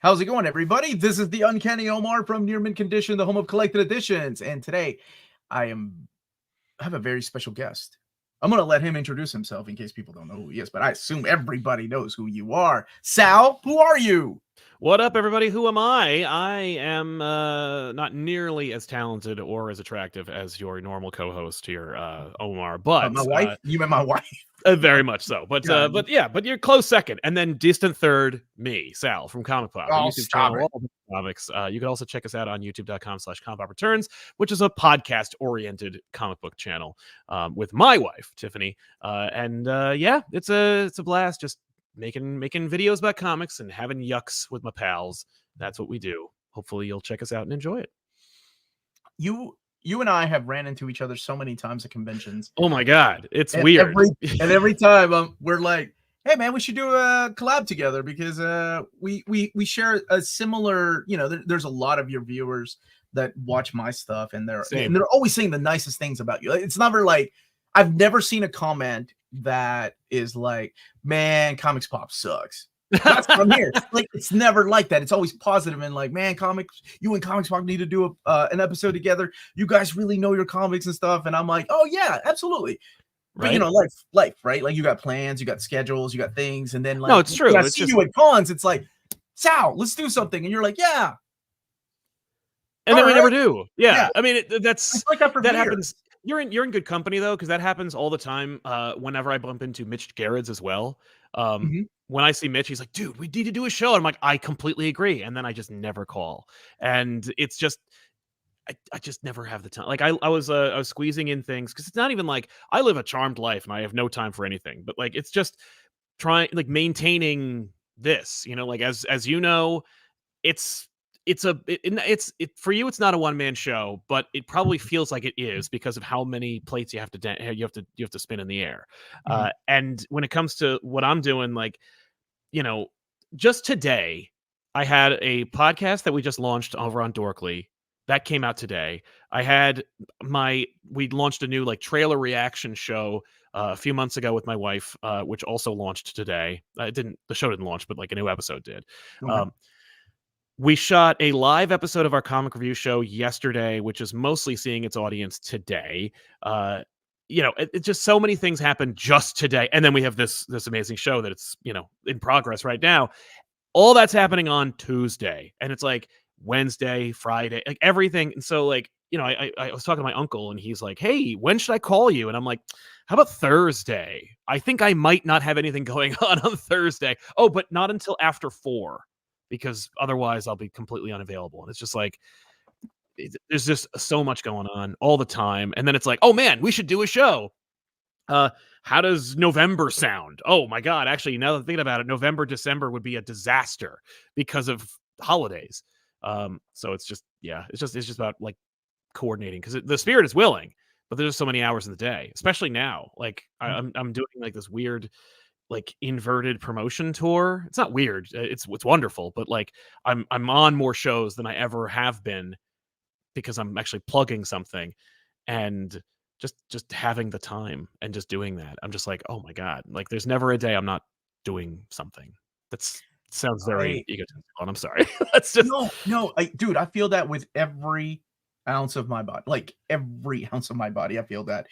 How's it going, everybody? This is the Uncanny Omar from Near Mint Condition, the home of collected editions. And today I have a very special guest. I'm going to let him introduce himself in case people don't know who he is, but I assume everybody knows who you are. Sal, who are you? What up, everybody? Who am I? I am not nearly as talented or as attractive as your normal co-host here, Omar. But My wife? You meant my wife? Very much so. But you're close second, and then distant third, me, Sal from ComicPop, Oh, YouTube channel, all comics. You can also check us out on YouTube.com/ComicPop Returns, which is a podcast-oriented comic book channel with my wife Tiffany. It's a blast. Just making videos about comics and having yucks with my pals. That's what we do. Hopefully you'll check us out and enjoy it. You and I have ran into each other so many times at conventions. Oh my god, it's weird. Every time we're like, hey man, we should do a collab together because we share a similar, there's a lot of your viewers that watch my stuff and they're always saying the nicest things about you. It's never like, I've never seen a comment that is like, man, ComicPop sucks. That's from here. Like, it's never like that. It's always positive and like, man, you and ComicPop need to do an episode together. You guys really know your comics and stuff. And I'm like, oh yeah, absolutely. Right. But life, right? Like, you got plans, you got schedules, you got things, and then like, no, it's true. I see you at cons. It's like, Sal, let's do something, and you're like, yeah. And then we never do. Yeah. I mean, that's like that happens. You're in good company though, because that happens all the time. Whenever I bump into Mitch Gerrits as well. When I see Mitch, he's like, dude, we need to do a show. And I'm like, I completely agree. And then I just never call. And it's just, I just never have the time. Like I was squeezing in things because it's not even like I live a charmed life and I have no time for anything. But like, it's just maintaining this, like as you know, it's for you, it's not a one-man show, but it probably feels like it is because of how many plates you have to spin in the air. And when it comes to what I'm doing, like, just today I had a podcast that we just launched over on Dorkly that came out today. We launched a new like trailer reaction show a few months ago with my wife, which also launched today. The show didn't launch, but like a new episode did. We shot a live episode of our comic review show yesterday, which is mostly seeing its audience today. It's just so many things happened just today. And then we have this amazing show that it's, in progress right now. All that's happening on Tuesday. And it's like Wednesday, Friday, like everything. And so like, I was talking to my uncle and he's like, hey, when should I call you? And I'm like, how about Thursday? I think I might not have anything going on Thursday. Oh, but not until after 4. Because otherwise I'll be completely unavailable. And it's just like, there's just so much going on all the time. And then it's like, oh man, we should do a show. How does November sound? Oh my God. Actually, now that I'm thinking about it, November, December would be a disaster because of holidays. So it's just about like coordinating because the spirit is willing, but there's so many hours in the day, especially now. Like I'm doing like this weird, like inverted promotion tour. It's not weird. It's wonderful, but like I'm on more shows than I ever have been because I'm actually plugging something and just having the time and just doing that. I'm just like, oh my God, like there's never a day I'm not doing something. Sounds very egotistical. And I'm sorry. That's just no, dude, I feel that with every ounce of my body, like every ounce of my body. I feel that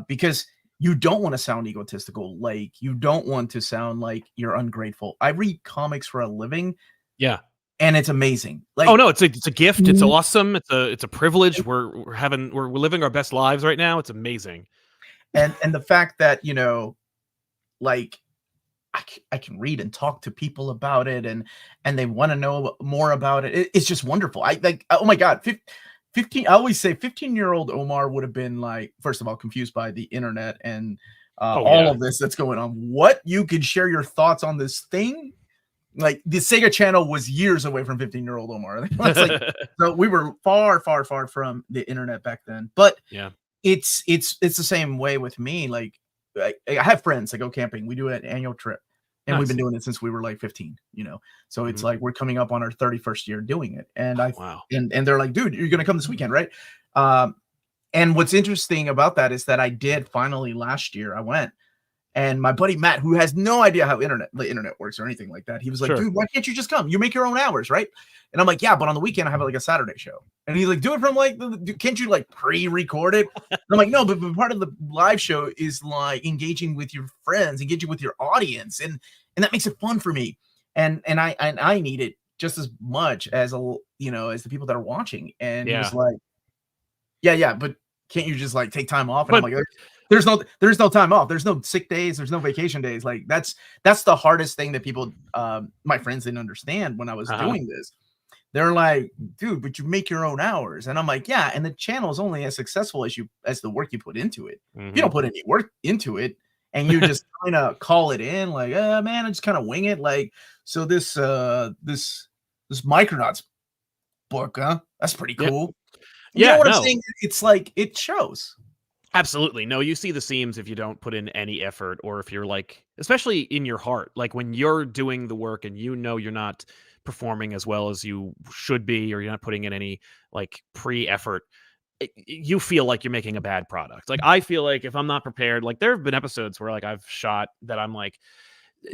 because you don't want to sound egotistical. Like, you don't want to sound like you're ungrateful. I read comics for a living. Yeah. And it's amazing. Like, oh no, it's a gift. It's awesome. It's a privilege. We're living our best lives right now. It's amazing. And the fact that, like I can read and talk to people about it and they want to know more about it. It's just wonderful. I like, oh my God, 15, I always say 15-year-old Omar would have been like, first of all, confused by the internet and all of this that's going on. What, you could share your thoughts on this thing? Like, the Sega channel was years away from 15-year-old Omar. So we were far, far, far from the internet back then. But yeah, it's the same way with me. Like, I have friends that go camping. We do an annual trip. And we've been doing it since we were like 15, So it's like we're coming up on our 31st year doing it. And and they're like, dude, you're going to come this weekend, right? And what's interesting about that is that I did finally last year. I went And my buddy Matt, who has no idea how the internet works or anything like that, he was like, dude, why can't you just come? You make your own hours, right? And I'm like, yeah, but on the weekend I have like a Saturday show. And he's like, do it from like, can't you like pre-record it? And I'm like, no, but part of the live show is like engaging with your friends, engaging with your audience, and that makes it fun for me. And I need it just as much as as the people that are watching. And he was like, yeah, but can't you just like take time off? And I'm like, there's no time off. There's no sick days. There's no vacation days. Like that's the hardest thing that people, my friends didn't understand when I was doing this. They're like, dude, but you make your own hours. And I'm like, yeah. And the channel is only as successful as the work you put into it. If you don't put any work into it and you just kind of call it in like, man, I just kind of wing it. Like, so this Micronauts book, that's pretty cool. You know what I'm saying? It's like, it shows. Absolutely. No, you see the seams if you don't put in any effort, or if you're like, especially in your heart, like when you're doing the work and you're not performing as well as you should be, or you're not putting in any like pre-effort, you feel like you're making a bad product. Like I feel like if I'm not prepared, like there have been episodes where like I've shot that I'm like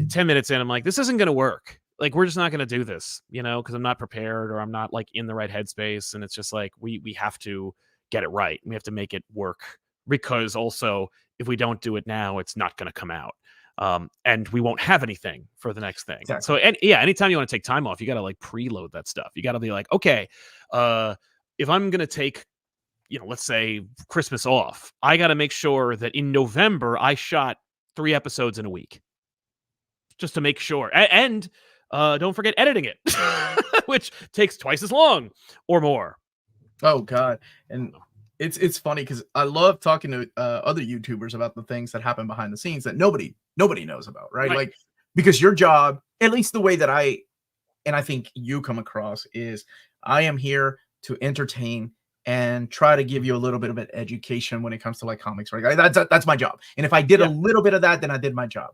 10 minutes in, I'm like, this isn't going to work. Like, we're just not going to do this, because I'm not prepared, or I'm not like in the right headspace. And it's just like, we have to get it right. We have to make it work, because also if we don't do it now, it's not going to come out. And we won't have anything for the next thing. Exactly. So, anytime you want to take time off, you got to like preload that stuff. You got to be like, okay, if I'm going to take, let's say Christmas off, I got to make sure that in November I shot 3 episodes in a week, just to make sure. And don't forget editing it, which takes twice as long or more. Oh God. And it's funny because I love talking to other YouTubers about the things that happen behind the scenes that nobody knows about, right? Like, because your job, at least the way that I think you come across, is I am here to entertain and try to give you a little bit of an education when it comes to like comics, right? That's my job. And if I did a little bit of that, then I did my job.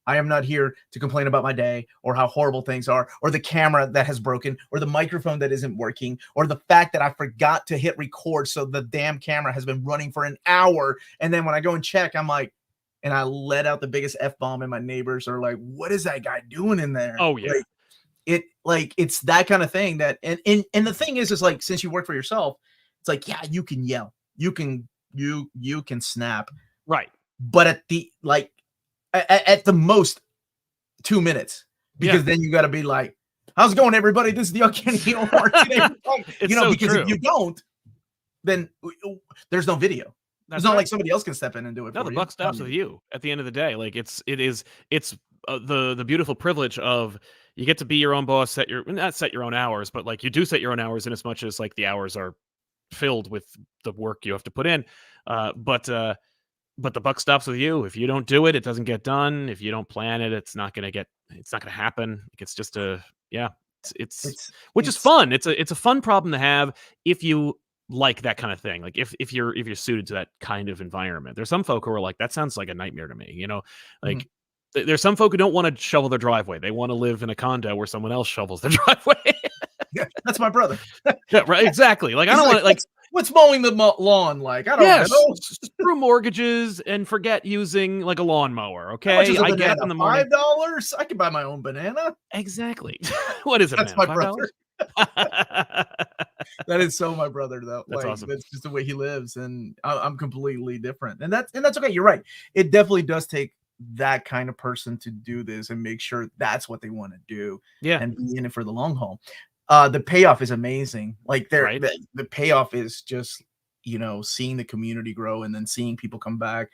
I am not here to complain about my day, or how horrible things are, or the camera that has broken, or the microphone that isn't working, or the fact that I forgot to hit record, so the damn camera has been running for an hour. And then when I go and check, I'm like, and I let out the biggest F-bomb, and my neighbors are like, what is that guy doing in there? Oh yeah. It's that kind of thing that, and the thing is like, since you work for yourself, it's like, yeah, you can yell, you can snap. Right. But at the most 2 minutes, because then you got to be like, how's it going, everybody? This is the Uncanny Award today. Because true. If you don't, then there's no video. It's not like somebody else can step in and do it. No, the buck stops with you at the end of the day. Like it's the beautiful privilege of, you get to be your own boss, not set your own hours, but like you do set your own hours in as much as like the hours are filled with the work you have to put in. But the buck stops with you. If you don't do it, it doesn't get done. If you don't plan it, it's not going to happen. It's just which is fun. It's a fun problem to have if you like that kind of thing. Like if you're suited to that kind of environment. There's some folk who are like, that sounds like a nightmare to me. Like there's some folk who don't want to shovel their driveway. They want to live in a condo where someone else shovels their driveway. Yeah, that's my brother. Yeah, right. Exactly. Like, I don't want to like. What's mowing the lawn like? I don't know. Screw mortgages and forget using like a lawnmower. Okay, I get up in the morning. $5. I can buy my own banana. Exactly. What is it? That's my brother. That is so my brother, though. That's awesome. That's just the way he lives, and I'm completely different, and that's okay. You're right. It definitely does take that kind of person to do this and make sure that's what they want to do. Yeah, and be in it for the long haul. The payoff is amazing. Like the payoff is just, seeing the community grow and then seeing people come back.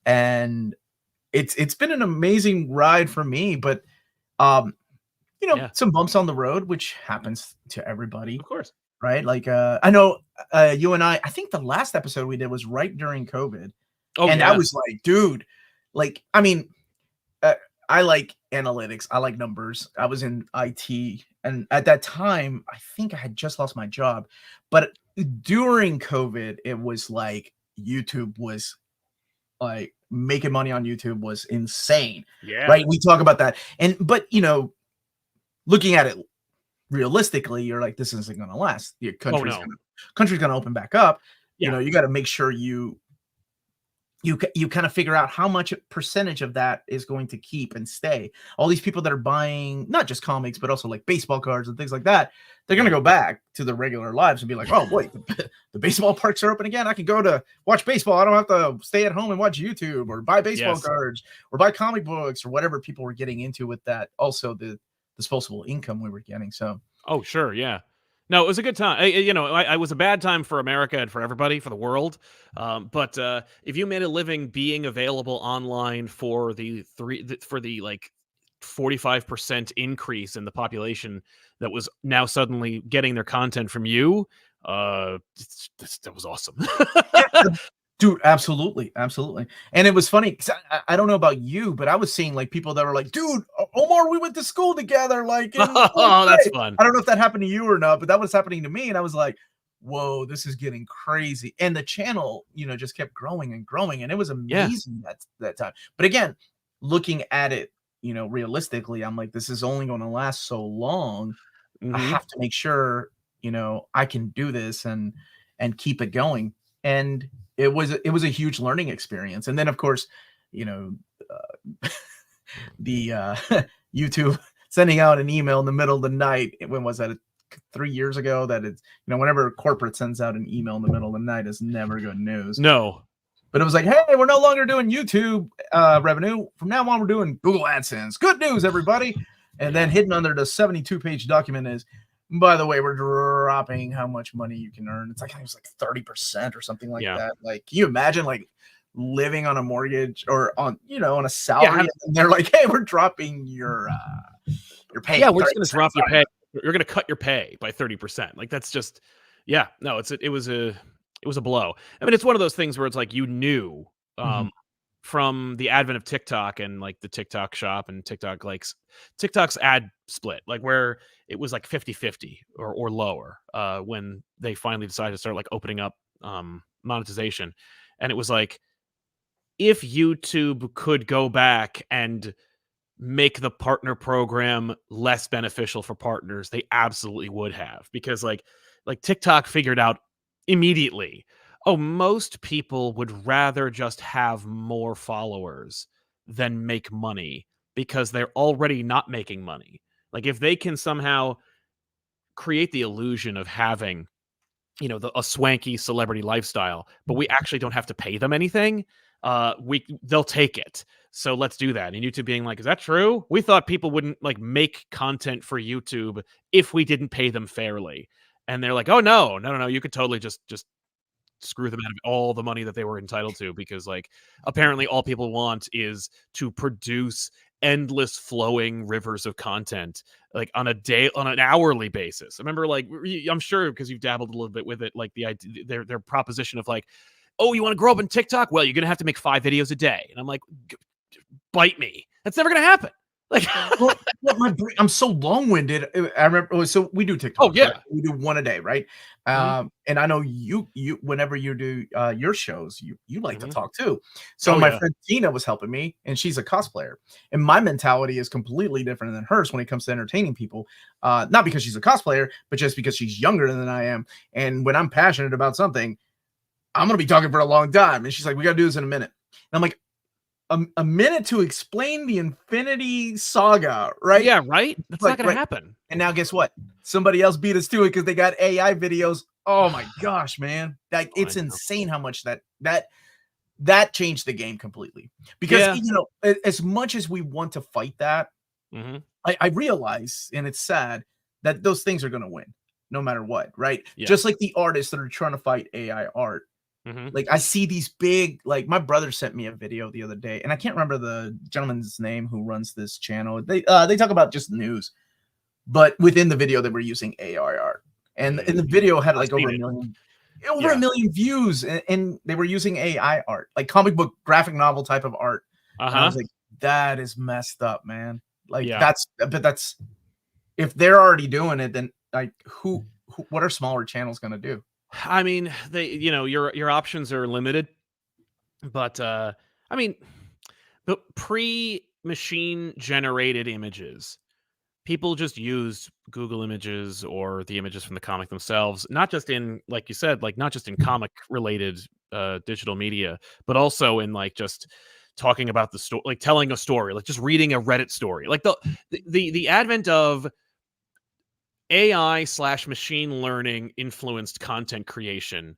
And it's been an amazing ride for me, but some bumps on the road, which happens to everybody. Of course. Right. Like, I know you and I think the last episode we did was right during COVID. Oh, and I was like, dude, like, I mean, I like analytics. I like numbers. I was in IT. And at that time, I think I had just lost my job. But during COVID, it was like YouTube was like making money on YouTube was insane. Yeah. Right. We talk about that. But looking at it realistically, you're like, this isn't going to last. Your country's going to open back up. Yeah. You got to make sure you you kind of figure out how much percentage of that is going to keep and stay. All these people that are buying not just comics, but also like baseball cards and things like that, they're going to go back to their regular lives and be like, oh, wait, the baseball parks are open again. I can go to watch baseball. I don't have to stay at home and watch YouTube or buy baseball cards or buy comic books or whatever people were getting into with that. Also, the disposable income we were getting. So, oh, sure. Yeah. No, it was a good time. It was a bad time for America and for everybody, for the world. But if you made a living being available online for the 45% increase in the population that was now suddenly getting their content from you, that was awesome. Dude, absolutely. And it was funny because I don't know about you, but I was seeing like people that were like, dude, Omar, we went to school together. Like, oh, that's fun. I don't know if that happened to you or not, but that was happening to me. And I was like, whoa, this is getting crazy. And the channel, just kept growing and growing. And it was amazing that time. But again, looking at it, realistically, I'm like, this is only going to last so long. I have to make sure, I can do this and keep it going. And it was a huge learning experience. And then of course, the YouTube sending out an email in the middle of the night. When was that? 3 years ago, that it's, whenever corporate sends out an email in the middle of the night is never good news. No. But it was like, hey, we're no longer doing YouTube revenue. From now on, we're doing Google AdSense. Good news, everybody. And then hidden under the 72-page document is, by the way, we're dropping how much money you can earn. It's like, I think it was like 30% or something like that. Like, can you imagine like living on a mortgage or on a salary? And they're like, hey, we're dropping your pay. Yeah, we're just going to drop your pay. You're going to cut your pay by 30%. Like, that's just, no, it was a blow. I mean, it's one of those things where it's like, from the advent of TikTok and like the TikTok shop and TikTok's ad split, like where it was like 50-50 or lower when they finally decided to start like opening up monetization. And it was like, if YouTube could go back and make the partner program less beneficial for partners, they absolutely would have, because like TikTok figured out immediately, most people would rather just have more followers than make money because they're already not making money. Like, if they can somehow create the illusion of having, a swanky celebrity lifestyle, but we actually don't have to pay them anything, they'll take it. So let's do that. And YouTube being like, is that true? We thought people wouldn't like make content for YouTube if we didn't pay them fairly. And they're like, oh no, you could totally just screw them out of all the money that they were entitled to, because like apparently all people want is to produce endless flowing rivers of content like on an hourly basis. I remember, like, I'm sure because you've dabbled a little bit with it, like the idea, their proposition of like, oh, you want to grow up in TikTok? Well, you're gonna have to make 5 videos a day. And I'm like, bite me. That's never gonna happen. Like, I'm so long-winded. I remember, so we do TikTok. Oh yeah, right? We do one a day, right? And I know you whenever you do your shows, you like to talk too. So my friend Tina was helping me, and she's a cosplayer, and my mentality is completely different than hers when it comes to entertaining people. Not because she's a cosplayer, but just because she's younger than I am. And when I'm passionate about something, I'm gonna be talking for a long time. And she's like, we gotta do this in a minute. And I'm like, a minute to explain the Infinity Saga, right? Yeah, right. That's like, not gonna happen. And now guess what? Somebody else beat us to it because they got AI videos. Oh my gosh, man! Like, it's insane how much that changed the game completely. Because as much as we want to fight that, I realize, and it's sad, that those things are gonna win no matter what, right? Yeah. Just like the artists that are trying to fight AI art. Like, I see these big, like, my brother sent me a video the other day, and I can't remember the gentleman's name who runs this channel. They talk about just news, but within the video they were using AI art, and the video had like over a million views, and they were using AI art, like comic book graphic novel type of art. And I was like, that is messed up, man. Like, that's if they're already doing it, then like what are smaller channels going to do? I mean, your options are limited, but I mean, the pre-machine generated images, people just used Google Images or the images from the comic themselves, not just in, like you said, like not just in comic related digital media, but also in like just talking about the story, like telling a story, like just reading a Reddit story, like the advent of AI/machine learning influenced content creation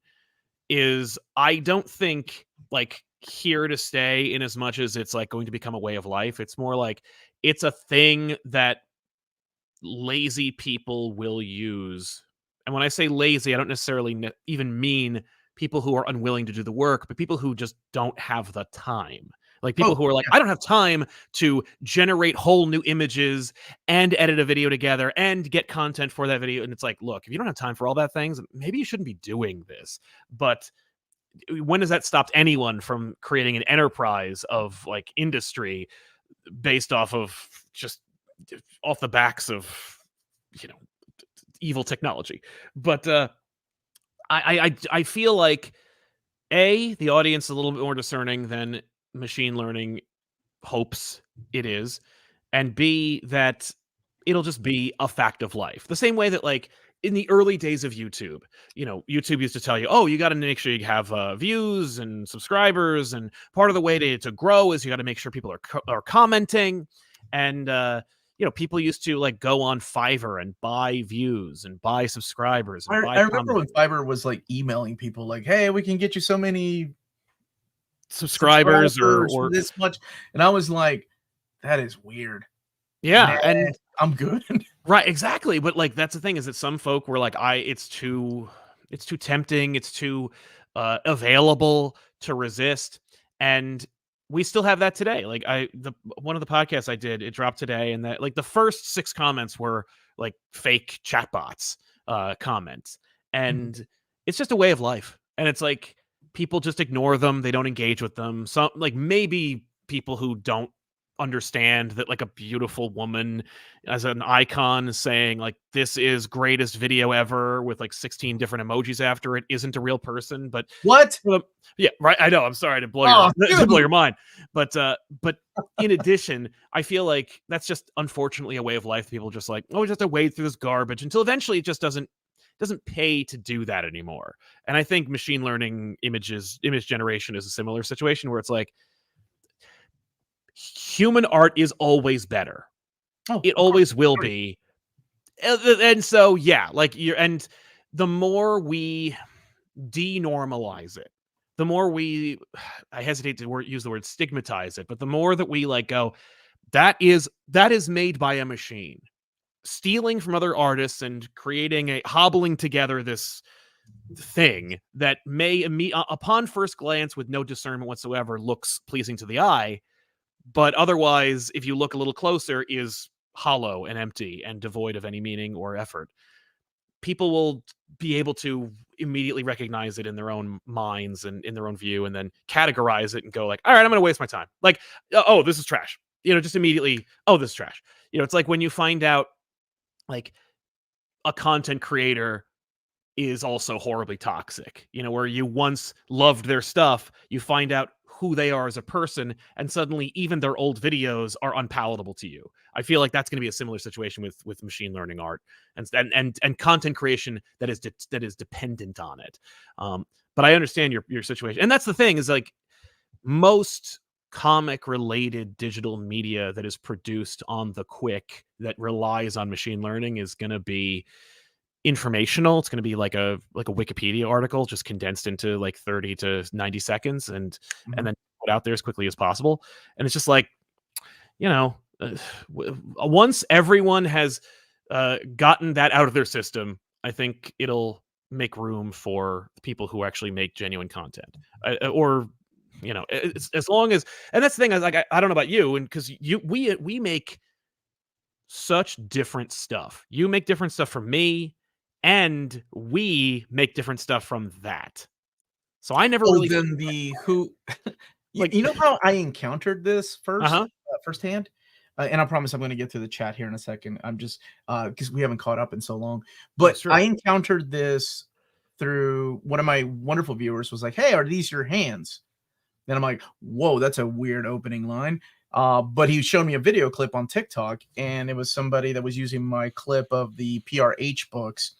is, I don't think, like here to stay in as much as it's like going to become a way of life. It's more like it's a thing that lazy people will use. And when I say lazy, I don't necessarily even mean people who are unwilling to do the work, but people who just don't have the time. Like people who are like, I don't have time to generate whole new images and edit a video together and get content for that video. And it's like, look, if you don't have time for all that things, maybe you shouldn't be doing this. But when has that stopped anyone from creating an enterprise of like industry based off of just off the backs of, you know, evil technology? But I feel like the audience is a little bit more discerning than machine learning hopes it is, and B, that it'll just be a fact of life. The same way that like in the early days of YouTube, you know, YouTube used to tell you, oh, you got to make sure you have views and subscribers, and part of the way to grow is you got to make sure people are commenting, and you know, people used to like go on Fiverr and buy views and buy subscribers. And I remember when Fiverr was like emailing people like, hey, we can get you so many subscribers or this much, and I was like, that is weird. Yeah, and I'm good. Right, exactly. But like that's the thing, is that some folk were like, it's too tempting, it's too available to resist. And we still have that today. Like one of the podcasts I did, it dropped today, and that like the first 6 comments were like fake chatbots comments. And it's just a way of life. And it's like people just ignore them, they don't engage with them. Some like maybe people who don't understand that like a beautiful woman as an icon saying like this is greatest video ever with like 16 different emojis after it isn't a real person. But what? Yeah, right. I know. I'm sorry to blow your mind, but in addition, I feel like that's just unfortunately a way of life. People just like, oh, we just have to wade through this garbage until eventually it just doesn't pay to do that anymore. And I think machine learning image generation is a similar situation where it's like human art is always better. It always will be. And so, yeah, like and the more we denormalize it, the more we, I hesitate to use the word stigmatize it, but the more that we like go, that is made by a machine, stealing from other artists and hobbling together this thing that may upon first glance with no discernment whatsoever looks pleasing to the eye, but otherwise, if you look a little closer, is hollow and empty and devoid of any meaning or effort. People will be able to immediately recognize it in their own minds and in their own view, and then categorize it and go like, all right, I'm going to waste my time. Like, oh, this is trash. You know, just immediately, oh, this is trash. You know, it's like when you find out like a content creator is also horribly toxic, you know, where you once loved their stuff, you find out who they are as a person, and suddenly even their old videos are unpalatable to you. I feel like that's going to be a similar situation with machine learning art and content creation that is dependent on it. But I understand your situation, and that's the thing, is like most comic related digital media that is produced on the quick that relies on machine learning is going to be informational. It's going to be like a Wikipedia article just condensed into like 30 to 90 seconds and then put out there as quickly as possible. And it's just like, you know, once everyone has gotten that out of their system, I think it'll make room for people who actually make genuine content, or you know, it's, as long as, and that's the thing, is like I don't know about you, and because we make such different stuff. You make different stuff from me, and we make different stuff from that. So I never really then like, you know how I encountered this firsthand, and I promise I'm going to get to the chat here in a second. I'm just because we haven't caught up in so long, but I encountered this through one of my wonderful viewers was like, hey, are these your hands? And I'm like, whoa, that's a weird opening line. But he showed me a video clip on TikTok, and it was somebody that was using my clip of the PRH books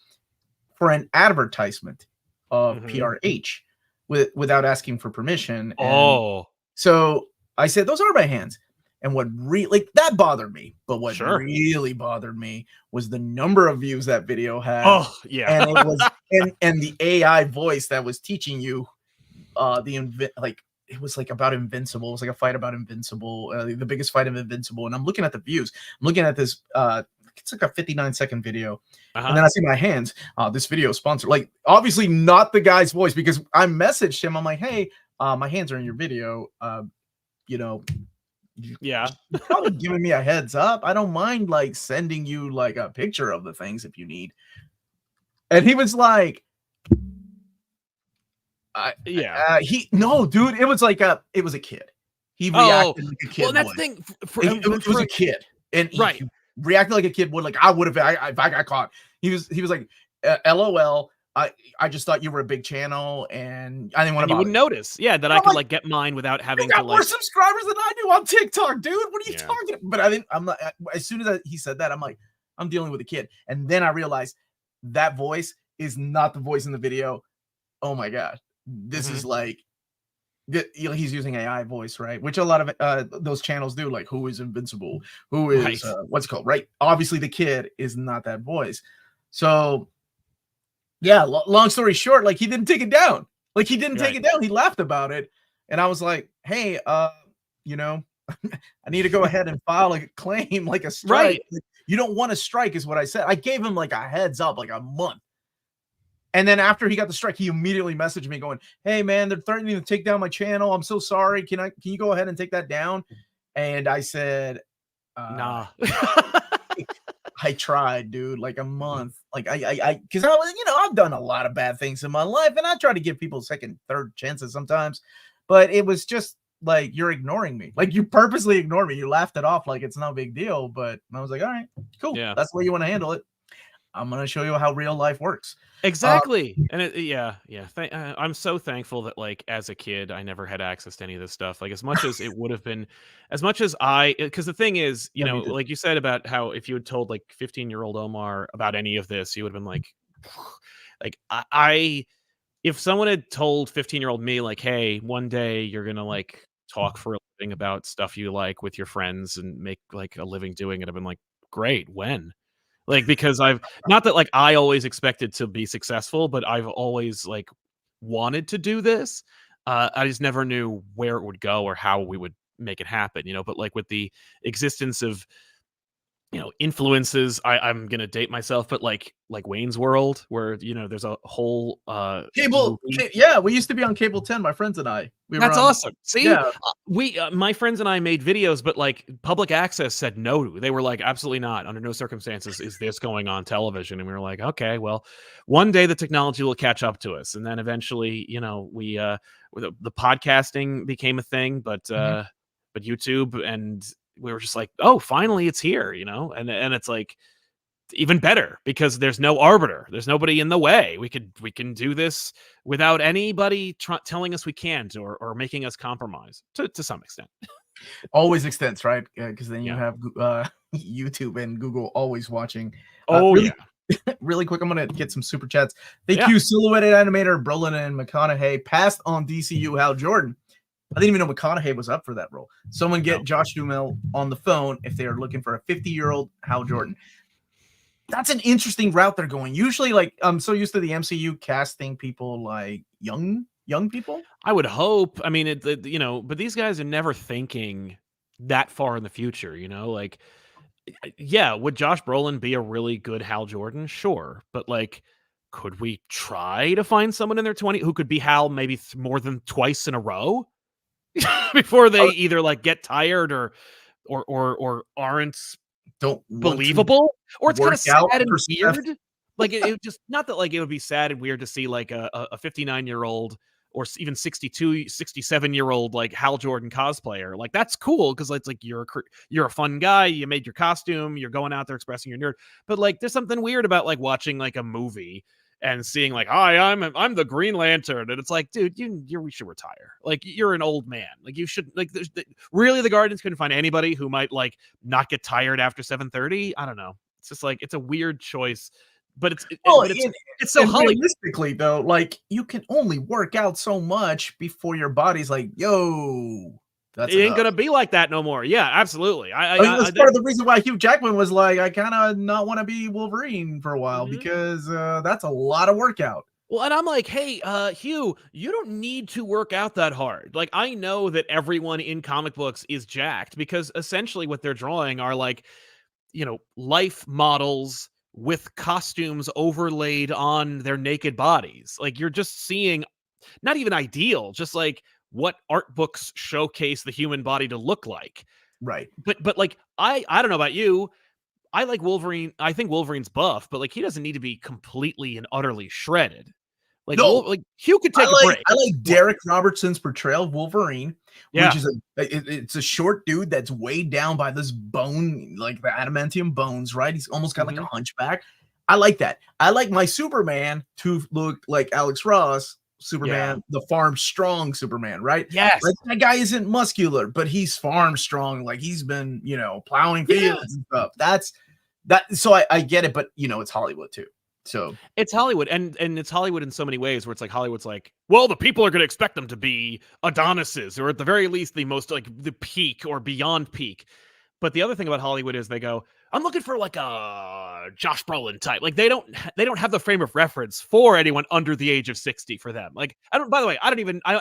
for an advertisement of PRH. without asking for permission. And Oh, so I said, those are my hands. And what really that bothered me, but what sure. really bothered me was the number of views that video had. Oh, yeah. And it was and the AI voice that was teaching you it was like about Invincible. It was like a fight about Invincible, the biggest fight of Invincible. And I'm looking at the views. I'm looking at this it's like a 59-second video. And then I see my hands. This video is sponsored. Like, obviously not the guy's voice, because I messaged him. I'm like, hey, my hands are in your video. You know, Yeah. you're probably giving me a heads up. I don't mind like sending you like a picture of the things if you need. And he was like, yeah. No, dude, it was a kid. He reacted like a kid. Well, that's the thing. It was a kid, and right. He reacted like a kid would. Like I would have if I got caught. He was like, LOL. I just thought you were a big channel, and I didn't want to. You wouldn't notice, yeah, that I could like get mine without having to like more subscribers than I do on TikTok, dude. What are you talking about? But I didn't. I'm not. As soon as he said that, I'm like, I'm dealing with a kid, and then I realized that voice is not the voice in the video. Oh my god, this is like. He's using AI voice, right? Which a lot of those channels do. Like, who is Invincible? Who is what's it called? Right? Obviously, the kid is not that voice. So, yeah. Long story short, like he didn't take it down. Like he didn't take it down. He laughed about it, and I was like, "Hey, you know, I need to go ahead and file a claim, like a strike. Like, you don't want a strike, is what I said. I gave him like a heads up, like a month." And then after he got the strike, he immediately messaged me going, "Hey man, they're threatening to take down my channel. I'm so sorry. Can you go ahead and take that down?" And I said, nah. I tried, dude, like a month. Like because I was, I've done a lot of bad things in my life, and I try to give people second, third chances sometimes, but it was just like, you're ignoring me. Like, you purposely ignore me. You laughed it off like it's no big deal. But I was like, all right, cool. Yeah. That's the way you want to handle it. I'm going to show you how real life works. Exactly. And I'm so thankful that, like, as a kid, I never had access to any of this stuff. Like, as much as it would have been, as much as because the thing is, like you said about how if you had told like 15-year-old Omar about any of this, he would have been like, if someone had told 15-year-old me, like, hey, one day you're going to like talk for a living about stuff you like with your friends and make like a living doing it, I've been like, great, when? Like, because I've not that like I always expected to be successful, but I've always like wanted to do this. I just never knew where it would go or how we would make it happen, but like with the existence of, influences, I'm going to date myself, but like Wayne's World, where, there's a whole cable. Yeah. We used to be on Cable 10, my friends and I. That's awesome. See, my friends and I made videos, but like public access said no. They were like, absolutely not. Under no circumstances is this going on television. And we were like, okay, well, one day the technology will catch up to us. And then eventually, we the podcasting became a thing, but YouTube, and we were just like, oh, finally it's here, and it's like even better because there's no arbiter, there's nobody in the way. We can do this without anybody telling us we can't or making us compromise to some extent. Always extents, right? Because then you have YouTube and Google always watching. Really quick, I'm gonna get some super chats. Thank you, Silhouetted Animator, Brolin and McConaughey. Passed on DCU Hal Jordan. I didn't even know McConaughey was up for that role. Someone get Josh Duhamel on the phone if they are looking for a 50-year-old Hal Jordan. That's an interesting route they're going. Usually, like, I'm so used to the MCU casting people like young people. I would hope. I mean, but these guys are never thinking that far in the future. Like, would Josh Brolin be a really good Hal Jordan? Sure, but like, could we try to find someone in their 20s who could be Hal maybe more than twice in a row? Before they either like get tired or aren't believable, or it's kind of sad and weird. Like it just not that like it would be sad and weird to see like a 59-year-old or even 62, 67-year-old like Hal Jordan cosplayer. Like that's cool because it's like you're a fun guy. You made your costume. You're going out there expressing your nerd. But like there's something weird about like watching like a movie and seeing like, hi, I'm the Green Lantern, and it's like, dude, you should retire. Like you're an old man. Like you should like. Really, the Guardians couldn't find anybody who might like not get tired after 7:30. I don't know. It's just like it's a weird choice but it's so and Hollywood. Realistically, though, like you can only work out so much before your body's like, yo, that's It ain't enough. gonna be like that no more. Yeah, absolutely. I mean, that's part of the reason why Hugh Jackman was like, I kind of not want to be Wolverine for a while because that's a lot of workout. Well, and I'm like, hey, Hugh, you don't need to work out that hard. Like, I know that everyone in comic books is jacked because essentially what they're drawing are like, life models with costumes overlaid on their naked bodies. Like, you're just seeing not even ideal, just like what art books showcase the human body to look like. Right. But like, I don't know about you. I like Wolverine. I think Wolverine's buff, but like he doesn't need to be completely and utterly shredded. Like, No, like Hugh could take a break. I like Derek Robertson's portrayal of Wolverine, Yeah. which is it's a short dude that's weighed down by this bone, like the adamantium bones, right? He's almost got like a hunchback. I like that. I like my Superman to look like Alex Ross, Superman, the farm strong Superman, right? Yes. Like that guy isn't muscular, but he's farm strong. Like he's been, plowing fields and stuff. That's that. So I get it, but it's Hollywood too. So it's Hollywood, and it's Hollywood in so many ways where it's like Hollywood's like, well, the people are going to expect them to be Adonises, or at the very least the most like the peak or beyond peak. But the other thing about Hollywood is they go, I'm looking for like a Josh Brolin type. Like they don't have the frame of reference for anyone under the age of 60 for them. Like by the way, I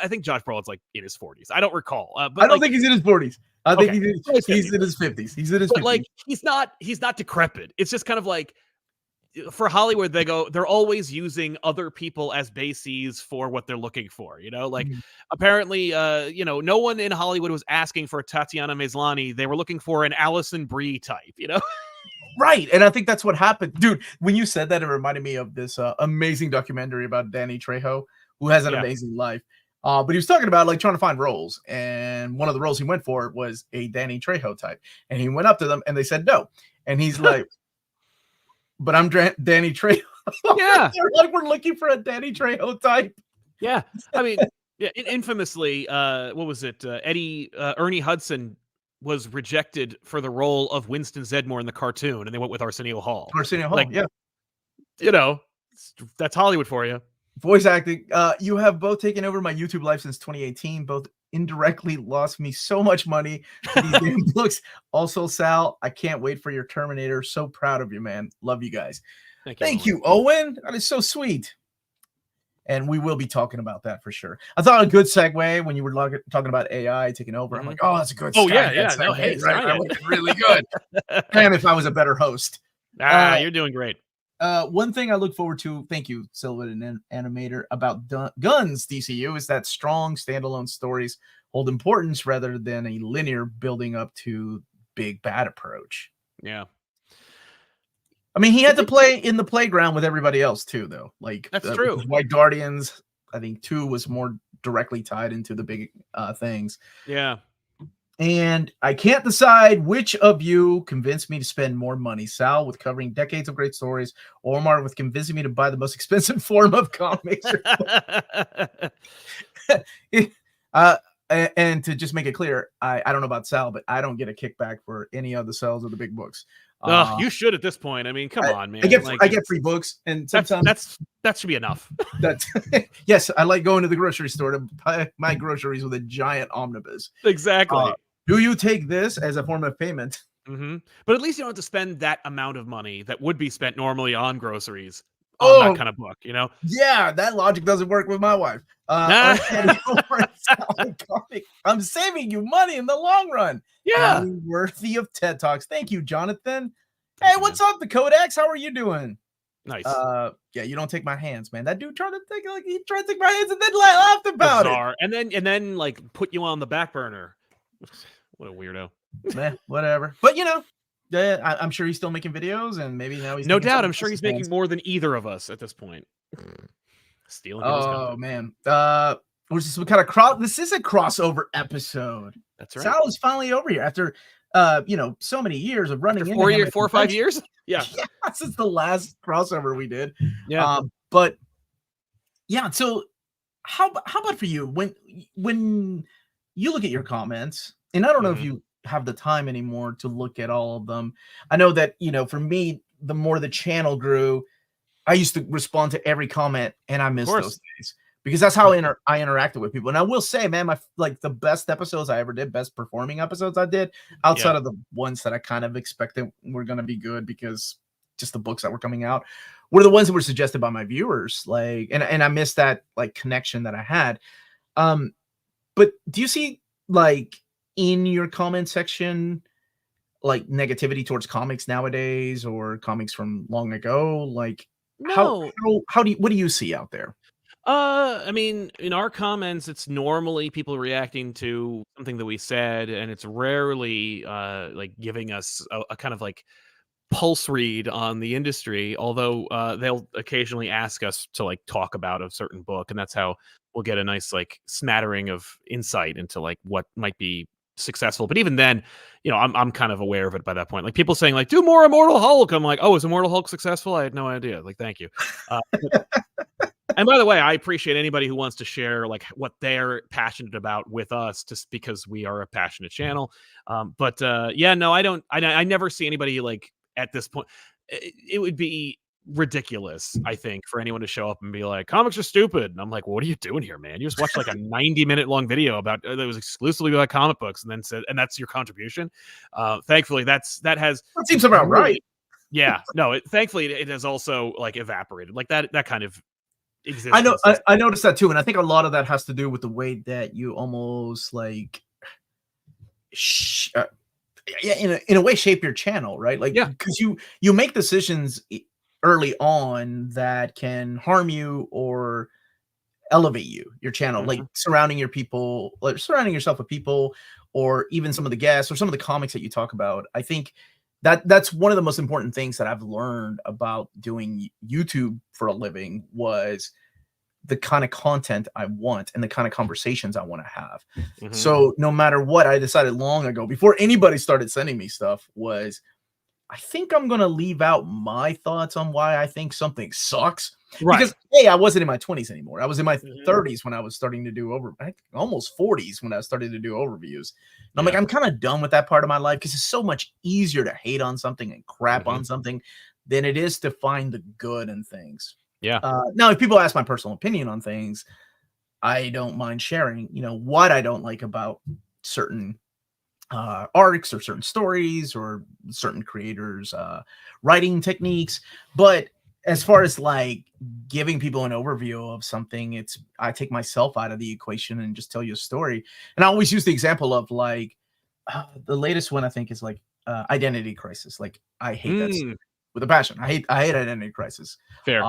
think Josh Brolin's like in his 40s. I don't recall. But I don't think he's in his 40s. I think he's in his 50s. He's in his 50s. Like he's not decrepit. It's just kind of like, for Hollywood, they're always using other people as bases for what they're looking for. Like apparently, no one in Hollywood was asking for Tatiana Maslany. They were looking for an Alison Brie type, Right. And I think that's what happened. Dude, when you said that, it reminded me of this amazing documentary about Danny Trejo, who has an amazing life. But he was talking about like trying to find roles. And one of the roles he went for was a Danny Trejo type. And he went up to them and they said no. And he's like, but I'm Danny Trejo. Yeah. They're like, we're looking for a Danny Trejo type. Yeah. I mean, infamously, what was it? Ernie Hudson was rejected for the role of Winston Zeddemore in the cartoon, and they went with Arsenio Hall. Arsenio Hall, yeah. That's Hollywood for you. Voice acting. You have both taken over my YouTube life since 2018. Both indirectly lost me so much money for these damn books. Also, Sal, I can't wait for your Terminator. So proud of you, man. Love you guys. Thank you, Owen. That is so sweet. And we will be talking about that for sure. I thought a good segue when you were talking about AI taking over. I'm like, oh, that's a good. Oh yeah. No, hey, right? That was really good. Man, if I was a better host. You're doing great. One thing I look forward to, thank you, Sylvan Animator, about Guns DCU is that strong standalone stories hold importance rather than a linear building up to big bad approach. Yeah. I mean, he had to play in the playground with everybody else too, though. Like that's true. White Guardians, I think 2 was more directly tied into the big things. Yeah. And I can't decide which of you convinced me to spend more money. Sal with covering decades of great stories, or Omar with convincing me to buy the most expensive form of comics. And to just make it clear, I don't know about Sal, but I don't get a kickback for any of the sales of the big books. You should at this point. I mean, come on, man. I get free books, and sometimes that should be enough. That's yes, I like going to the grocery store to buy my groceries with a giant omnibus. Exactly. Do you take this as a form of payment? Mm-hmm. But at least you don't have to spend that amount of money that would be spent normally on groceries on that kind of book, Yeah, that logic doesn't work with my wife. I'm saving you money in the long run. Yeah. Worthy of TED Talks. Thank you, Jonathan. Hey, what's up, the Kodaks? How are you doing? Nice. Yeah, you don't take my hands, man. That dude tried to take my hands and then laughed about it. And then like put you on the back burner. What a weirdo. Whatever. But yeah, I'm sure he's still making videos, and maybe now he's no doubt. I'm sure he's making more than either of us at this point. Stealing. Oh man. This is kind of this is a crossover episode. That's right. Sal is finally over here after so many years of running after 4 or 5 years. Yeah. Since the last crossover we did. Yeah. But yeah, so how about for you when you look at your comments, and I don't know if you have the time anymore to look at all of them. I know that, for me, the more the channel grew, I used to respond to every comment, and I miss course. those days because that's how I interacted with people. And I will say, man, my like the best episodes I ever did, best performing episodes I did, outside of the ones that I kind of expected were going to be good because just the books that were coming out, were the ones that were suggested by my viewers. Like, and I missed that like connection that I had. But do you see like in your comment section like negativity towards comics nowadays or comics from long ago? Like, No. how do you, what do you see out there? I mean, in our comments, it's normally people reacting to something that we said, and it's rarely like giving us a kind of like pulse read on the industry. Although they'll occasionally ask us to like talk about a certain book, and that's how we'll get a nice like smattering of insight into like what might be successful. But even then, you know, I'm kind of aware of it by that point. Like people saying like, "Do more Immortal Hulk." I'm like, "Oh, is Immortal Hulk successful?" I had no idea. Like, thank you. And by the way, I appreciate anybody who wants to share like what they're passionate about with us, just because we are a passionate channel. But yeah, no, I never see anybody like at this point. It would be ridiculous, I think, for anyone to show up and be like, "Comics are stupid." And I'm like, well, "What are you doing here, man? You just watched like a 90-minute long video about that was exclusively about comic books, and then said, and that's your contribution." Thankfully, that seems about right. Yeah, no. Thankfully, it has also like evaporated. Like that kind of existence. I know. I noticed that too, and I think a lot of that has to do with the way that you almost like, yeah, in a way, shape your channel, right? Like, because you make decisions early on that can harm you or elevate your channel, like surrounding yourself with people, or even some of the guests or some of the comics that you talk about. I think that's one of the most important things that I've learned about doing YouTube for a living was the kind of content I want and the kind of conversations I want to have. So no matter what, I decided long ago, before anybody started sending me stuff, was I think I'm going to leave out my thoughts on why I think something sucks. Right. Because, hey, I wasn't in my 20s anymore. I was in my 30s when I was starting to do almost 40s when I started to do overviews. And I'm like, I'm kind of done with that part of my life because it's so much easier to hate on something and crap on something than it is to find the good in things. Yeah. Now, if people ask my personal opinion on things, I don't mind sharing, you know, what I don't like about certain arcs or certain stories or certain creators writing techniques. But as far as like giving people an overview of something, I take myself out of the equation and just tell you a story. And I always use the example of like the latest one I think is like Identity Crisis. Like I hate that story with a passion. I hate Identity Crisis. Fair.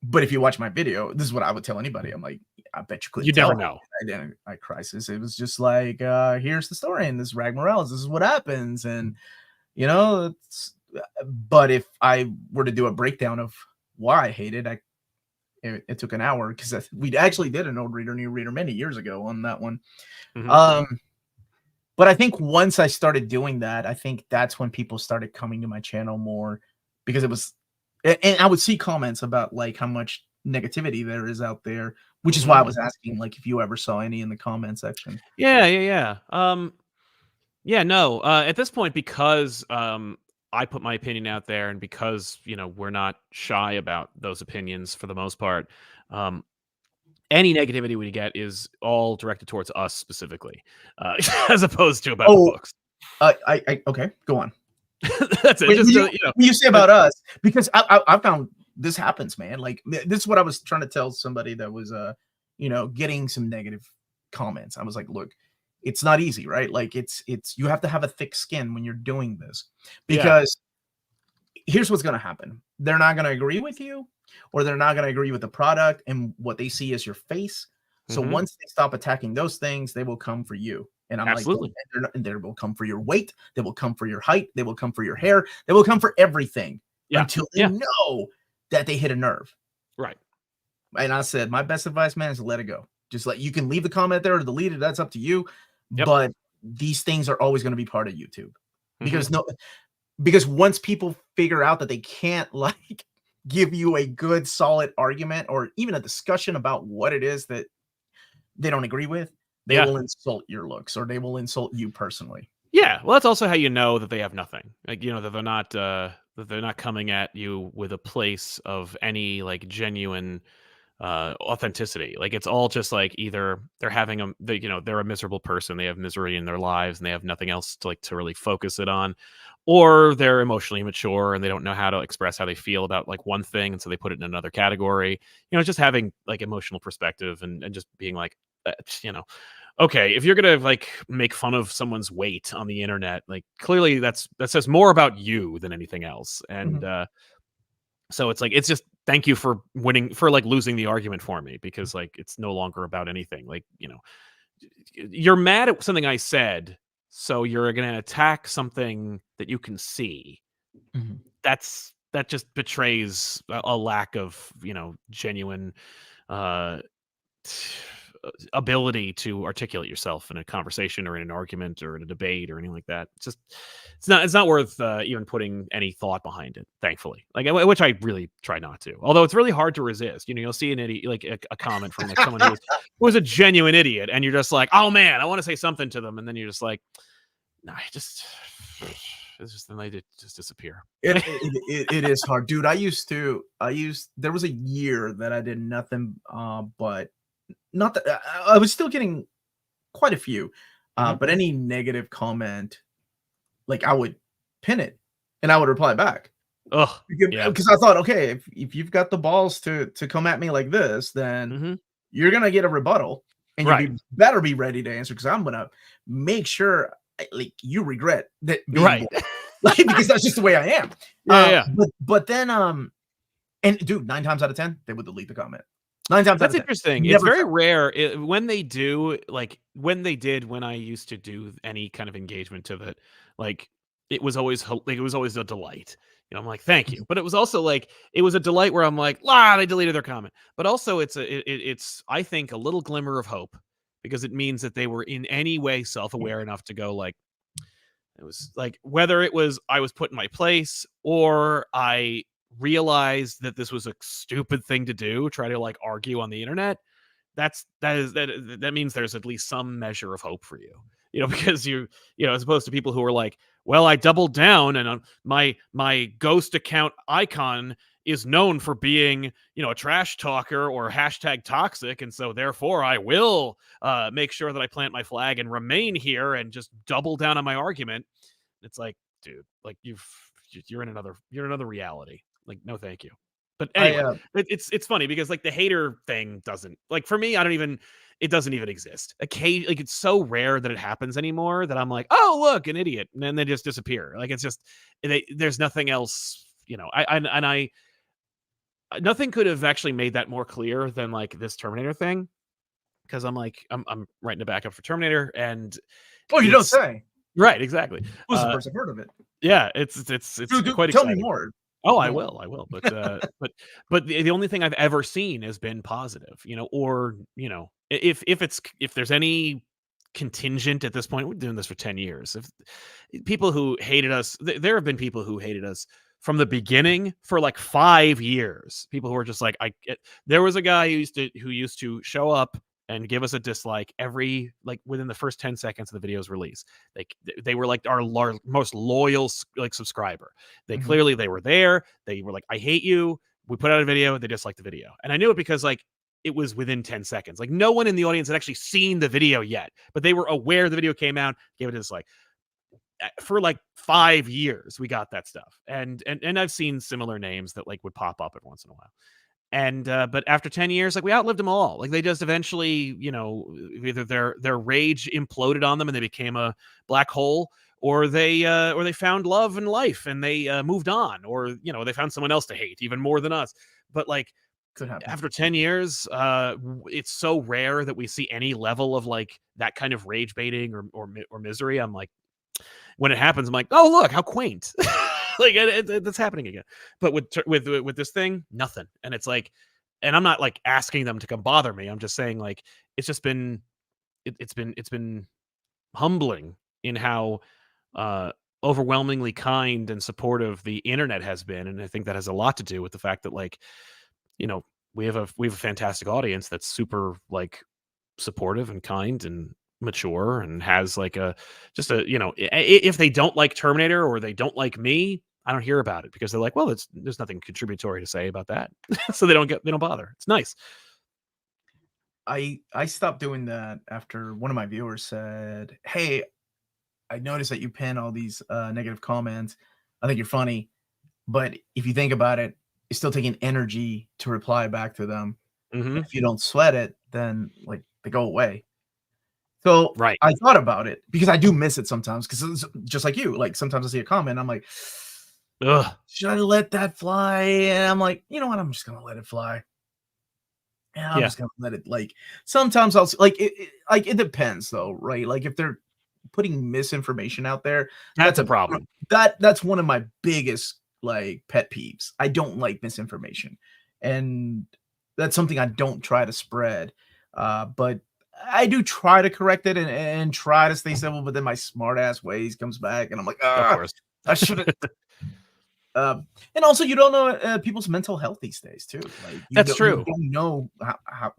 But if you watch my video, this is what I would tell anybody. I'm like, I bet you couldn't. You never know. Identity Crisis. It was just like, here's the story, and this is Rag Morales. This is what happens, and you know. But if I were to do a breakdown of why I hate it, it took an hour because we actually did an old reader, new reader many years ago on that one. But I think once I started doing that, I think that's when people started coming to my channel more because it was. And I would see comments about like how much negativity there is out there, which is why I was asking like if you ever saw any in the comment section. Yeah. No. At this point, because I put my opinion out there, and because you know we're not shy about those opinions for the most part, any negativity we get is all directed towards us specifically, as opposed to about the books. Okay, go on. That's it. Wait, you say about us, because I found this happens, man. Like this is what I was trying to tell somebody that was getting some negative comments. I was like, look, it's not easy, right? Like it's you have to have a thick skin when you're doing this, because here's what's going to happen. They're not going to agree with you, or they're not going to agree with the product and what they see as your face. So once they stop attacking those things, they will come for you. And I'm like, and they will come for your weight. They will come for your height. They will come for your hair. They will come for everything until they know that they hit a nerve. Right. And I said, my best advice, man, is to let it go. Just you can leave the comment there or delete it. That's up to you. But these things are always going to be part of YouTube because once people figure out that they can't like give you a good, solid argument or even a discussion about what it is that they don't agree with, they will insult your looks or they will insult you personally. Yeah. Well, that's also how you know that they have nothing. Like, you know, that they're not that they're not coming at you with a place of any like genuine authenticity. Like it's all just like either they're having they're a miserable person, they have misery in their lives and they have nothing else to really focus it on, or they're emotionally immature and they don't know how to express how they feel about like one thing, and so they put it in another category. Just having like emotional perspective and just being like, you know okay, if you're gonna like make fun of someone's weight on the internet, like clearly that says more about you than anything else. And so it's like, it's just thank you for like losing the argument for me, because like it's no longer about anything. Like, you're mad at something I said, so you're going to attack something that you can see. That just betrays a lack of, genuine ability to articulate yourself in a conversation or in an argument or in a debate or anything like that. It's not worth even putting any thought behind it, thankfully, like, which I really try not to, although it's really hard to resist. You'll see an idiot, like a comment from like someone who was a genuine idiot, and you're just like, oh man, I want to say something to them, and then you're just like, nah, it's just, then they just disappear. It is hard, dude. There was a year that I did nothing but not that I was still getting quite a few, but any negative comment, like I would pin it and I would reply back. Oh, because I thought, okay, if you've got the balls to come at me like this, then you're gonna get a rebuttal, and you better be ready to answer, because I'm gonna make sure like you regret that being right. like, because that's just the way I am. Yeah. But then and dude, 9 times out of 10 they would delete the comment. 9 times That's out of 10. interesting. It's very rare when they do, like when I used to do any kind of engagement to that, like it was always a delight. I'm like, thank you. But it was also like, it was a delight where I'm like, they deleted their comment. But also it's I think a little glimmer of hope, because it means that they were in any way self-aware enough to go like, it was like, whether it was I was put in my place or I realized that this was a stupid thing to do, try to like argue on the internet, that means there's at least some measure of hope for you, because as opposed to people who are like, well, I doubled down, and my ghost account icon is known for being, a trash talker or hashtag toxic, and so therefore I will make sure that I plant my flag and remain here and just double down on my argument. It's like, dude, like you're in another reality. Like, no, thank you. But anyway, it's funny because like the hater thing doesn't, like, for me, it doesn't even exist. Occasionally, like, it's so rare that it happens anymore that I'm like, oh, look, an idiot. And then they just disappear. Like, it's just, there's nothing else, nothing could have actually made that more clear than like this Terminator thing. Cause I'm like, I'm writing a backup for Terminator, and you don't say. Right, exactly. Who's the first I've heard of it? Yeah, it's dude, quite tell exciting. me more. Oh, I will. But the only thing I've ever seen has been positive, or, if there's any contingent at this point, we're doing this for 10 years. If people who hated us, there have been people who hated us from the beginning for like 5 years. People who are just like, there was a guy who used to show up and give us a dislike every, like, within the first 10 seconds of the video's release. Like, they were like our most loyal like subscriber. Clearly they were there. They were like, I hate you. We put out a video. They disliked the video. And I knew it because like it was within 10 seconds. Like, no one in the audience had actually seen the video yet, but they were aware the video came out, gave it a dislike. For like 5 years, we got that stuff. And I've seen similar names that like would pop up every once in a while. And but after 10 years, like, we outlived them all. Like, they just eventually, either their rage imploded on them and they became a black hole, or they found love in life and they moved on, or they found someone else to hate even more than us. But like, after 10 years, it's so rare that we see any level of like that kind of rage baiting or misery. I'm like, when it happens, I'm like, oh, look how quaint. Like, that's happening again. But with this thing, nothing. And it's like, and I'm not like asking them to come bother me. I'm just saying, like, it's just been, it's been humbling in how overwhelmingly kind and supportive the internet has been. And I think that has a lot to do with the fact that, like, we have a fantastic audience that's super like supportive and kind and mature, and has like if they don't like Terminator or they don't like me, I don't hear about it because they're like, well, there's nothing contributory to say about that. So they don't bother. It's nice. I stopped doing that after one of my viewers said, "Hey, I noticed that you pin all these negative comments. I think you're funny, but if you think about it, it's still taking energy to reply back to them. If you don't sweat it, then like they go away." So Right. I thought about it because I do miss it sometimes. Because just like you, like sometimes I see a comment, I'm like, Ugh. should I let that fly? And I'm like, you know what? I'm just gonna let it fly. And I'm just gonna let it like sometimes I'll like it depends though, right? Like if they're putting misinformation out there, That's a problem. That's one of my biggest like pet peeves. I don't like misinformation. And that's something I don't try to spread. But I do try to correct it and try to stay civil, but then my smart ass ways comes back and I'm like, Of course. I should have. And also, you don't know people's mental health these days, too. Like, That's true. You don't know how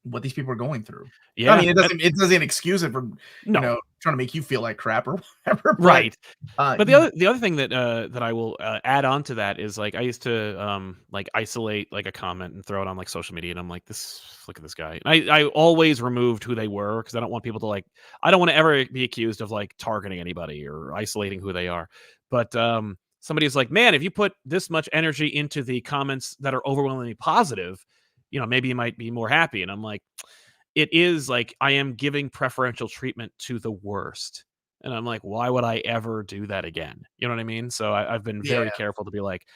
what these people are going through. Yeah, I mean, it doesn't excuse it from trying to make you feel like crap or whatever. Right. But the other thing that that I will add on to that is like I used to like isolate like a comment and throw it on like social media, and I'm like, look at this guy. And I always removed who they were because I don't want people to like, I don't want to ever be accused of like targeting anybody or isolating who they are. But somebody's like, man, if you put this much energy into the comments that are overwhelmingly positive, maybe you might be more happy. And I'm like, it is like I am giving preferential treatment to the worst. And I'm like, why would I ever do that again? You know what I mean? So I've been very careful to be like,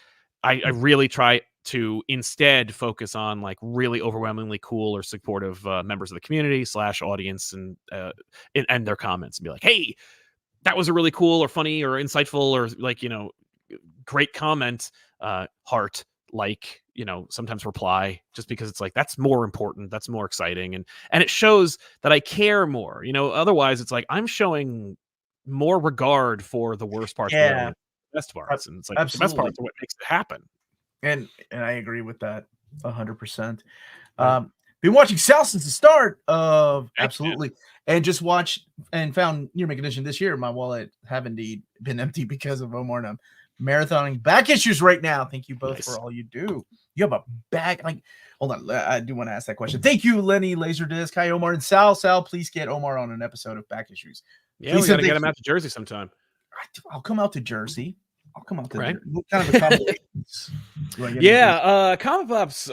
I really try to instead focus on like really overwhelmingly cool or supportive members of the community / audience and their comments and be like, hey, that was a really cool or funny or insightful or like, great comment, heart, like, sometimes reply, just because it's like, that's more important. That's more exciting. And it shows that I care more, otherwise it's like, I'm showing more regard for the worst parts of the audience, the best parts. And it's like, the best parts are what makes it happen. And I agree with that 100%. Been watching Sal since the start of absolutely, and just watched and found Near Mint Condition this year. My wallet have indeed been empty because of Omar and I'm marathoning back issues right now. Thank you both for all you do. You have a back like, hold on, I do want to ask that question. Thank you, Lenny Laserdisc. Hi, Omar and Sal. Sal, please get Omar on an episode of Back Issues. Yeah, we gotta get him out to Jersey sometime. I'll come out to Jersey. I'll come out to Jersey. What kind of accommodations? ComicPop's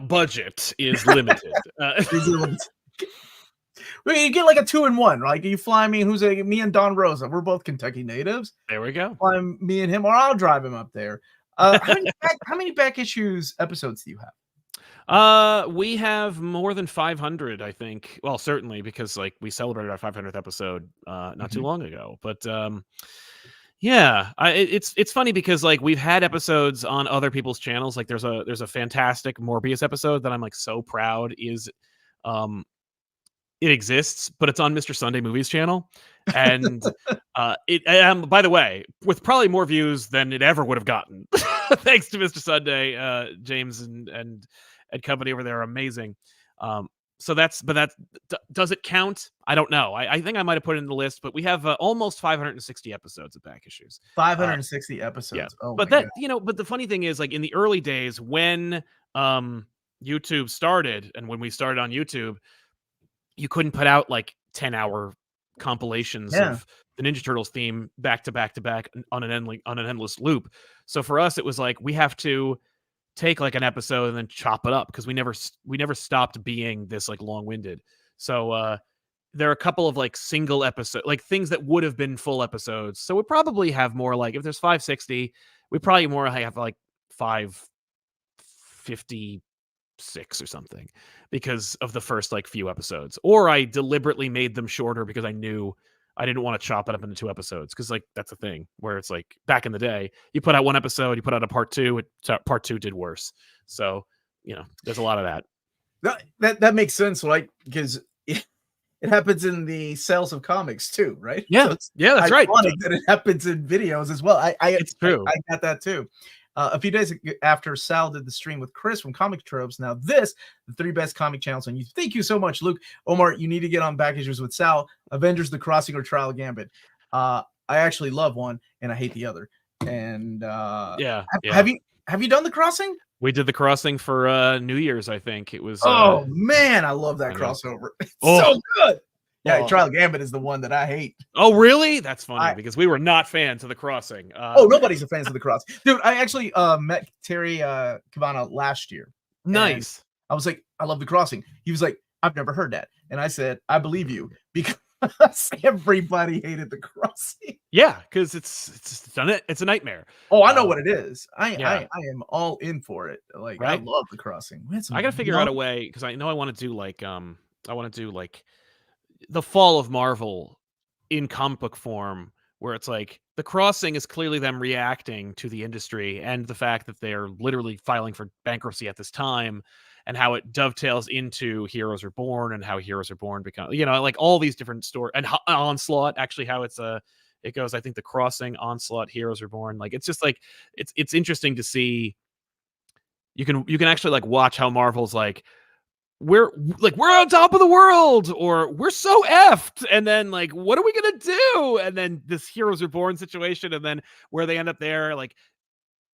budget is limited. You get like a 2-in-1, right? You fly me, me and Don Rosa. We're both Kentucky natives. There we go. Fly me and him, or I'll drive him up there. How many back issues episodes do you have? We have more than 500, I think. Well, certainly because like we celebrated our 500th episode not too long ago. But yeah, it's funny because like we've had episodes on other people's channels. Like there's a fantastic Morbius episode that I'm like so proud is it exists, but it's on Mr. Sunday Movies channel. And by the way, with probably more views than it ever would have gotten. Thanks to Mr. Sunday, James and company over there are amazing. So does it count? I don't know. I think I might have put it in the list, but we have almost 560 episodes of Back Issues. 560 episodes. Yeah. Oh, but that, but the funny thing is like in the early days when YouTube started and when we started on YouTube, you couldn't put out like 10-hour compilations of the Ninja Turtles theme back to back to back on an endless loop. So for us, it was like we have to take like an episode and then chop it up because we never stopped being this like long-winded. So there are a couple of like single episode like things that would have been full episodes. So we probably have more like if there's 560, we probably more have like 556 or something because of the first like few episodes, or I deliberately made them shorter because I knew I didn't want to chop it up into 2 episodes because like that's the thing where it's like back in the day you put out 1 episode, you put out a part 2, part 2 did worse. So there's a lot of that makes sense, right? Because it happens in the sales of comics too, right? Yeah, so yeah, that's right. That it happens in videos as well. It's true. I got that too. A few days after Sal did the stream with Chris from Comic Tropes, now the 3 best comic channels on YouTube. Thank you so much, Luke. Omar, you need to get on Back Issues with Sal. Avengers: The Crossing or Trial Gambit. I actually love one and I hate the other. And Yeah. have you done The Crossing? We did The Crossing for New Year's, I think. It was Oh man, I love that crossover. It's so good. Yeah, Trial Gambit is the one that I hate. Oh, really? That's funny because we were not fans of The Crossing. Nobody's a fan of The Crossing. Dude, I actually met Terry Cavana last year. Nice. I was like, I love The Crossing. He was like, I've never heard that. And I said, I believe you, because everybody hated The Crossing. Yeah, because it's a nightmare. Oh, I know what it is. I am all in for it. Like, right? I love The Crossing. I gotta figure out a way, because I know I want to do like the fall of Marvel in comic book form, where it's like The Crossing is clearly them reacting to the industry and the fact that they're literally filing for bankruptcy at this time, and how it dovetails into Heroes Reborn and how Heroes Reborn become, like all these different stories, and Onslaught, actually how it goes. I think The Crossing, Onslaught, Heroes Reborn, like it's just like it's interesting to see. You can actually like watch how Marvel's like, we're on top of the world, or we're so effed, and then like, what are we gonna do? And then this Heroes Reborn situation, and then where they end up there, like,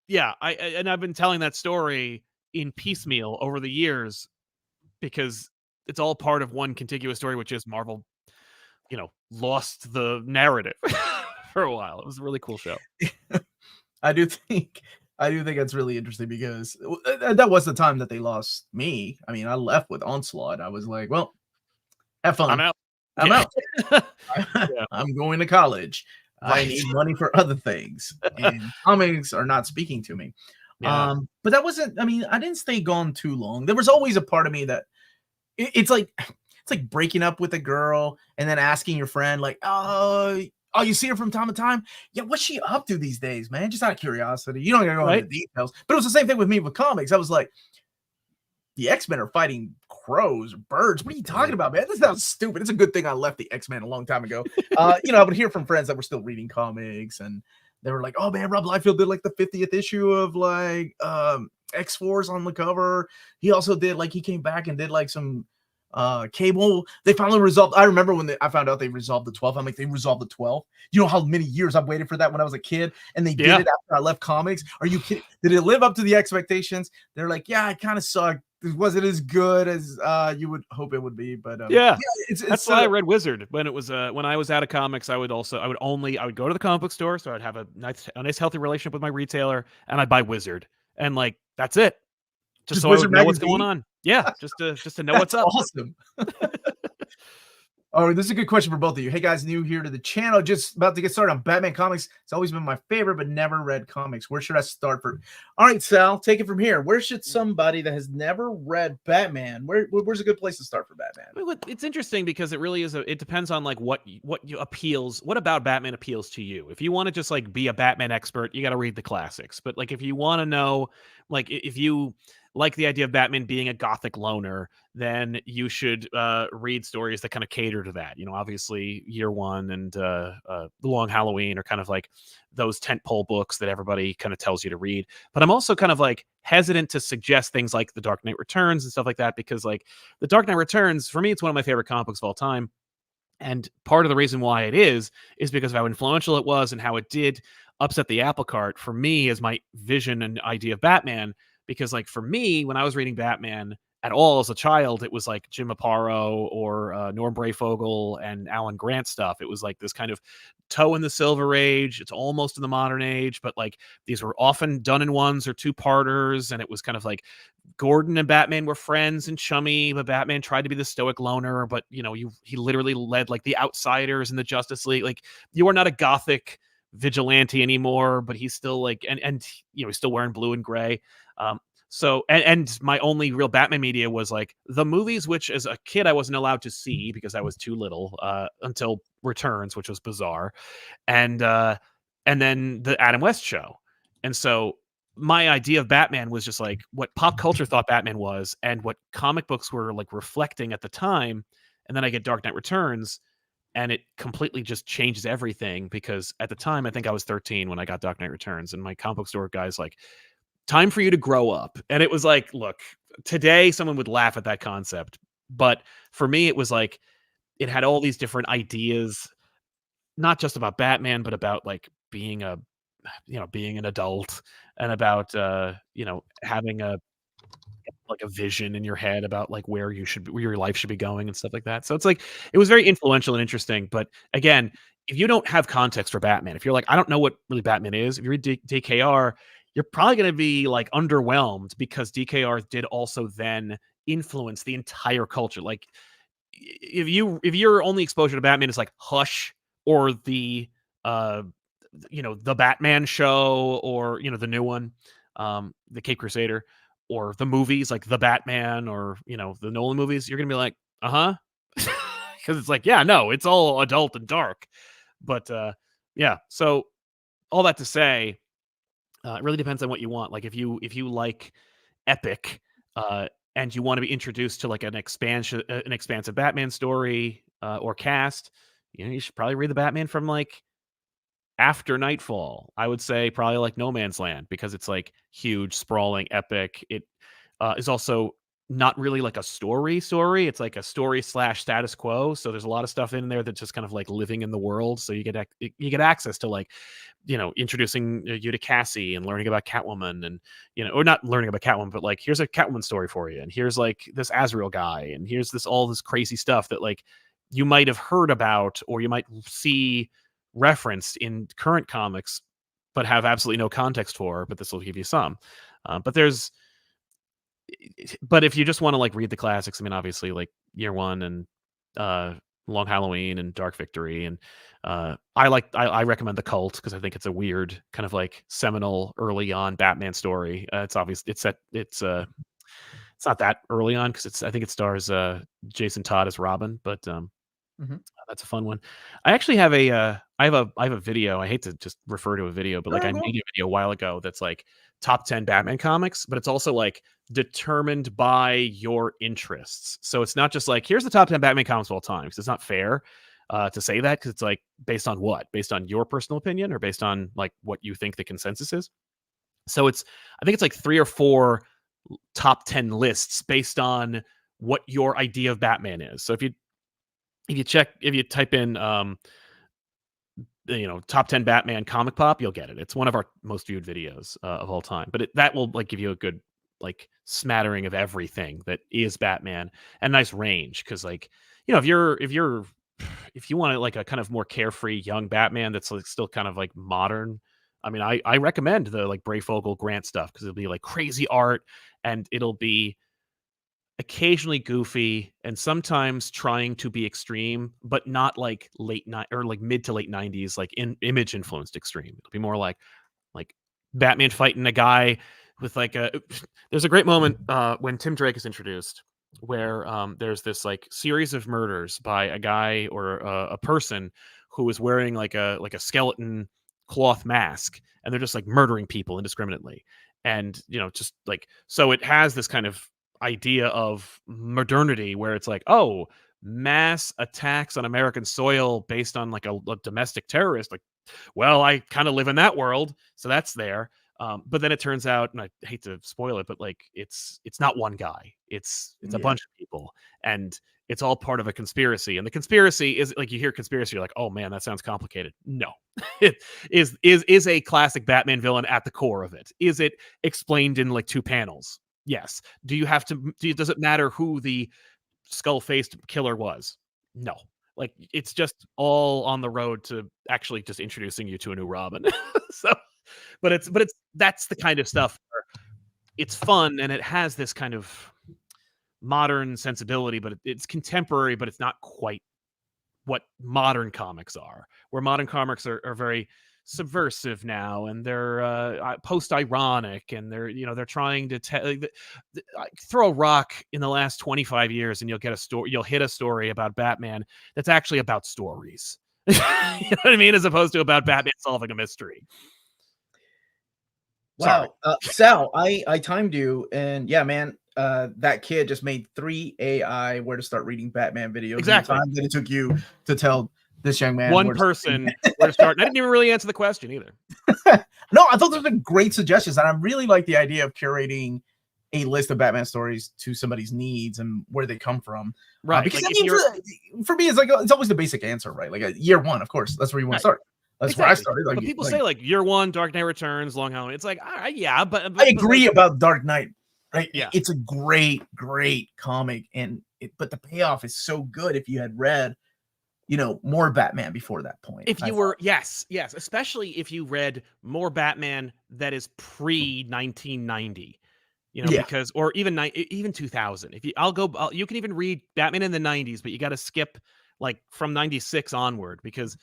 yeah, I've been telling that story in piecemeal over the years, because it's all part of one contiguous story, which is Marvel, lost the narrative for a while. It was a really cool show. I do think it's really interesting, because that was the time that they lost me. I mean, I left with Onslaught. I was like, well, have fun. I'm out. I'm going to college. I need money for other things, and comics are not speaking to me. Yeah. But that wasn't, I mean, I didn't stay gone too long. There was always a part of me that it's like breaking up with a girl and then asking your friend, like, oh, you see her from time to time? Yeah, what's she up to these days, man? Just out of curiosity. You don't gotta go into details. But it was the same thing with me with comics. I was like, the X-Men are fighting crows or birds. What are you talking about, man? This sounds stupid. It's a good thing I left the X-Men a long time ago. I would hear from friends that were still reading comics, and they were like, oh man, Rob Liefeld did like the 50th issue of like X-Force on the cover. He also did like, he came back and did like some Cable. They finally resolved. I remember when I found out they resolved the 12th. I'm like, they resolved the 12th. You know how many years I've waited for that when I was a kid, and they did it after I left comics. Are you kidding? Did it live up to the expectations? They're like, yeah, it kind of sucked. It wasn't as good as you would hope it would be, but that's why I read Wizard when it was when I was out of comics. I would go to the comic book store, so I'd have a nice healthy relationship with my retailer, and I'd buy Wizard, and like that's it, just so I would know what's going on. Yeah, just to know what's up. Awesome. All right, this is a good question for both of you. Hey guys, new here to the channel, just about to get started on Batman comics. It's always been my favorite, but never read comics. Where should I start? All right, Sal, take it from here. Where should somebody that has never read Batman, where's a good place to start for Batman? It's interesting because it really is. It depends on like what about Batman appeals to you. If you want to just like be a Batman expert, you got to read the classics. But like if you want to know, like if you like the idea of Batman being a gothic loner, then you should read stories that kind of cater to that. Obviously Year One and The Long Halloween are kind of like those tentpole books that everybody kind of tells you to read. But I'm also kind of like hesitant to suggest things like The Dark Knight Returns and stuff like that, because like The Dark Knight Returns, for me, it's one of my favorite comic books of all time. And part of the reason why it is because of how influential it was and how it did upset the apple cart for me as my vision and idea of Batman. Because like for me, when I was reading Batman at all as a child, it was like Jim Aparo or Norm Brayfogle and Alan Grant stuff. It was like this kind of toe in the Silver Age. It's almost in the modern age, but like these were often done in ones or two-parters, and it was kind of like Gordon and Batman were friends and chummy, but Batman tried to be the stoic loner. But he literally led like the Outsiders in the Justice League. Like, you are not a gothic vigilante anymore, but he's still like, and he's still wearing blue and gray. So my only real Batman media was like the movies, which as a kid I wasn't allowed to see because I was too little, until Returns, which was bizarre, and then the Adam West show. And so my idea of Batman was just like what pop culture thought Batman was and what comic books were like reflecting at the time. And then I get Dark Knight Returns, and it completely just changes everything, because at the time I think I was 13 when I got Dark Knight Returns, and my comic book store guy's like, time for you to grow up. And it was like, look, today someone would laugh at that concept, but for me it was like it had all these different ideas, not just about Batman, but about like being a being an adult, and about having a vision in your head about like where your life should be going and stuff like that. So it's like it was very influential and interesting. But again, if you don't have context for Batman, if you're like, I don't know what really Batman is, if you read DKR, you're probably going to be like underwhelmed, because DKR did also then influence the entire culture. Like if your only exposure to Batman is like Hush or the the Batman show, or the new one, the Cape Crusader, or the movies like The Batman, or the Nolan movies, you're gonna be like, because it's like, yeah, no, it's all adult and dark. But yeah, so all that to say, it really depends on what you want. Like if you like epic, and you want to be introduced to like an expansive Batman story, or cast, you should probably read the Batman from like after Nightfall. I would say probably like No Man's Land, because it's like huge, sprawling, epic. It is also not really like a story. It's like a story / status quo. So there's a lot of stuff in there that's just kind of like living in the world. So you get access to like, introducing you to Cassie and learning about Catwoman, and or not learning about Catwoman, but like, here's a Catwoman story for you, and here's like this Azrael guy, and here's all this crazy stuff that like you might have heard about, or you might see referenced in current comics, but have absolutely no context for. But this will give you some. But if you just want to like read the classics, I mean, obviously like Year One and Long Halloween and Dark Victory, and I recommend The Cult, because I think it's a weird kind of like seminal early on Batman story. It's obvious it's not that early on, because I think it stars Jason Todd as Robin, but that's a fun one. I actually have I have a video. I hate to just refer to a video, but like I made a video a while ago that's like top 10 Batman comics, but it's also like determined by your interests. So it's not just like, here's the top 10 Batman comics of all time, because it's not fair to say that, because it's like based on what? Based on your personal opinion, or based on like what you think the consensus is. So I think it's like 3 or 4 top 10 lists based on what your idea of Batman is. So if you type in top 10 Batman ComicPop, you'll get it. It's one of our most viewed videos of all time. But that will like give you a good like smattering of everything that is Batman, and nice range, because like if you want like a kind of more carefree young Batman that's like still kind of like modern, I mean, I recommend the like Breyfogle Grant stuff, because it'll be like crazy art, and it'll be occasionally goofy, and sometimes trying to be extreme, but not like mid to late 90s like Image influenced extreme. It'll be more like Batman fighting a guy with like there's a great moment when Tim Drake is introduced, where there's this like series of murders by a guy or a person who is wearing like a skeleton cloth mask, and they're just like murdering people indiscriminately. And just like, so it has this kind of idea of modernity, where it's like, oh, mass attacks on American soil based on like a domestic terrorist. Like, well, I kind of live in that world, so that's there. But then it turns out, and I hate to spoil it, but like it's not one guy. It's a bunch of people, and it's all part of a conspiracy. And the conspiracy is like, you hear conspiracy, you're like, oh man, that sounds complicated. No, it is a classic Batman villain at the core of it. Is it explained in like 2 panels? Yes. Does it matter who the skull-faced killer was? No. Like, it's just all on the road to actually just introducing you to a new Robin. So, but that's the kind of stuff where it's fun, and it has this kind of modern sensibility, but it's contemporary, but it's not quite what modern comics are. Where modern comics are very subversive now, and they're post-ironic, and they're trying to throw a rock in the last 25 years, and you'll hit a story about Batman that's actually about stories. You know what I mean? As opposed to about Batman solving a mystery. Wow. Sal, I timed you, and yeah, man, that kid just made 3 AI where to start reading Batman videos. Exactly. In the time that it took you to tell this young man one person where to start. I didn't even really answer the question either. No, I thought those were great suggestions, and I really like the idea of curating a list of Batman stories to somebody's needs and where they come from. Right. Because like, for me, it's like, it's always the basic answer, right? Like Year One, of course, that's where you want to start. That's where I started. But people say like Year One, Dark Knight Returns, Long Halloween. It's like, yeah, but I agree about Dark Knight. Right? Yeah, it's a great comic, but the payoff is so good if you had read, more Batman before that point. If you were, yes, especially if you read more Batman that is pre 1990. Because, or even 2000. If you, you can even read Batman in the 90s, but you got to skip like from 96 onward, because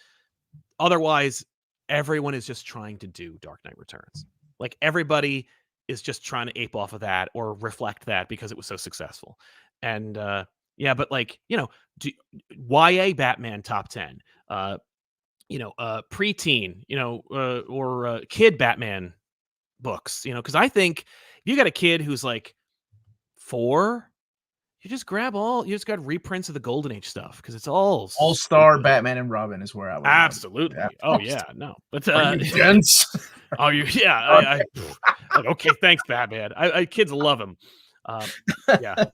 otherwise everyone is just trying to do Dark Knight Returns. Like everybody is just trying to ape off of that or reflect that because it was so successful. And yeah, but like, YA Batman top 10, preteen, or kid Batman books, because I think if you got a kid who's like 4, you just got reprints of the Golden Age stuff, because it's all-star Batman and Robin is where I would absolutely. Oh yeah, no, but are you dense? Oh, yeah. Okay, thanks, Batman. Kids love him. Yeah.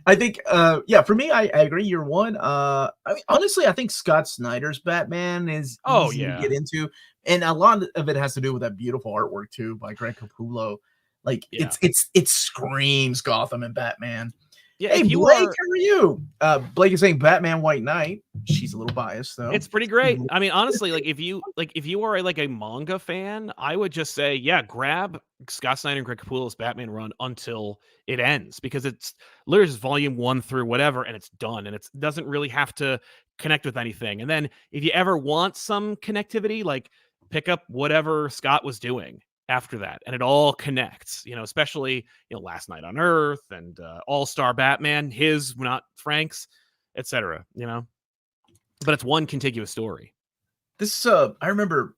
I think, for me, I agree. Year One. I mean, honestly, I think Scott Snyder's Batman is easy to get into, and a lot of it has to do with that beautiful artwork too by Greg Capullo. Like it screams Gotham and Batman. Yeah, hey, Blake, how are you? Blake is saying Batman White Knight. She's a little biased though. It's pretty great. I mean, honestly, like if you are like a manga fan, I would just say, yeah, grab Scott Snyder and Greg Capullo's Batman run until it ends, because it's literally just volume 1 through whatever, and it's done, and it doesn't really have to connect with anything. And then if you ever want some connectivity, like pick up whatever Scott was doing after that, and it all connects, especially Last Night on Earth and All-Star Batman, his, not Frank's, etc. But it's one contiguous story. This I remember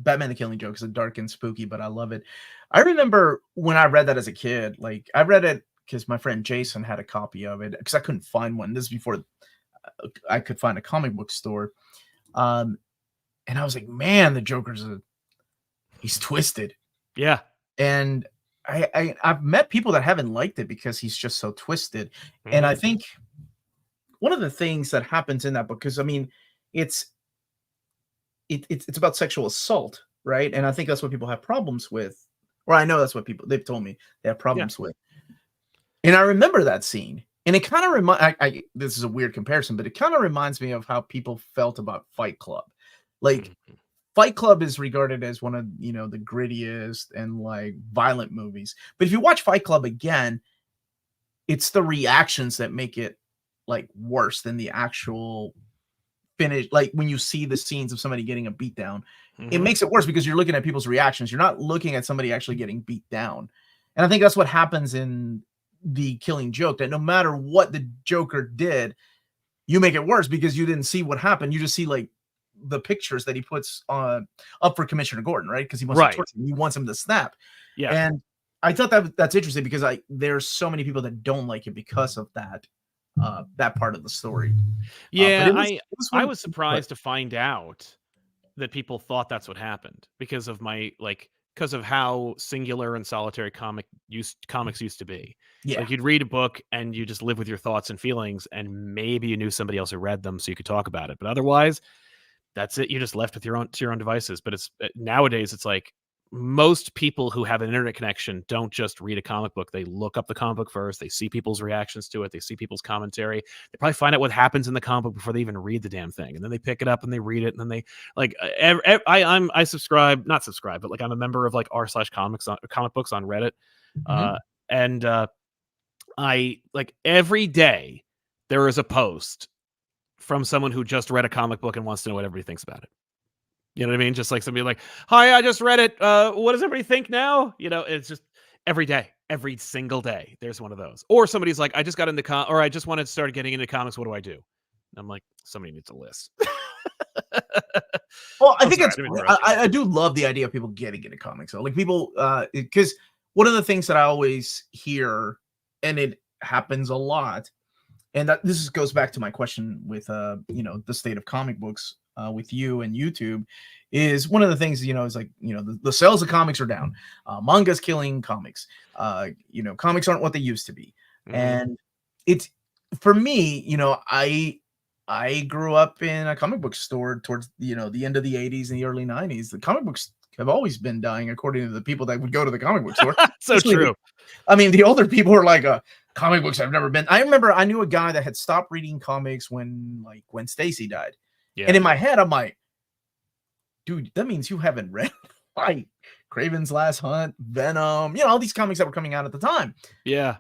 Batman the Killing Joke is dark and spooky, but I love it. I remember when I read that as a kid, like I read it because my friend Jason had a copy of it, because I couldn't find one. This is before I could find a comic book store, and I was like, man, the Joker's he's twisted. Yeah. And I've met people that haven't liked it because he's just so twisted. Mm-hmm. And I think one of the things that happens in that book, because I mean, it's about sexual assault, right? And I think that's what people have problems with. Or I know that's what they've told me they have problems with. And I remember that scene. And it kind of this is a weird comparison, but it kind of reminds me of how people felt about Fight Club. Like, Fight Club is regarded as one of, the grittiest and like violent movies. But if you watch Fight Club again, it's the reactions that make it like worse than the actual finish. Like when you see the scenes of somebody getting a beat down, it makes it worse because you're looking at people's reactions. You're not looking at somebody actually getting beat down. And I think that's what happens in The Killing Joke, that no matter what the Joker did, you make it worse because you didn't see what happened. You just see like the pictures that he puts up for Commissioner Gordon, right? Because he wants to torture him. He wants him to snap. Yeah. And I thought that's interesting because there's so many people that don't like it because of that part of the story. Yeah, I was surprised to find out that people thought that's what happened because of because of how singular and solitary comics used to be. Yeah. Like you'd read a book and you just live with your thoughts and feelings, and maybe you knew somebody else who read them so you could talk about it. But otherwise, that's it. You're just left with your own devices. But nowadays it's like most people who have an internet connection don't just read a comic book. They look up the comic book first. They see people's reactions to it. They see people's commentary. They probably find out what happens in the comic book before they even read the damn thing. And then they pick it up and they read it. And then they I subscribe, not subscribe, but like I'm a member of like r/comic books on Reddit. And I like every day there is a post from someone who just read a comic book and wants to know what everybody thinks about it. You know what I mean? Just like somebody like, hi, I just read it. What does everybody think now? It's just every day, every single day, there's one of those. Or somebody's like, I just got into or I just wanted to start getting into comics. What do I do? And I'm like, somebody needs a list. Well, I think I do love the idea of people getting into comics. So like people, because one of the things that I always hear, and it happens a lot, and that this goes back to my question with the state of comic books with you and YouTube, is one of the things is like the sales of comics are down, manga's killing comics, comics aren't what they used to be, and it's for me, I grew up in a comic book store towards the end of the 80s and the early 90s. The comic books have always been dying, according to the people that would go to the comic book store. So true. The older people were like, comic books I've never been. I remember I knew a guy that had stopped reading comics when Stacy died. Yeah. And in my head, I'm like, dude, that means you haven't read like Kraven's Last Hunt, Venom, all these comics that were coming out at the time. Yeah.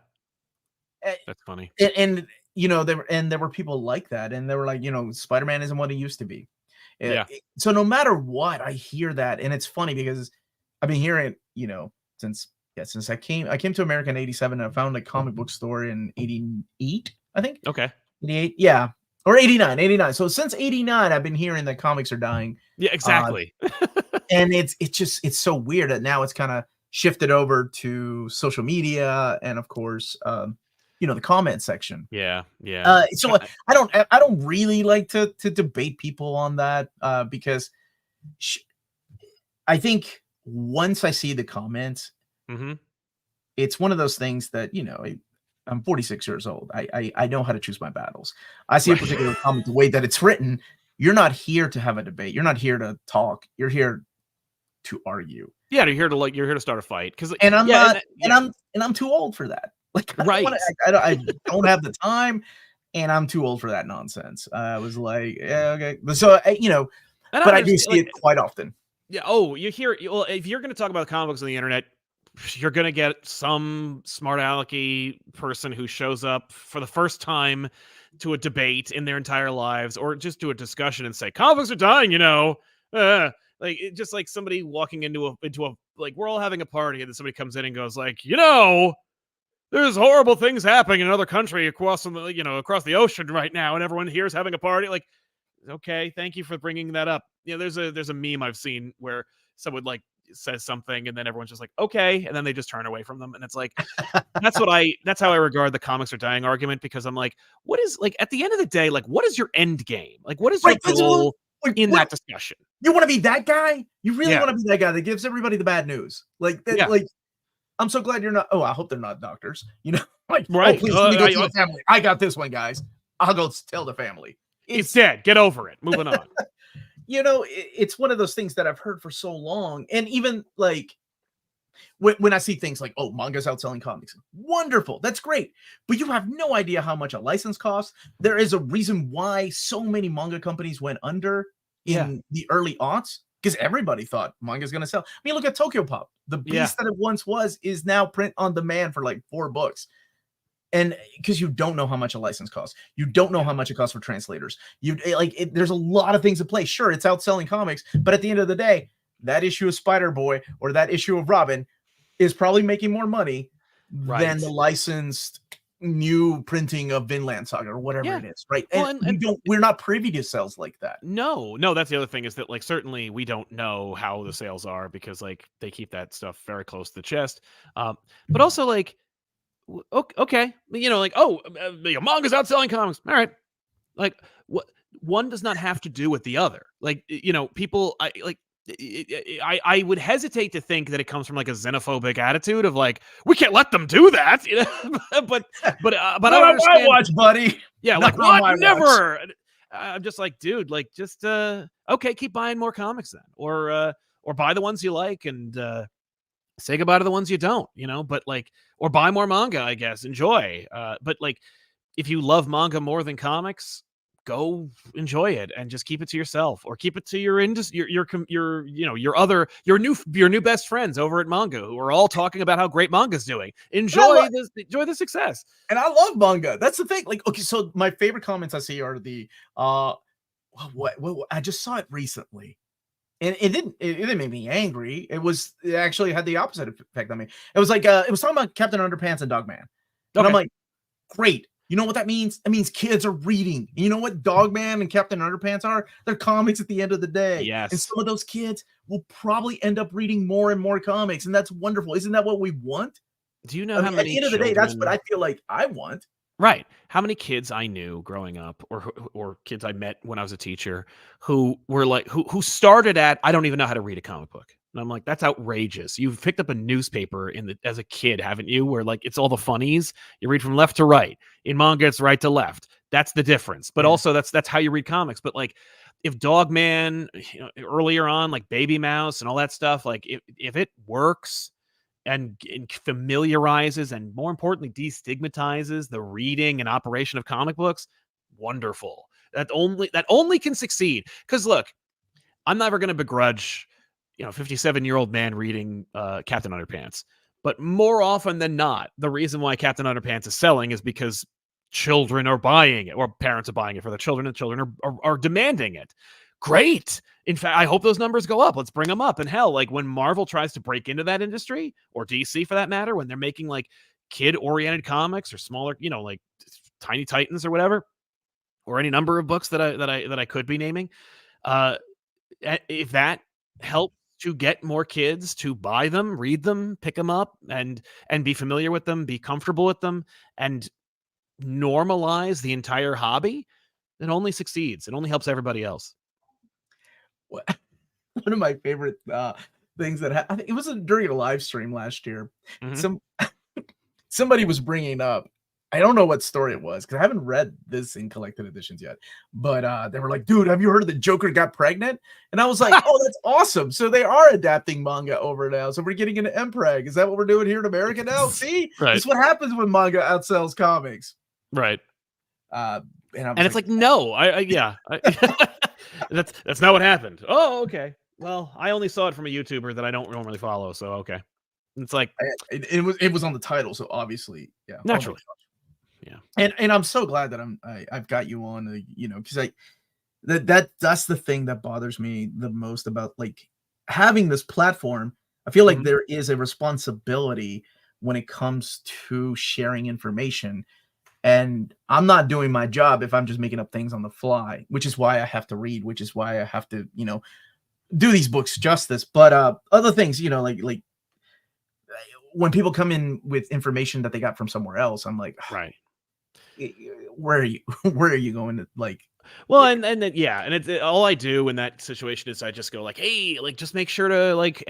That's funny. And there were people like that, and they were like, Spider-Man isn't what he used to be. Yeah. So no matter what, I hear that, and it's funny because I've been hearing it, since I came to America in 87, and I found a comic book store in 88, I think. Okay. 88, yeah. Or 89. So since 89, I've been hearing that comics are dying. Yeah, exactly. And it's so weird that now it's kind of shifted over to social media and of course the comment section. Yeah. So I don't really like to debate people on that because I think once I see the comments, it's one of those things that I'm 46 years old. I know how to choose my battles. I see a particular comment, the way that it's written. You're not here to have a debate. You're not here to talk. You're here to argue. Yeah, you're here to start a fight. I'm too old for that. I don't have the time, and I'm too old for that nonsense. I was like, yeah, okay. So but I do see it quite often. Yeah. Oh, you hear? Well, if you're going to talk about comic books on the internet, you're going to get some smart alecky person who shows up for the first time to a debate in their entire lives, or just do a discussion and say comic books are dying. Just like somebody walking into a like, we're all having a party, and then somebody comes in and goes like, there's horrible things happening in another country across the ocean right now, and everyone here is having a party. Like, okay, thank you for bringing that up. There's a meme I've seen where someone says something, and then everyone's just like, okay, and then they just turn away from them, and it's like, that's how I regard the comics are dying argument, because I'm like, what is, at the end of the day, what is your end game? What is your goal in that discussion? You want to be that guy? You really want to be that guy that gives everybody the bad news? I'm so glad you're not. Oh, I hope they're not doctors. Right? Oh, please let me go to the family. I got this one, guys. I'll go tell the family. It's dead. Get over it. Moving on. It's one of those things that I've heard for so long, and even when I see things like, oh, manga's outselling comics, wonderful, that's great, but you have no idea how much a license costs. There is a reason why so many manga companies went under in the early aughts, because everybody thought manga's going to sell. I mean, look at Tokyo Pop. The beast that it once was is now print on demand for 4 books. And because you don't know how much a license costs, you don't know how much it costs for translators. There's a lot of things at play. Sure, it's outselling comics, but at the end of the day, that issue of Spider-Boy or that issue of Robin is probably making more money than the licensed new printing of Vinland Saga or whatever it is, right? And we're not privy to sales like that. No, that's the other thing, is that certainly we don't know how the sales are, because they keep that stuff very close to the chest. But also okay, manga's outselling comics. All right, what one does not have to do with the other. People, I would hesitate to think that it comes from a xenophobic attitude of we can't let them do that, but I understand. I watch, buddy. Yeah, what? Never. I'm just dude, okay, keep buying more comics then, or buy the ones you like and say goodbye to the ones you don't, but or buy more manga, I guess, enjoy. But if you love manga more than comics, go enjoy it and just keep it to yourself, or keep it to your your new best friends over at manga, who are all talking about how great manga's doing. Enjoy the success. And I love manga. That's the thing. Okay, so my favorite comments I see are the what I just saw it recently. And it didn't make me angry. It actually had the opposite effect on me. It was it was talking about Captain Underpants and Dogman. And I'm like, great. You know what that means? It means kids are reading. You know what Dogman and Captain Underpants are? They're comics at the end of the day. Yes. And some of those kids will probably end up reading more and more comics. And that's wonderful. Isn't that what we want? Do you know how many? At the end of the day, that's what I feel like I want. Right. How many kids I knew growing up, or kids I met when I was a teacher, who were who started at, I don't even know how to read a comic book. And I'm like, that's outrageous. You've picked up a newspaper as a kid, haven't you? Where it's all the funnies. You read from left to right. In manga, it's right to left. That's the difference. But also that's how you read comics. But like if Dogman, earlier on, like Baby Mouse and all that stuff, like if it works and familiarizes and more importantly destigmatizes the reading and operation of comic books, wonderful. That only can succeed. Because look, I'm never going to begrudge 57-year-old man reading Captain Underpants. But more often than not, the reason why Captain Underpants is selling is because children are buying it, or parents are buying it for the children, and children are demanding it. Great. In fact, I hope those numbers go up. Let's bring them up. And hell, like when Marvel tries to break into that industry, or DC for that matter, when they're making like kid-oriented comics or smaller, like Tiny Titans or whatever, or any number of books that I could be naming, if that helps to get more kids to buy them, read them, pick them up, and be familiar with them, be comfortable with them, and normalize the entire hobby, it only succeeds. It only helps everybody else. One of my favorite things that I think it was during a live stream last year. Somebody was bringing up, I don't know what story it was because I haven't read this in collected editions yet, but they were like, dude, have you heard the Joker got pregnant? And I was like, oh, that's awesome. So they are adapting manga over now. So we're getting into MPreg. Is that what we're doing here in America now? See, That's what happens when manga outsells comics. Right. And it's like, no, that's not what happened. Oh, okay. Well, I only saw it from a YouTuber that I don't normally follow. So, okay. It's like, it was on the title. So obviously, yeah. Naturally. Yeah. And I'm so glad that I've got you on, because that's the thing that bothers me the most about like having this platform. I feel like there is a responsibility when it comes to sharing information. And I'm not doing my job if I'm just making up things on the fly, which is why I have to read, which is why I have to, do these books justice. But other things, like when people come in with information that they got from somewhere else, I'm like, right. Where are you going to like? Well, and it's all I do in that situation is I just go like, hey, like just make sure to like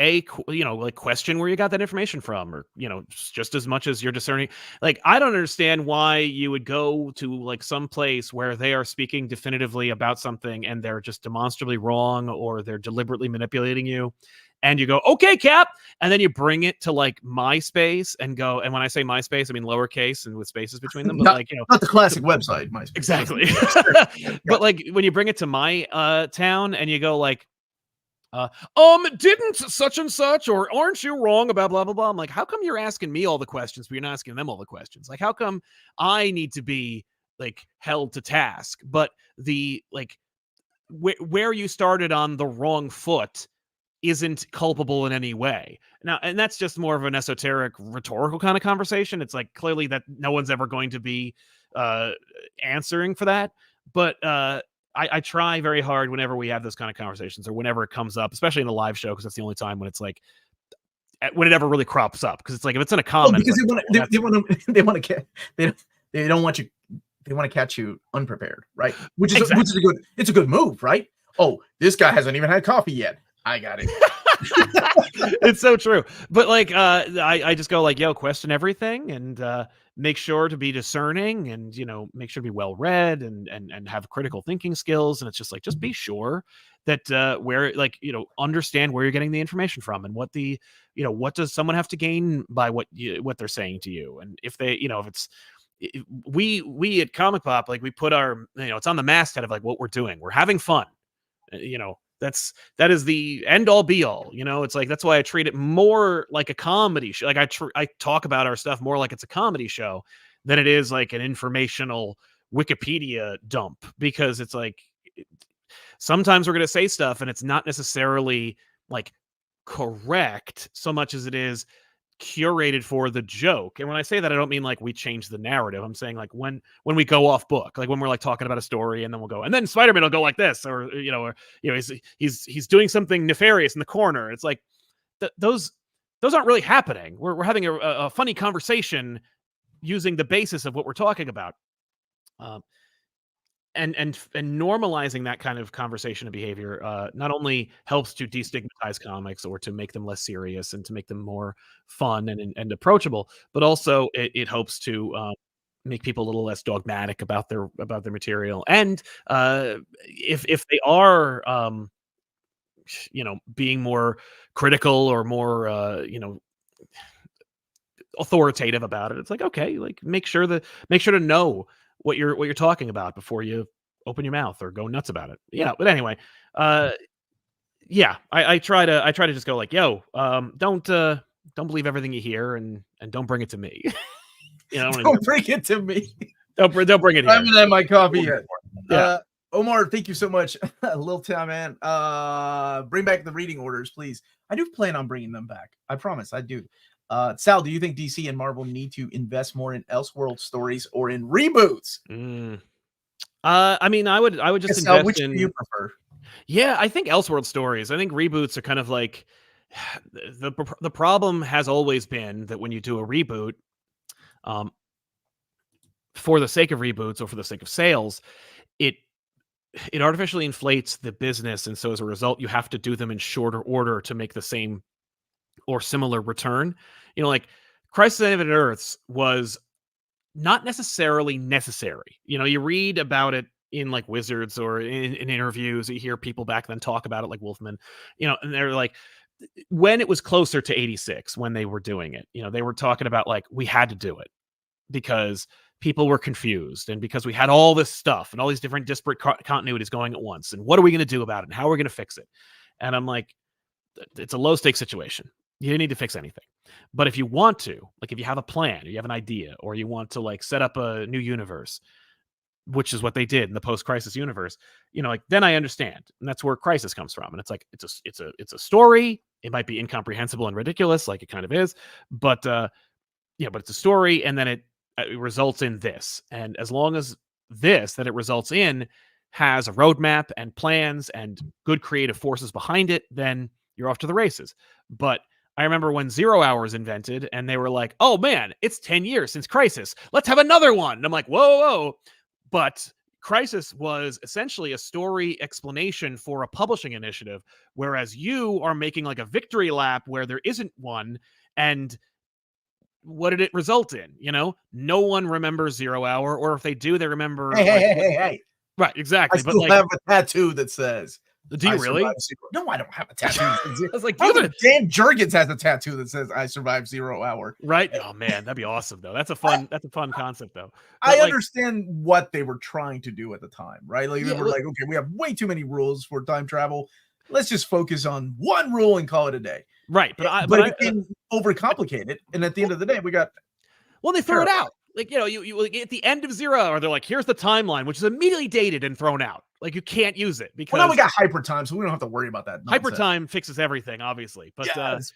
question where you got that information from, or just as much as you're discerning. Like I don't understand why you would go to like some place where they are speaking definitively about something and they're just demonstrably wrong or they're deliberately manipulating you. And you go, okay, Cap. And then you bring it to like MySpace and go. And when I say MySpace, I mean lowercase and with spaces between them. But not the classic website, MySpace. Exactly. But like when you bring it to my town and you go like, didn't such and such, or aren't you wrong about blah, blah, blah. I'm like, how come you're asking me all the questions, but you're not asking them all the questions? Like, how come I need to be like held to task? But the like where you started on the wrong foot isn't culpable in any way. Now, and that's just more of an esoteric rhetorical kind of conversation. It's like clearly that no one's ever going to be answering for that. But I try very hard whenever we have those kind of conversations or whenever it comes up, especially in a live show, because that's the only time when it's like, when it ever really crops up. Because it's like, if it's in a comment, because they don't want you. They want to catch you unprepared, right? Which is it's a good move, right? Oh, this guy hasn't even had coffee yet. I got it. It's so true. But like, I just go like, yo, question everything and make sure to be discerning and, make sure to be well-read and have critical thinking skills. And it's just like, just be sure that where like, understand where you're getting the information from and what the, what does someone have to gain by what they're saying to you. And if they, if it's, we at ComicPop, like we put our, it's on the masthead of like what we're doing. We're having fun, that is the end all be all. It's like, that's why I treat it more like a comedy show. Like I talk about our stuff more like it's a comedy show than it is like an informational Wikipedia dump, because it's like, sometimes we're going to say stuff and it's not necessarily like correct so much as it is curated for the joke. And when I say that, I don't mean like we change the narrative. I'm saying like when we go off book, like when we're like talking about a story and then we'll go, and then Spider-Man will go like this, or he's doing something nefarious in the corner. It's like those aren't really happening. We're having a funny conversation using the basis of what we're talking about. And normalizing that kind of conversation and behavior not only helps to destigmatize comics or to make them less serious and to make them more fun and approachable, but also it helps to make people a little less dogmatic about their material. And if they are being more critical or more authoritative about it, it's like, okay, like make sure to know what you're talking about before you open your mouth or go nuts about it. But anyway, I try to just go like, yo, don't believe everything you hear, and don't bring it to me. Don't bring it to me. Don't bring it here. I haven't had my coffee yet. Yeah. Omar, thank you so much. Lil Town Man. Bring back the reading orders, please. I do plan on bringing them back. I promise, I do. Sal, do you think DC and Marvel need to invest more in Elseworlds stories or in reboots? I mean, I would just Sal, invest which in. do you prefer? Yeah, I think Elseworld stories. I think reboots are kind of like the problem has always been that when you do a reboot, for the sake of reboots or for the sake of sales, it artificially inflates the business, and so as a result, you have to do them in shorter order to make the same or similar return. Like Crisis on Infinite Earths was not necessarily necessary. You read about it in like Wizards or in interviews. You hear people back then talk about it, like Wolfman, and they're like, when it was closer to 86, when they were doing it, they were talking about like, we had to do it because people were confused and because we had all this stuff and all these different disparate continuities going at once. And what are we going to do about it? And how are we going to fix it? And I'm like, it's a low stakes situation. You didn't need to fix anything. But if you want to, like if you have a plan, or you have an idea, or you want to like set up a new universe, which is what they did in the post-Crisis universe, like then I understand. And that's where Crisis comes from. And it's like, it's a story. It might be incomprehensible and ridiculous, like it kind of is, but but it's a story, and then it results in this. And as long as this that it results in has a roadmap and plans and good creative forces behind it, then you're off to the races. But I remember when 0 Hour was invented and they were like, oh man, it's 10 years since Crisis. Let's have another one. And I'm like, whoa. But Crisis was essentially a story explanation for a publishing initiative, whereas you are making like a victory lap where there isn't one. And what did it result in? No one remembers 0 Hour, or if they do, they remember. Hey. Right, exactly. I still have a tattoo that says. Do you really? No, I don't have a tattoo. I was like, Dan Jurgens has a tattoo that says "I survived 0 Hour." Right? Oh man, that'd be awesome though. That's a fun concept though. But I understand what they were trying to do at the time, right? Like they were like, okay, we have way too many rules for time travel. Let's just focus on one rule and call it a day. Right, but it became overcomplicated, and at the end of the day, we got. Well, they threw it out. Like, you at the end of 0 Hour, they're like, here's the timeline, which is immediately dated and thrown out. Like, you can't use it because now we got hyper time, so we don't have to worry about that. Hyper time fixes everything, obviously. But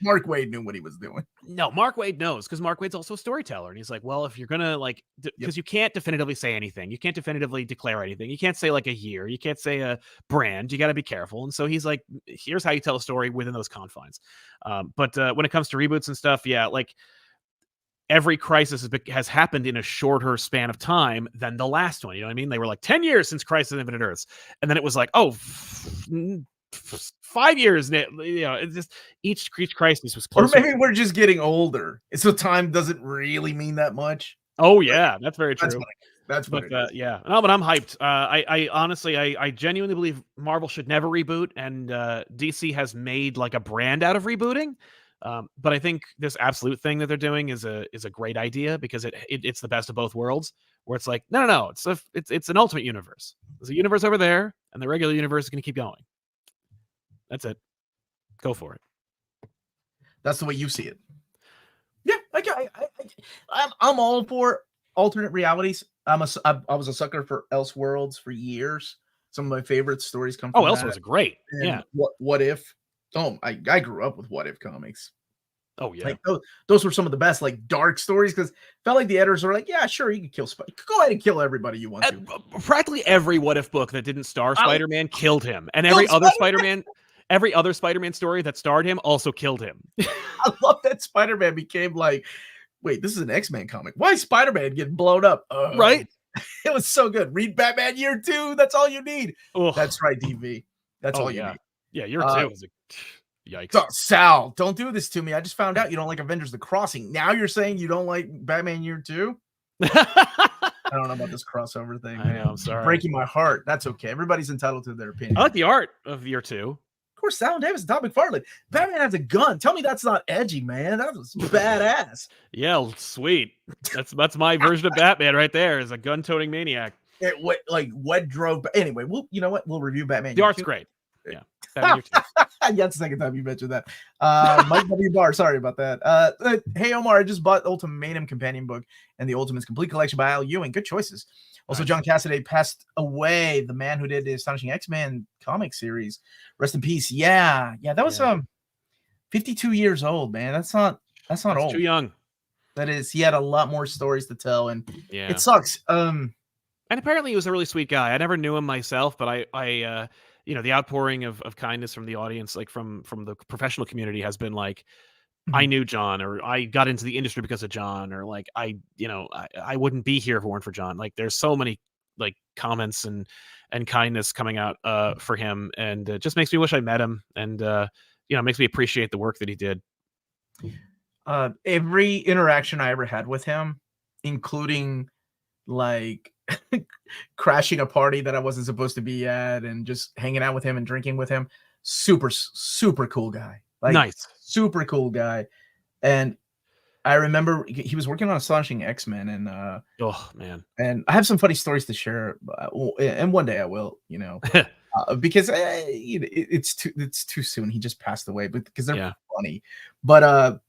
Mark Waid knew what he was doing. No, Mark Waid knows, because Mark Waid's also a storyteller, and he's like, well, if you're gonna like, because you can't definitively say anything, you can't definitively declare anything, you can't say like a year, you can't say a brand, you got to be careful. And so he's like, here's how you tell a story within those confines. But when it comes to reboots and stuff, like. Every Crisis has happened in a shorter span of time than the last one. You know what I mean? They were like 10 years since Crisis on Infinite Earths. And then it was like, 5 years. It's just each Crisis was closer. Or maybe we're just getting older. So time doesn't really mean that much. Oh, yeah. That's very true. That's what it is. Yeah. No, but I'm hyped. I honestly, I genuinely believe Marvel should never reboot. And DC has made like a brand out of rebooting. But I think this absolute thing that they're doing is a great idea, because it's the best of both worlds, where it's like, no, it's an ultimate universe. There's a universe over there, and the regular universe is going to keep going. That's it. Go for it. That's the way you see it. Yeah, I'm all for alternate realities. I was a sucker for Elseworlds for years. Some of my favorite stories come from Elseworlds are great. And yeah. What if? Oh, I grew up with What If comics. Oh yeah, like those were some of the best like dark stories, because felt like the editors were like, yeah, sure, you can kill go ahead and kill everybody you want to. Practically every What If book that didn't star Spider-Man killed him, and every other Spider-Man story that starred him also killed him. I love that Spider-Man became like, wait, this is an X-Men comic. Why is Spider-Man getting blown up? Right? It was so good. Read Batman Year 2. That's all you need. Ugh. That's right, DV. That's all you need. Yeah, Year 2 is yikes. So, Sal, don't do this to me. I just found out you don't like Avengers: The Crossing. Now you're saying you don't like Batman Year 2? I don't know about this crossover thing, I man. know, I'm sorry. Breaking my heart. That's okay. Everybody's entitled to their opinion. I like the art of year 2. Of course, Alan Davis and Todd McFarlane. Batman has a gun. Tell me that's not edgy, man. That was badass. Yeah, sweet. That's my version of Batman right there. Is a gun-toting maniac. What drove? Anyway, you know what? We'll review Batman. The art's great. Yeah, Batman year 2. Yeah, it's the second time you mentioned that. Mike W. Barr, sorry about that. Hey Omar, I just bought the Ultimate Mayhem companion book and the Ultimates Complete Collection by Al Ewing. Good choices. Also, John Cassaday passed away, the man who did the Astonishing X-Men comic series. Rest in peace. Yeah, that was 52 years old, man. That's not old. Too young. That is, he had a lot more stories to tell, and yeah, it sucks. And apparently he was a really sweet guy. I never knew him myself, but I the outpouring of kindness from the audience, like from the professional community, has been like, I knew John, or I got into the industry because of John, or like I wouldn't be here if it weren't for John. Like there's so many like comments and kindness coming out for him, and it just makes me wish I met him, and makes me appreciate the work that he did. Every interaction I ever had with him, including like crashing a party that I wasn't supposed to be at and just hanging out with him and drinking with him, super cool guy. Like, nice, super cool guy. And I remember he was working on Astonishing X-Men, and oh man, and I have some funny stories to share, and one day I will, because it's too soon. He just passed away, but because they're funny. But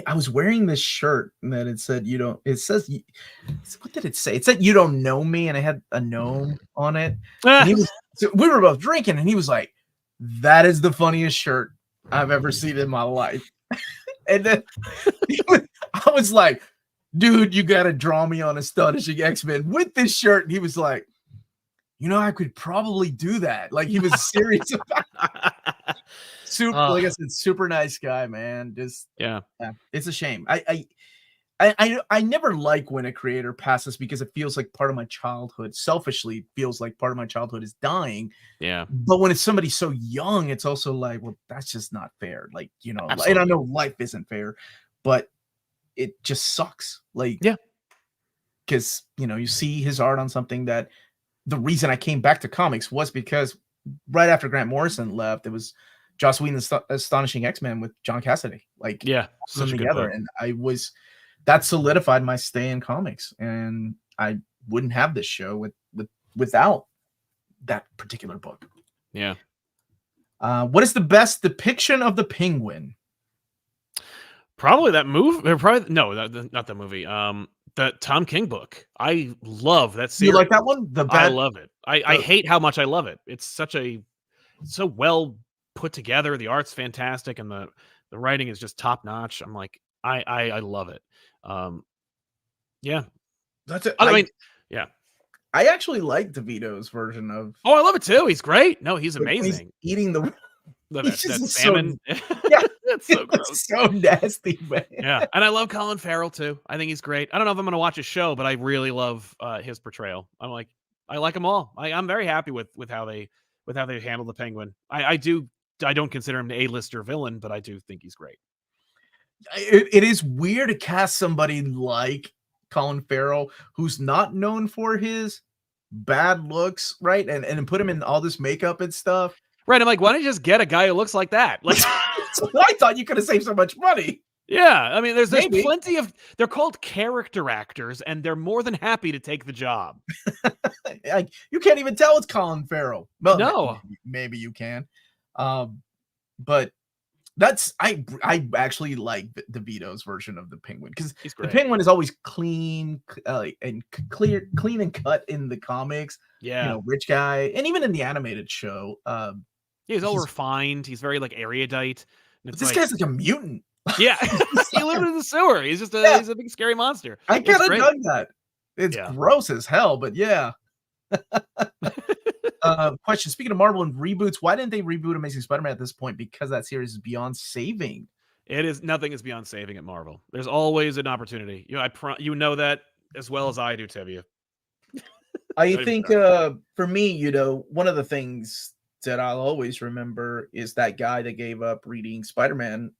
I was wearing this shirt that it said, what did it say? It said, "You don't know me," and I had a gnome on it. And we were both drinking, and he was like, "That is the funniest shirt I've ever seen in my life." And then I was like, "Dude, you got to draw me on Astonishing X-Men with this shirt." And he was like, "I could probably do that." Like, he was serious about it. Like I said, super nice guy, man. Just it's a shame. I never like when a creator passes, because it feels like part of my childhood, selfishly feels like part of my childhood is dying. Yeah. But when it's somebody so young, it's also like, well, that's just not fair. Like, Absolutely. And I know life isn't fair, but it just sucks. Like, because, you see his art on something that the reason I came back to comics was because right after Grant Morrison left, it was Joss Whedon's Astonishing X-Men with John Cassaday. Like, such a together. And that solidified my stay in comics, and I wouldn't have this show without that particular book. Yeah. What is the best depiction of the Penguin? Probably that movie. Not the movie. The Tom King book. I love that series. You like that one? I love it. I hate how much I love it. It's so well put together. The art's fantastic, and the writing is just top notch. I'm like, I love it. That's it. I actually like DeVito's version of. Oh, I love it too. He's great. No, he's amazing. He's eating the that salmon. That's so gross. So nasty, man. Yeah, and I love Colin Farrell too. I think he's great. I don't know if I'm gonna watch his show, but I really love his portrayal. I like them all. I'm very happy with how they handle the Penguin. I don't consider him an A-lister villain, but I do think he's great. It is weird to cast somebody like Colin Farrell, who's not known for his bad looks, right? And put him in all this makeup and stuff. Right. I'm like, why don't you just get a guy who looks like that? Like, I thought you could have saved so much money. Yeah. I mean, there's plenty of, they're called character actors, and they're more than happy to take the job. Like, you can't even tell it's Colin Farrell. Well, no. Maybe you can. But I actually like DeVito's version of the Penguin, because the Penguin is always clean and clean and cut in the comics. Yeah, rich guy, and even in the animated show, he's all refined. He's very like erudite. This guy's like a mutant. Yeah, he lived in the sewer. He's just he's a big scary monster. I kind of dug that. It's gross as hell, but yeah. Question: speaking of Marvel and reboots, why didn't they reboot Amazing Spider-Man at this point? Because that series is beyond saving. It is. Nothing is beyond saving at Marvel. There's always an opportunity. You know that as well as I do, Tevye. I think for me, one of the things that I'll always remember is that guy that gave up reading Spider-Man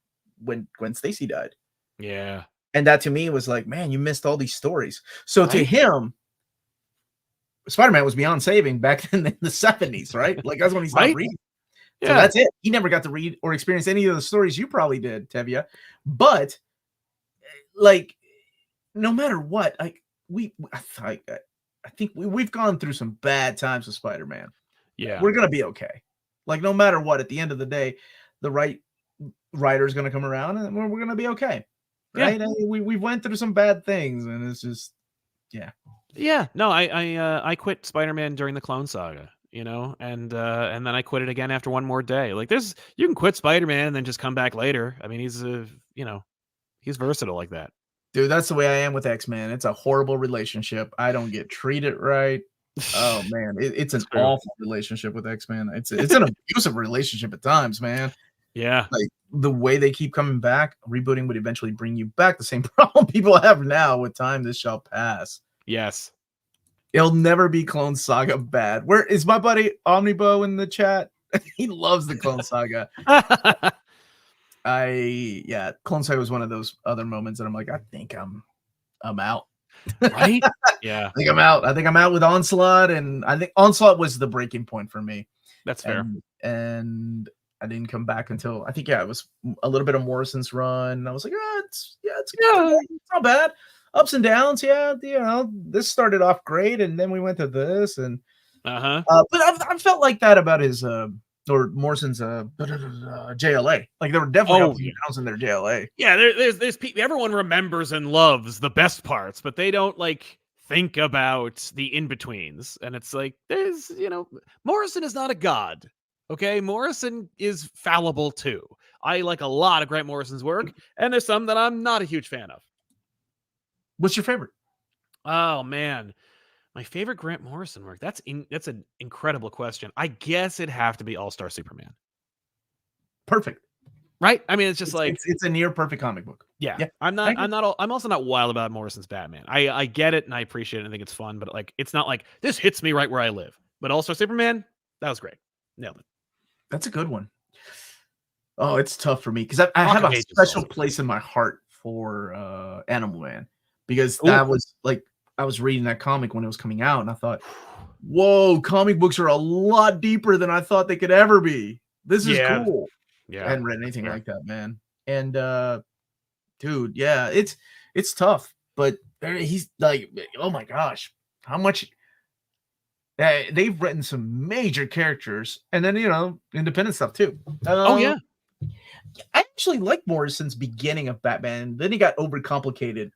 when Gwen Stacy died. Yeah. And that to me was like, man, you missed all these stories. So to him, Spider-Man was beyond saving back in the 70s, right? Like that's when he stopped reading. Yeah. So that's it. He never got to read or experience any of the stories you probably did, Tevya. But like, no matter what, like I think we've gone through some bad times with Spider-Man. Yeah, we're gonna be okay. Like no matter what, at the end of the day, the right writer is gonna come around, and we're gonna be okay, right? Yeah. We went through some bad things, and it's just yeah. No, I quit Spider-Man during the Clone Saga, and then I quit it again after one more day. Like you can quit Spider-Man and then just come back later. I mean, he's he's versatile like that. Dude, that's the way I am with X-Men. It's a horrible relationship. I don't get treated right. Oh man, it's an awful relationship with X-Men. It's an abusive relationship at times, man. Yeah. Like the way they keep coming back, rebooting would eventually bring you back. The same problem people have now. With time, this shall pass. Yes. It'll never be Clone Saga bad. Where is my buddy Omnibo in the chat? He loves the Clone Saga. Clone Saga was one of those other moments that I'm like, I think I'm out. Right? Yeah. I think I'm out. I think I'm out with Onslaught, and I think Onslaught was the breaking point for me. That's fair. And I didn't come back until I think it was a little bit of Morrison's run. And I was like, it's not bad. Ups and downs, this started off great, and then we went to this, and but I felt like that about his or Morrison's JLA. Like there were definitely ups and downs in their JLA. Yeah, there's people, everyone remembers and loves the best parts, but they don't like think about the in-betweens. And it's like there's Morrison is not a god. Okay, Morrison is fallible too. I like a lot of Grant Morrison's work, and there's some that I'm not a huge fan of. What's your favorite? Oh man, my favorite Grant Morrison work. That's an incredible question. I guess it'd have to be All-Star Superman. Perfect. Right? I mean, it's just it's a near perfect comic book. Yeah. I'm also not wild about Morrison's Batman. I get it and I appreciate it and I think it's fun, but like it's not like this hits me right where I live. But All-Star Superman, that was great. Nailed it. That's a good one. Oh, it's tough for me because I have a special place in my heart for Animal Man, because that was like I was reading that comic when it was coming out, and I thought, whoa, comic books are a lot deeper than I thought they could ever be. This is cool. Yeah, I hadn't read anything like that, man. And dude, yeah, it's tough, but he's like, oh my gosh, how much they've written some major characters, and then independent stuff too. I actually like Morrison's beginning of Batman. Then he got overcomplicated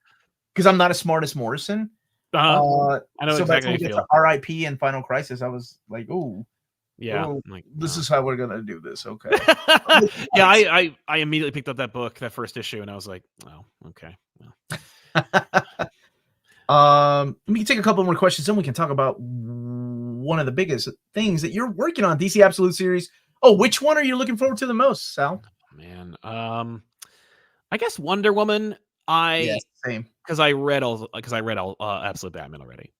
because I'm not as smart as Morrison. I know so exactly how you feel. R.I.P. and Final Crisis, I was like, oh, yeah, this is how we're gonna do this. Okay. Yeah, I immediately picked up that book, that first issue, and I was like, oh, okay. Well. We can take a couple more questions, and we can talk about one of the biggest things that you're working on, DC Absolute series. Oh, which one are you looking forward to the most, Sal? Man, I guess Wonder Woman. Same. Because I read all Absolute Batman already.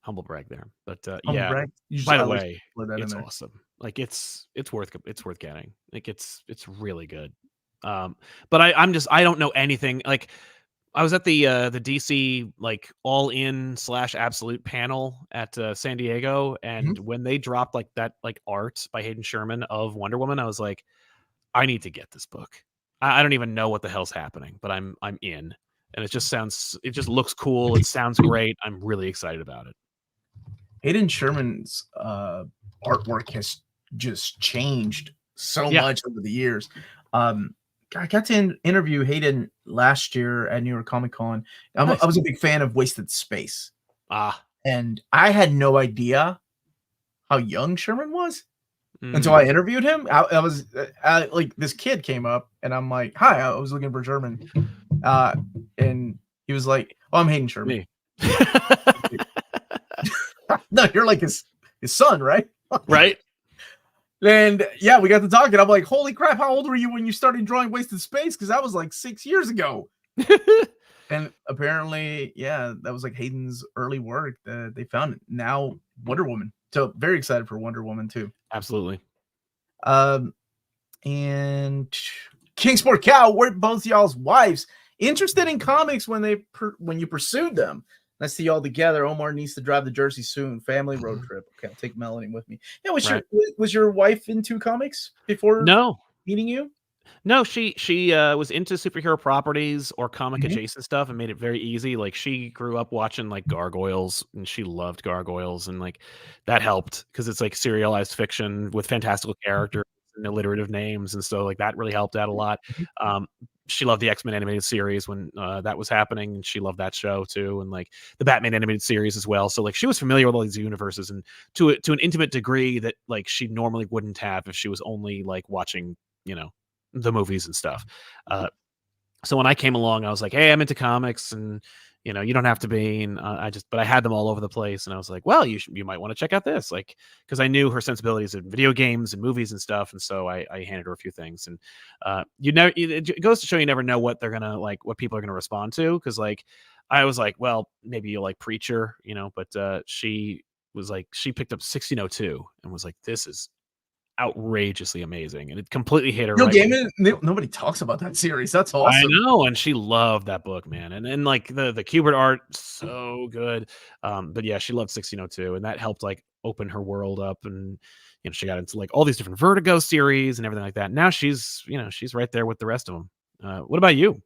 Humble brag there, but brag. By the way, it's awesome. Like it's worth getting. Like it's really good. But I don't know anything. Like I was at the DC like all in / absolute panel at San Diego, and when they dropped like that like art by Hayden Sherman of Wonder Woman, I was like, I need to get this book. I don't even know what the hell's happening, but I'm in, and it just looks cool. It sounds great. I'm really excited about it. Hayden Sherman's artwork has just changed so much over the years. I got to interview Hayden last year at New York Comic Con. I was a big fan of Wasted Space. And I had no idea how young Sherman was until I interviewed him. I was like, this kid came up, and I'm like, hi, I was looking for Sherman. And he was like, oh, I'm Hayden Sherman. No, you're like his son, right? Right. And yeah, we got to talking. I'm like, holy crap, how old were you when you started drawing Wasted Space? Because that was like 6 years ago. And apparently, that was like Hayden's early work that they found it. Now Wonder Woman. So very excited for Wonder Woman too. Absolutely. And Kingsport Cow, were both y'all's wives interested in comics when you pursued them? Let's see y'all together. Omar needs to drive to Jersey soon. Family road trip. Okay, I'll take Melanie with me. Yeah, was your wife into comics before No. meeting you? No, she was into superhero properties or comic Mhm. adjacent stuff and made it very easy. Like, she grew up watching, like, Gargoyles, and she loved Gargoyles, and, like, that helped because it's, like, serialized fiction with fantastical characters and alliterative names, and so, like, that really helped out a lot. Mhm. Um, she loved the X-Men animated series when, that was happening, and she loved that show too, and, like, the Batman animated series as well. So, like, she was familiar with all these universes, and to an intimate degree that, like, she normally wouldn't have if she was only, like, watching, you know, the movies and stuff. So when I came along, I was like, "Hey, I'm into comics, and you don't have to be." And but I had them all over the place, and I was like, "Well, you might want to check out this," like, because I knew her sensibilities in video games and movies and stuff, and so I handed her a few things, and it goes to show you never know what they're gonna like, what people are gonna respond to, because like I was like, well, maybe you'll like Preacher, but she was like, she picked up 1602 and was like, this is outrageously amazing, and it completely hit her Neil right. Gaiman, nobody talks about that series. That's I awesome. know, and she loved that book, man, and like the Kubert art, so good. But yeah, she loved 1602, and that helped like open her world up, and she got into like all these different Vertigo series and everything like that. Now she's right there with the rest of them. What about you?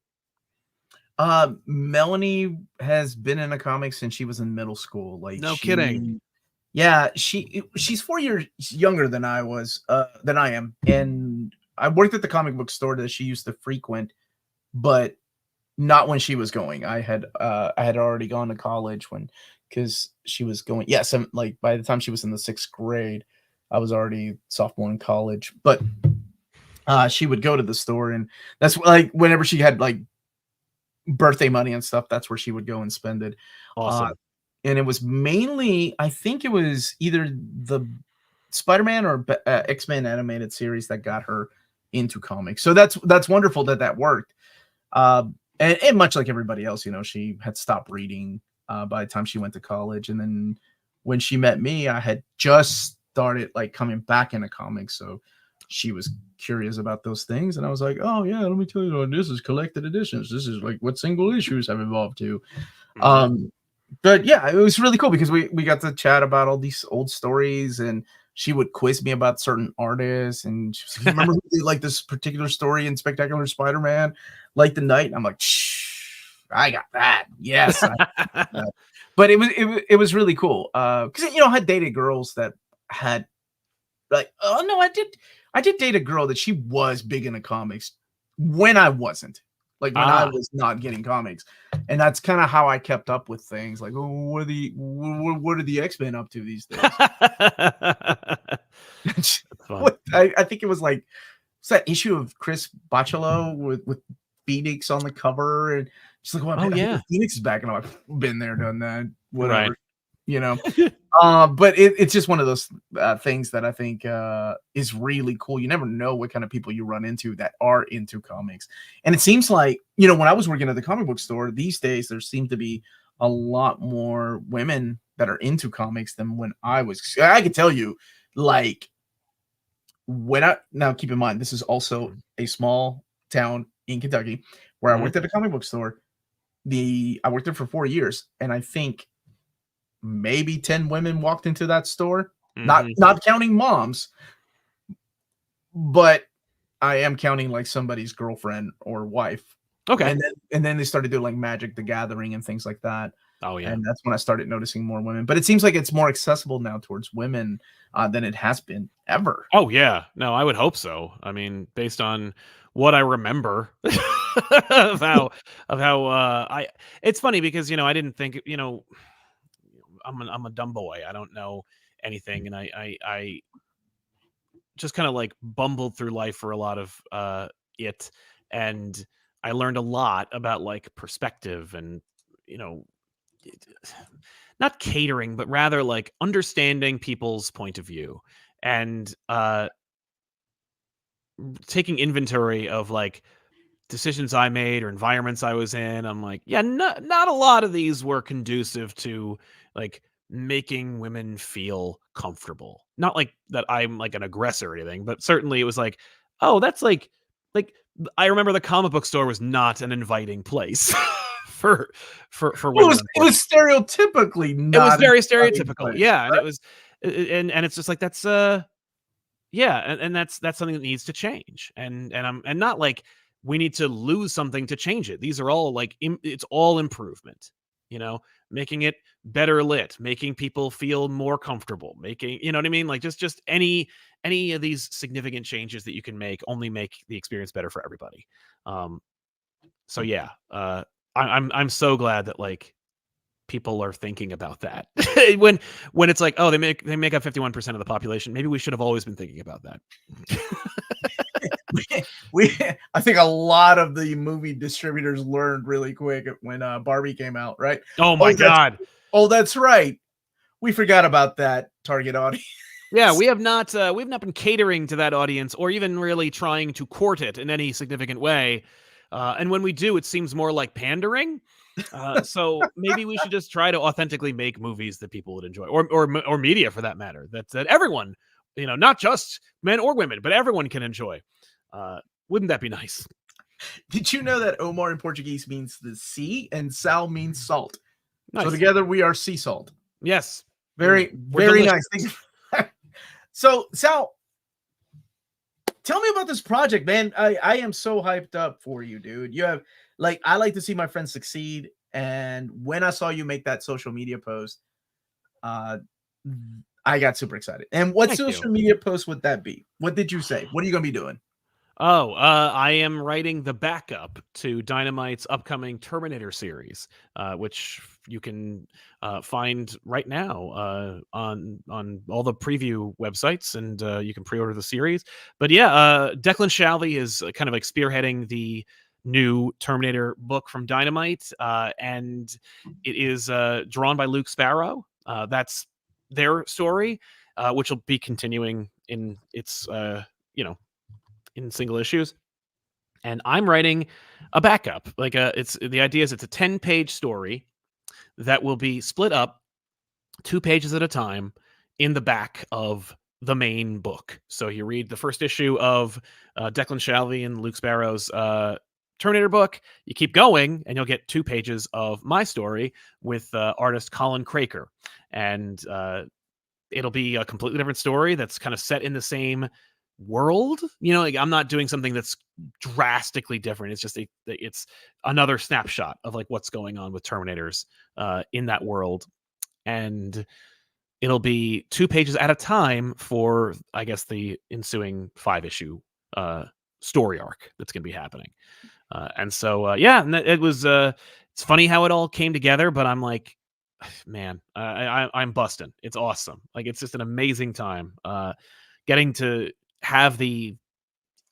Melanie has been in a comic since she was in middle school. Like, No kidding. Yeah, she's 4 years younger than I am, and I worked at the comic book store that she used to frequent, but not when she was going. I had already gone to college because she was going. Yes, like by the time she was in the 6th grade, I was already sophomore in college. But she would go to the store, and that's like whenever she had like birthday money and stuff, that's where she would go and spend it. Uh, Awesome. and it was mainly, I think it was either the Spider-Man or X-Men animated series that got her into comics. So that's wonderful that worked. And much like everybody else, she had stopped reading by the time she went to college. And then when she met me, I had just started like coming back into comics. So she was curious about those things. And I was like, oh yeah, let me tell you, this is collected editions. This is like what single issues have evolved to. Mhm. But yeah, it was really cool because we got to chat about all these old stories, and she would quiz me about certain artists, and she was like, remember who did like this particular story in Spectacular Spider-Man, Light the Night? And I'm like, shh, I got that. Yes. But it was really cool. Because I had dated girls that had like, oh no, I did date a girl that she was big into comics when I wasn't. Like when I was not getting comics, and that's kind of how I kept up with things. Like, oh, what are the X-Men up to these days? I think it was like, it's that issue of Chris Bachalo with Phoenix on the cover, and she's like, "Well, Oh, yeah. Phoenix is back," and I'm like, "Been there, done that, whatever." Right. But it's just one of those things that I think is really cool. You never know what kind of people you run into that are into comics. And it seems like, when I was working at the comic book store these days, there seem to be a lot more women that are into comics than when I was. I can tell you, like, now keep in mind, this is also a small town in Kentucky where I worked at a comic book store. I worked there for 4 years, and I think maybe 10 women walked into that store, not counting moms, but I am counting like somebody's girlfriend or wife. Okay. And then they started doing like Magic the Gathering and things like that. Oh, yeah. And that's when I started noticing more women. But it seems like it's more accessible now towards women than it has been ever. Oh, yeah. No, I would hope so. I mean, based on what I remember of how I it's funny because, I didn't think, I'm a dumb boy. I don't know anything, and I just kind of like bumbled through life for a lot of it, and I learned a lot about like perspective and you know not catering, but rather like understanding people's point of view and taking inventory of like decisions I made or environments I was in. I'm like, yeah, not a lot of these were conducive to like making women feel comfortable. Not like that I'm like an aggressor or anything, but certainly it was like, oh, that's like I remember the comic book store was not an inviting place for women. It was stereotypically not. It was very stereotypical, yeah, and it was, and it's just like that's yeah, and that's something that needs to change, and not like we need to lose something to change it. These are all like it's all improvement, you know, making it better lit, making people feel more comfortable, making, you know what I mean, like just any of these significant changes that you can make only make the experience better for everybody. So yeah, I'm so glad that like people are thinking about that when it's like, oh, they make up 51% of the population. Maybe we should have always been thinking about that. I think a lot of the movie distributors learned really quick when Barbie came out, right? Oh my God. That's right. We forgot about that target audience. Yeah, we have not been catering to that audience or even really trying to court it in any significant way. And when we do, it seems more like pandering. So maybe we should just try to authentically make movies that people would enjoy, or media for that matter, that everyone, you know, not just men or women, but everyone can enjoy. Wouldn't that be nice? Did you know that Omar in Portuguese means the sea and Sal means salt? Nice. So together we are sea salt. Yes. We're very nice. So Sal, tell me about this project, man. I am so hyped up for you, dude. You have, like, I like to see my friends succeed. And when I saw you make that social media post, I got super excited. And what social media post would that be? What did you say? What are you going to be doing? Oh, I am writing the backup to Dynamite's upcoming Terminator series, which you can find right now on all the preview websites, and you can pre-order the series. But yeah, Declan Shalvey is kind of like spearheading the new Terminator book from Dynamite, and it is drawn by Luke Sparrow. That's their story, which will be continuing in its in single issues. And I'm writing a backup. Like it's the idea is it's a 10-page story that will be split up 2 pages at a time in the back of the main book. So you read the first issue of Declan Shalvey and Luke Sparrow's Terminator book. You keep going, and you'll get 2 pages of my story with artist Colin Craker, and it'll be a completely different story that's kind of set in the same world. You know, like I'm not doing something that's drastically different. It's just it's another snapshot of like what's going on with Terminators in that world, and it'll be 2 pages at a time for, I guess, the ensuing 5-issue story arc that's going to be happening. And so yeah, and it was it's funny how it all came together, but I'm like, man, I'm busting. It's awesome. Like it's just an amazing time getting to have the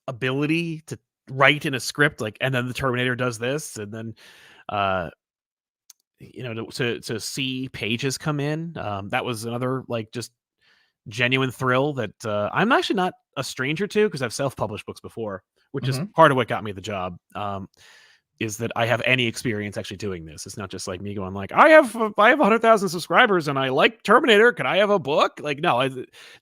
ability to write in a script, like, and then the Terminator does this, and then you know, to see pages come in, that was another like just genuine thrill that I'm actually not a stranger to, because I've self-published books before, which is part of what got me the job. Is that I have any experience actually doing this. It's not just like me going like, I have 100,000 subscribers and I like Terminator. Could I have a book? Like, no,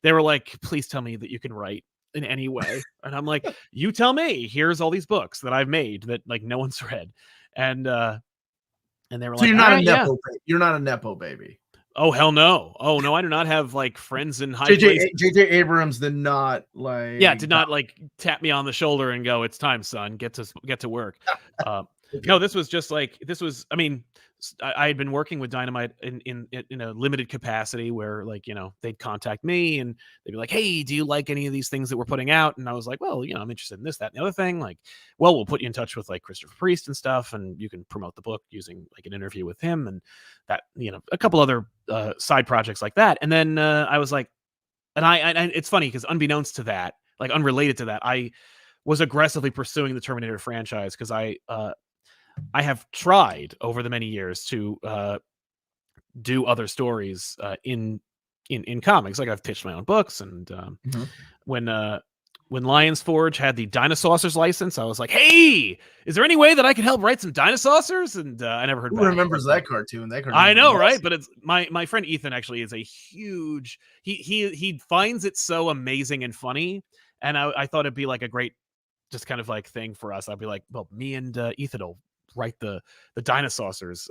they were like, please tell me that you can write in any way. And I'm like, you tell me. Here's all these books that I've made that like no one's read. And they were so like, you're not a nepo baby. You're not a nepo baby. Oh, hell no. Oh, no, I do not have like friends in high places. J.J. Abrams did not like... Yeah, did not like tap me on the shoulder and go, it's time, son. Get to work. No, this was just like, I mean, I had been working with Dynamite in a limited capacity where, like, you know, they'd contact me and they'd be like, hey, do you like any of these things that we're putting out? And I was like, well, you know, I'm interested in this, that, and the other thing. Like, well, we'll put you in touch with like Christopher Priest and stuff, and you can promote the book using like an interview with him and that, you know, a couple other side projects like that. And then I was like, and it's funny because unbeknownst to that, like unrelated to that, I was aggressively pursuing the Terminator franchise because I have tried over the many years to do other stories in comics. Like I've pitched my own books, and when Lions Forge had the Dinosaurs license, I was like, hey, is there any way that I can help write some Dinosaurs? And I never heard back. Who remembers that cartoon? I know, right? But it's my friend Ethan actually is a huge, he finds it so amazing and funny. And I thought it'd be like a great just kind of like thing for us. I'd be like, well, me and Ethan will write the dinosaurs,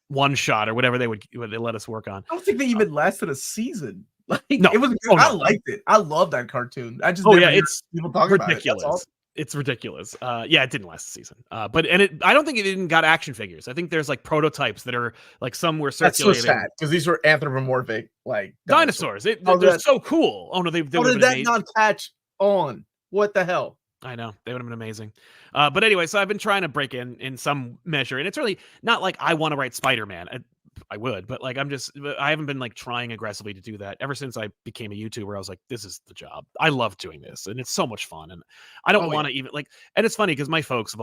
one shot or whatever they let us work on. I don't think they even lasted a season. Like, no, it was. oh, no. I liked it. I love that cartoon. I just it's people talk ridiculous. about it. That's awesome. It's ridiculous. It didn't last a season. But I don't think it even got action figures. I think there's like prototypes that are like some were circulating. That's so sad because these were anthropomorphic like dinosaurs. They're so cool. Oh no, they how did that not catch on? What the hell? I know, they would have been amazing. But anyway, so I've been trying to break in some measure, and it's really not like I want to write Spider-Man. I would, but like I haven't been like trying aggressively to do that ever since I became a YouTuber. I was like, this is the job. I love doing this, and it's so much fun. And I don't want to even like. And it's funny because my folks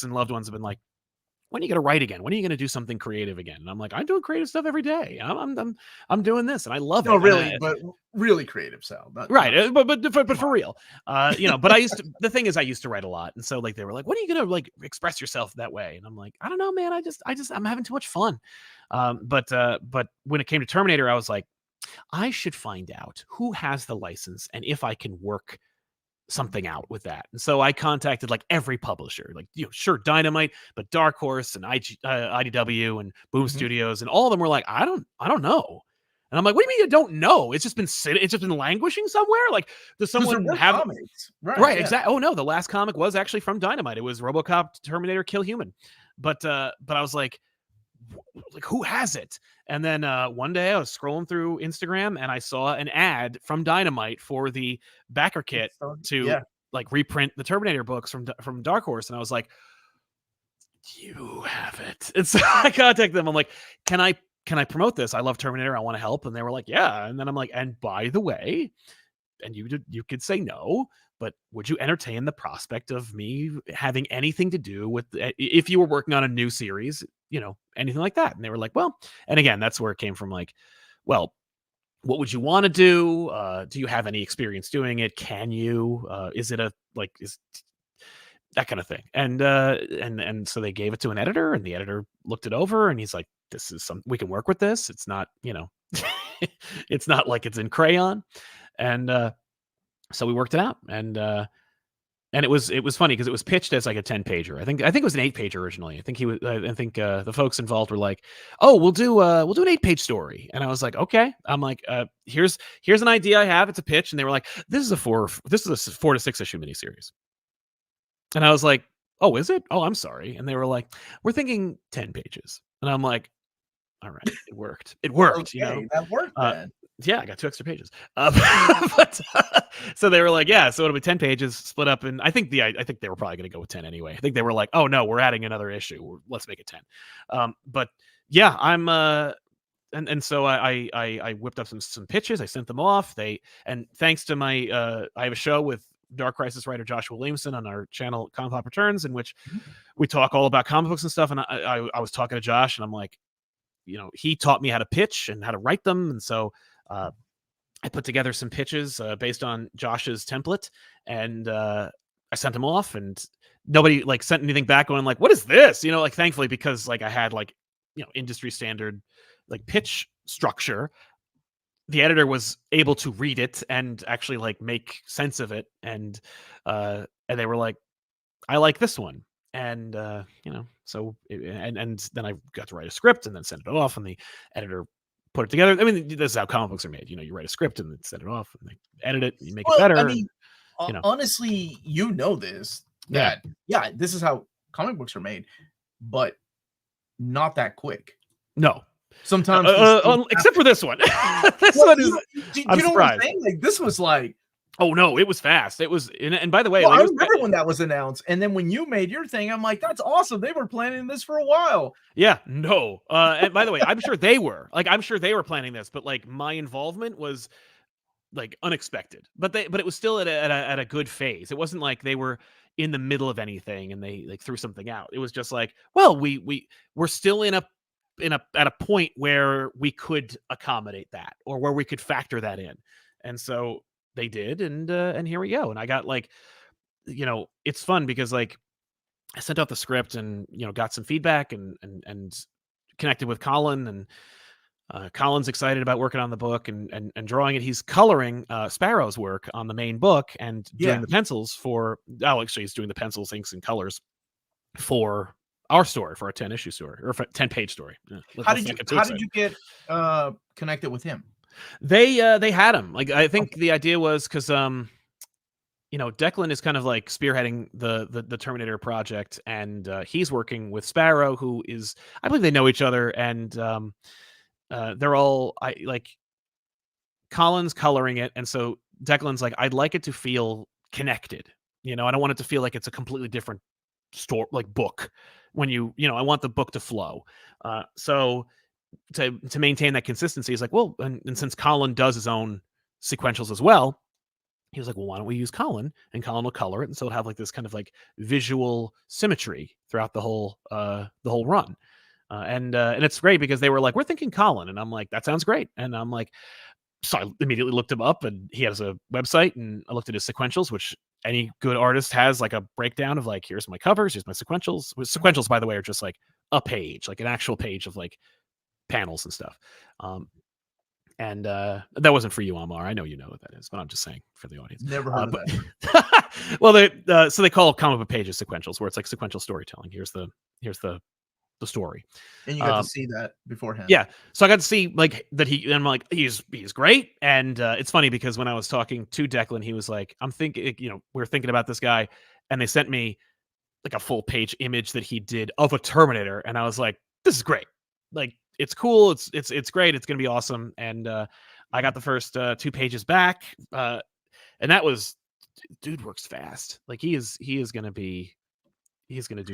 and loved ones have been like, when are you going to write again? When are you going to do something creative again? And I'm like, I'm doing creative stuff every day. I'm doing this, and I love it. No, really, but really creative, Sal. Right, but for real, But the thing is, I used to write a lot, and so like they were like, when are you going to like express yourself that way? And I'm like, I don't know, man. I'm having too much fun. But when it came to Terminator, I was like, I should find out who has the license and if I can work something out with that. And so I contacted like every publisher, like, sure, Dynamite, but Dark Horse and IDW and Boom Studios, and all of them were like, I don't know. And I'm like, what do you mean you don't know? It's just been languishing somewhere. Like, does someone have comics? Right, yeah. Exactly. Oh no, the last comic was actually from Dynamite. It was RoboCop Terminator Kill Human. But I was like, who has it? And then one day I was scrolling through Instagram and I saw an ad from Dynamite for the backer kit to like reprint the Terminator books from Dark Horse, and I was like, you have it. And so I contacted them. I'm like, can I promote this? I love Terminator. I want to help. And they were like, yeah. And then I'm like, and by the way, and you could say no, but would you entertain the prospect of me having anything to do with if you were working on a new series, anything like that? And they were like, well, and again, that's where it came from. Like, well, what would you want to do? Do you have any experience doing it? Can you? Is it is that kind of thing? And so they gave it to an editor, and the editor looked it over, and he's like, this is we can work with this. It's not, it's not like it's in crayon. And so we worked it out, and it was funny because it was pitched as like a 10-pager. I think it was an 8-page originally. I think the folks involved were like, "Oh, we'll do an 8-page story," and I was like, "Okay." I'm like, "Here's an idea I have. It's a pitch," and they were like, "This is a 4 to 6 issue miniseries," and I was like, "Oh, is it? Oh, I'm sorry." And they were like, "We're thinking 10 pages," and I'm like, "All right, it worked. It worked. Okay, that worked, man." Yeah, I got 2 extra pages. So they were like, yeah, so it'll be 10 pages split up. And I think they were probably going to go with 10 anyway. I think they were like, oh no, we're adding another issue. Let's make it 10. But yeah, I'm, and so I whipped up some pitches. I sent them off. And thanks to my, I have a show with Dark Crisis writer Joshua Williamson on our channel, ComicPop Returns, in which we talk all about comic books and stuff. And I was talking to Josh, and I'm like, he taught me how to pitch and how to write them. And so, I put together some pitches based on Josh's template, and I sent them off, and nobody like sent anything back going like, what is this? Like, thankfully, because like I had like, industry standard like pitch structure, the editor was able to read it and actually like make sense of it. And they were like, I like this one. And, so, and then I got to write a script and then send it off, and the editor put it together. I mean, this is how comic books are made. You write a script and then send it off, and they edit it, and you make it better. I mean, honestly, this. This is how comic books are made, but not that quick. No. Sometimes, except for this one. This one is. I'm surprised. What I'm saying? Like, this was like. Oh no, it was fast. It was, and by the way, I remember when that was announced, and then when you made your thing, I'm like, that's awesome. They were planning this for a while. Yeah, no. And by the way, I'm sure they were planning this, but like my involvement was like unexpected. But it was still at a good phase. It wasn't like they were in the middle of anything and they like threw something out. It was just like, well, we're still at a point where we could accommodate that, or where we could factor that in, and so. They did, and here we go. And I got like, it's fun because like I sent out the script and got some feedback and connected with Colin, and Colin's excited about working on the book and drawing it. He's coloring Sparrow's work on the main book and doing the pencils for. Oh, actually, he's doing the pencils, inks, and colors for our story, for our 10-issue story, or 10-page story. How did you get connected with him? They had him. Like, I think the idea was because Declan is kind of like spearheading the Terminator project, and he's working with Sparrow, who is, I believe they know each other, and they're all Colin's coloring it, and so Declan's like, I'd like it to feel connected. I don't want it to feel like it's a completely different story, like book. When I want the book to flow. So to maintain that consistency, is like, well, and since Colin does his own sequentials as well, he was like, well, why don't we use Colin, and Colin will color it, and so it'll have like this kind of like visual symmetry throughout the whole run. And it's great because they were like, we're thinking Colin, and I'm like, that sounds great, and I'm like, so I immediately looked him up, and he has a website, and I looked at his sequentials, which any good artist has, like a breakdown of like, here's my covers, here's my sequentials. Sequentials, by the way, are just like a page, like an actual page of like panels and stuff. And that wasn't for you, Amar. I know you know what that is, but I'm just saying for the audience. Never heard of that. Well, so they call comic book pages sequentials, where it's like sequential storytelling. Here's the story. And you got to see that beforehand. Yeah. So I got to see like that and I'm like, he's great. And it's funny because when I was talking to Declan, he was like, I'm thinking, we're thinking about this guy, and they sent me like a full page image that he did of a Terminator, and I was like, this is great. Like, it's cool. It's great. It's gonna be awesome. And I got the first 2 pages back, and that was, dude works fast. Like, he's gonna do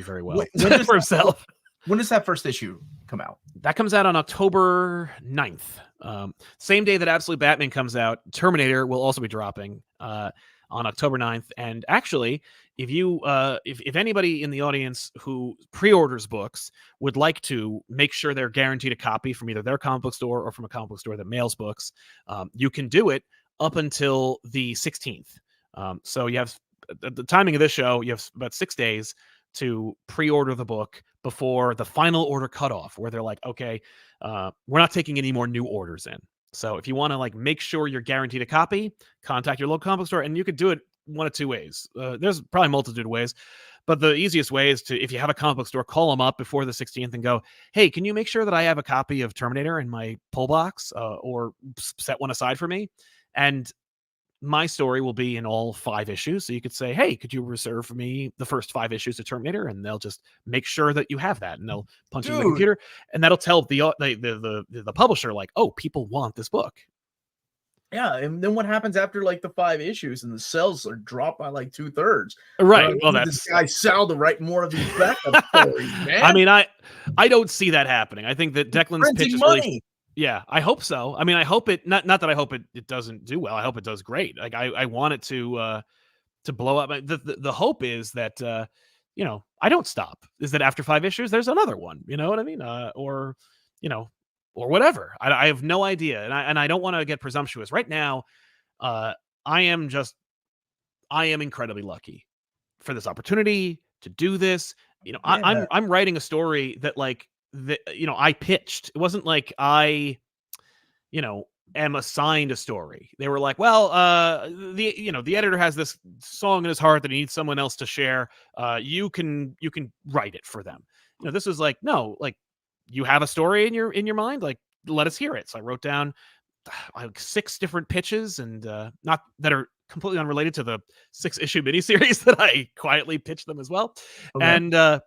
very well for himself. When does that first issue come out? That comes out on October 9th. Same day that Absolute Batman comes out, Terminator will also be dropping on October 9th. And actually, if anybody in the audience who pre-orders books would like to make sure they're guaranteed a copy from either their comic book store or from a comic book store that mails books, you can do it up until the 16th. So you have, at the timing of this show, you have about 6 days to pre-order the book before the final order cutoff, where they're like, okay, we're not taking any more new orders in. So if you want to like make sure you're guaranteed a copy, contact your local comic book store, and you could do it one of 2 ways. There's probably a multitude of ways, but the easiest way is to, if you have a comic book store, call them up before the 16th and go, hey, can you make sure that I have a copy of Terminator in my pull box, or set one aside for me? And my story will be in all 5 issues. So you could say, hey, could you reserve for me the first 5 issues of Terminator? And they'll just make sure that you have that, and they'll punch it in the computer, and that'll tell the publisher, like, oh, people want this book. Yeah, and then what happens after like the 5 issues and the sales are dropped by like 2/3? Right. Well, that's this guy Sal to write more of these backup stories, man. I mean, I don't see that happening. I think that Declan's pitch is really, yeah, I hope so. I mean, I hope it, not that I hope it doesn't do well. I hope it does great. Like, I want it to blow up. The hope is that I don't stop. Is that after 5 issues there's another one? You know what I mean? Or whatever. I have no idea, and I don't want to get presumptuous right now. I am incredibly lucky for this opportunity to do this. I'm writing a story that I pitched. It wasn't like I am assigned a story. They were like, well, the editor has this song in his heart that he needs someone else to share. You can write it for them. This is like, no, like, you have a story in your mind, like, let us hear it. So I wrote down 6 different pitches, and not that are completely unrelated to the 6-issue miniseries that I quietly pitched them as well. Okay.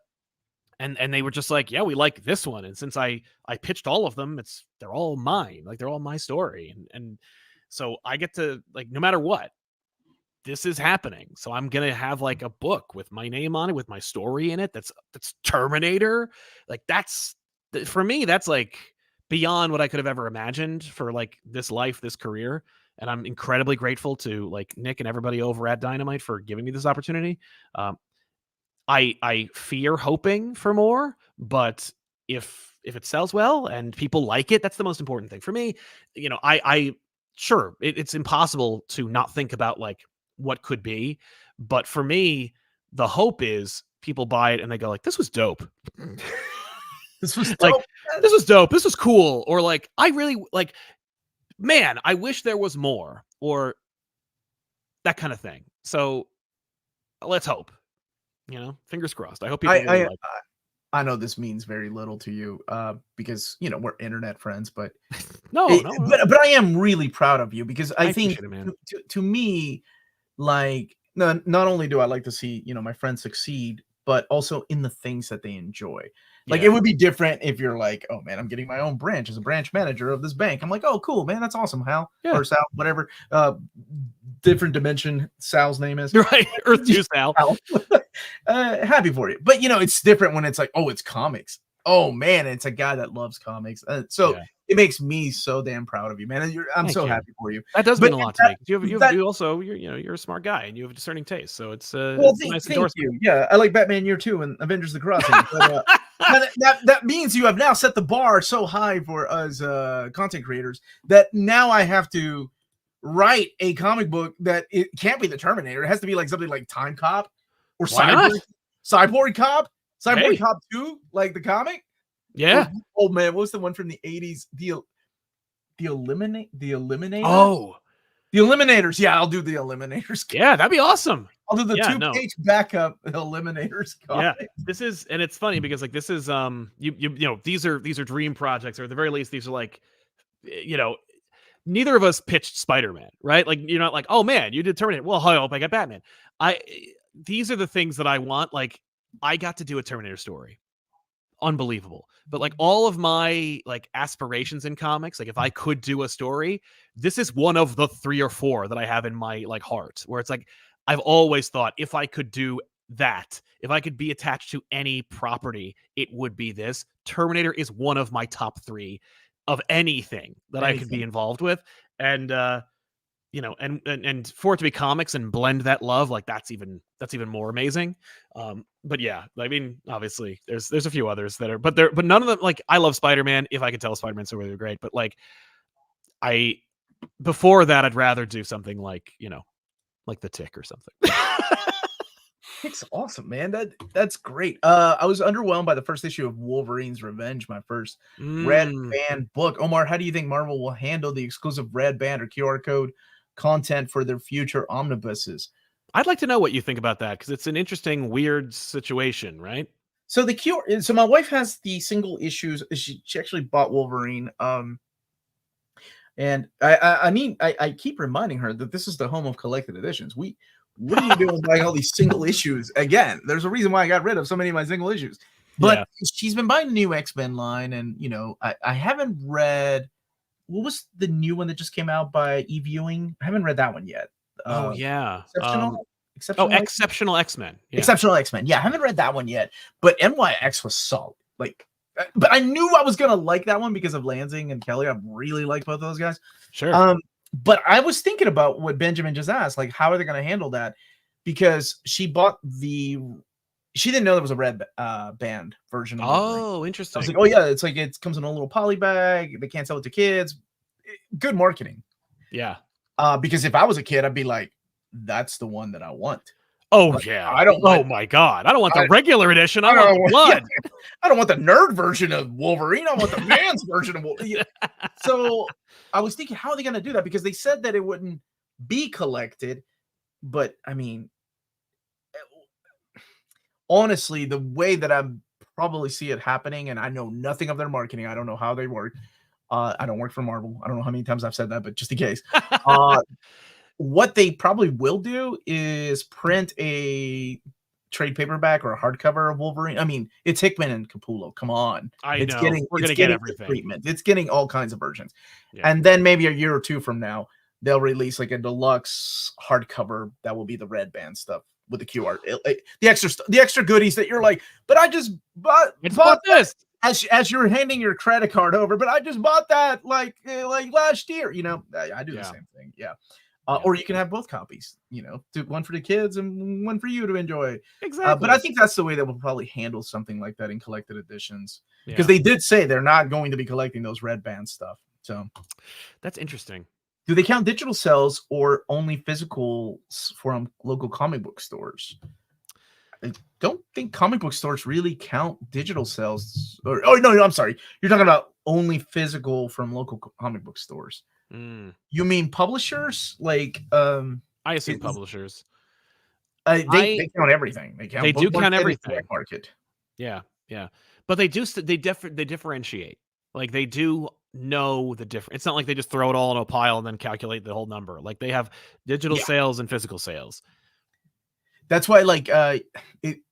And they were just like, yeah, we like this one. And since I pitched all of them, they're all mine. Like, they're all my story. And so I get to, like, no matter what, this is happening. So I'm going to have like a book with my name on it, with my story in it. That's Terminator. Like, for me, that's like beyond what I could have ever imagined for like this life, this career. And I'm incredibly grateful to like Nick and everybody over at Dynamite for giving me this opportunity. I fear hoping for more, but if it sells well and people like it, that's the most important thing for me. Sure, it's impossible to not think about like what could be, but for me, the hope is people buy it and they go like, this was dope. This was dope. Like, this was dope. This was cool. Or like, I really like, man, I wish there was more, or that kind of thing. So let's hope, fingers crossed. I hope people really like it. I know this means very little to you, because we're internet friends, but no. But I am really proud of you because I think appreciate it, man. to me, like, not only do I like to see my friends succeed, but also in the things that they enjoy. Like, it would be different if you're like, oh man, I'm getting my own branch as a branch manager of this bank. I'm like, oh cool, man, that's awesome, Hal or Sal, whatever. Different dimension. Sal's name is right. Earth 2 Sal. Happy for you, but it's different when it's like, oh, it's comics. Oh man, it's a guy that loves comics. It makes me so damn proud of you, man. I'm so happy for you. That does mean a lot to me. You're a smart guy and you have a discerning taste. So it's a nice endorsement. You. Yeah, I like Batman Year 2 and Avengers: The Crossing. But, that means you have now set the bar so high for us content creators that now I have to write a comic book that it can't be the Terminator. It has to be like something like Time Cop or Cyborg Cop. Cop 2, like the comic. Yeah. Oh man, what was the one from the 80s? The Eliminator? Oh. The Eliminators. Yeah, I'll do the Eliminators. Yeah, that'd be awesome. I'll do the 2-page backup Eliminators comic. Yeah. This is, and it's funny because like this is these are dream projects, or at the very least these are like neither of us pitched Spider-Man, right? Like you're not like, oh man, you did Terminator. Well, I hope I got Batman. These are the things that I want. Like I got to do a Terminator story. Unbelievable. But like all of my like aspirations in comics, like if I could do a story, this is one of the 3 or 4 that I have in my like heart, where it's like I've always thought if I could do that, if I could be attached to any property, it would be this. Terminator is one of my top 3 of anything that I could be involved with. And and for it to be comics and blend that love, like that's even more amazing. But yeah, I mean, obviously there's a few others that are, but none of them, like I love Spider-Man. If I could tell a Spider-Man story, they're great. But like before that, I'd rather do something like, like The Tick or something. Tick's awesome, man. That's great. I was underwhelmed by the first issue of Wolverine's Revenge, my first Red Band book. Omar, how do you think Marvel will handle the exclusive Red Band or QR code content for their future omnibuses? I'd like to know what you think about that, because it's an interesting, weird situation, right? So so my wife has the single issues. She actually bought Wolverine. And I keep reminding her that this is the home of collected editions. What are you doing buying all these single issues? Again, there's a reason why I got rid of so many of my single issues. But she's been buying the new X-Men line, and I haven't read, what was the new one that just came out by E-Viewing? I haven't read that one yet. Exceptional X-Men. Yeah. Exceptional X-Men. Yeah, I haven't read that one yet. But NYX was solid. Like, but I knew I was gonna like that one because of Lansing and Kelly. I really like both of those guys. Sure. But I was thinking about what Benjamin just asked, like how are they gonna handle that? Because she didn't know there was a red band version. Oh, interesting. I was like, oh yeah, it's like it comes in a little poly bag. They can't sell it to kids. Good marketing. Yeah. Because if I was a kid, I'd be like, that's the one that I want. Oh like, yeah. Oh my God. I don't want the regular edition. I want the blood. I don't want the nerd version of Wolverine. I want the man's version of Wolverine. So I was thinking, how are they going to do that? Because they said that it wouldn't be collected. But I mean, honestly, the way that I probably see it happening, and I know nothing of their marketing. I don't know how they work. I don't work for Marvel. I don't know how many times I've said that, but just in case. What they probably will do is print a trade paperback or a hardcover of Wolverine. I mean, it's Hickman and Capullo. Come on. We're going to get everything. Treatment. It's getting all kinds of versions. Yeah. And then maybe a year or two from now, they'll release like a deluxe hardcover that will be the red band stuff with the QR, the extra goodies that you're like, but I just bought this. As you're handing your credit card over, but I just bought that like last year. I do the same thing. Yeah. Or you can have both copies, one for the kids and one for you to enjoy. Exactly. But I think that's the way that we'll probably handle something like that in collected editions, because they did say they're not going to be collecting those red band stuff. So that's interesting. Do they count digital sales or only physical from local comic book stores? I don't think comic book stores really count digital sales. No, I'm sorry. You're talking about only physical from local comic book stores. You mean publishers? Like, I assume publishers. They count everything. They do count everything. Market. Yeah. Yeah. But they differentiate. Like they do know the difference. It's not like they just throw it all in a pile and then calculate the whole number. Like they have digital sales and physical sales. That's why, like,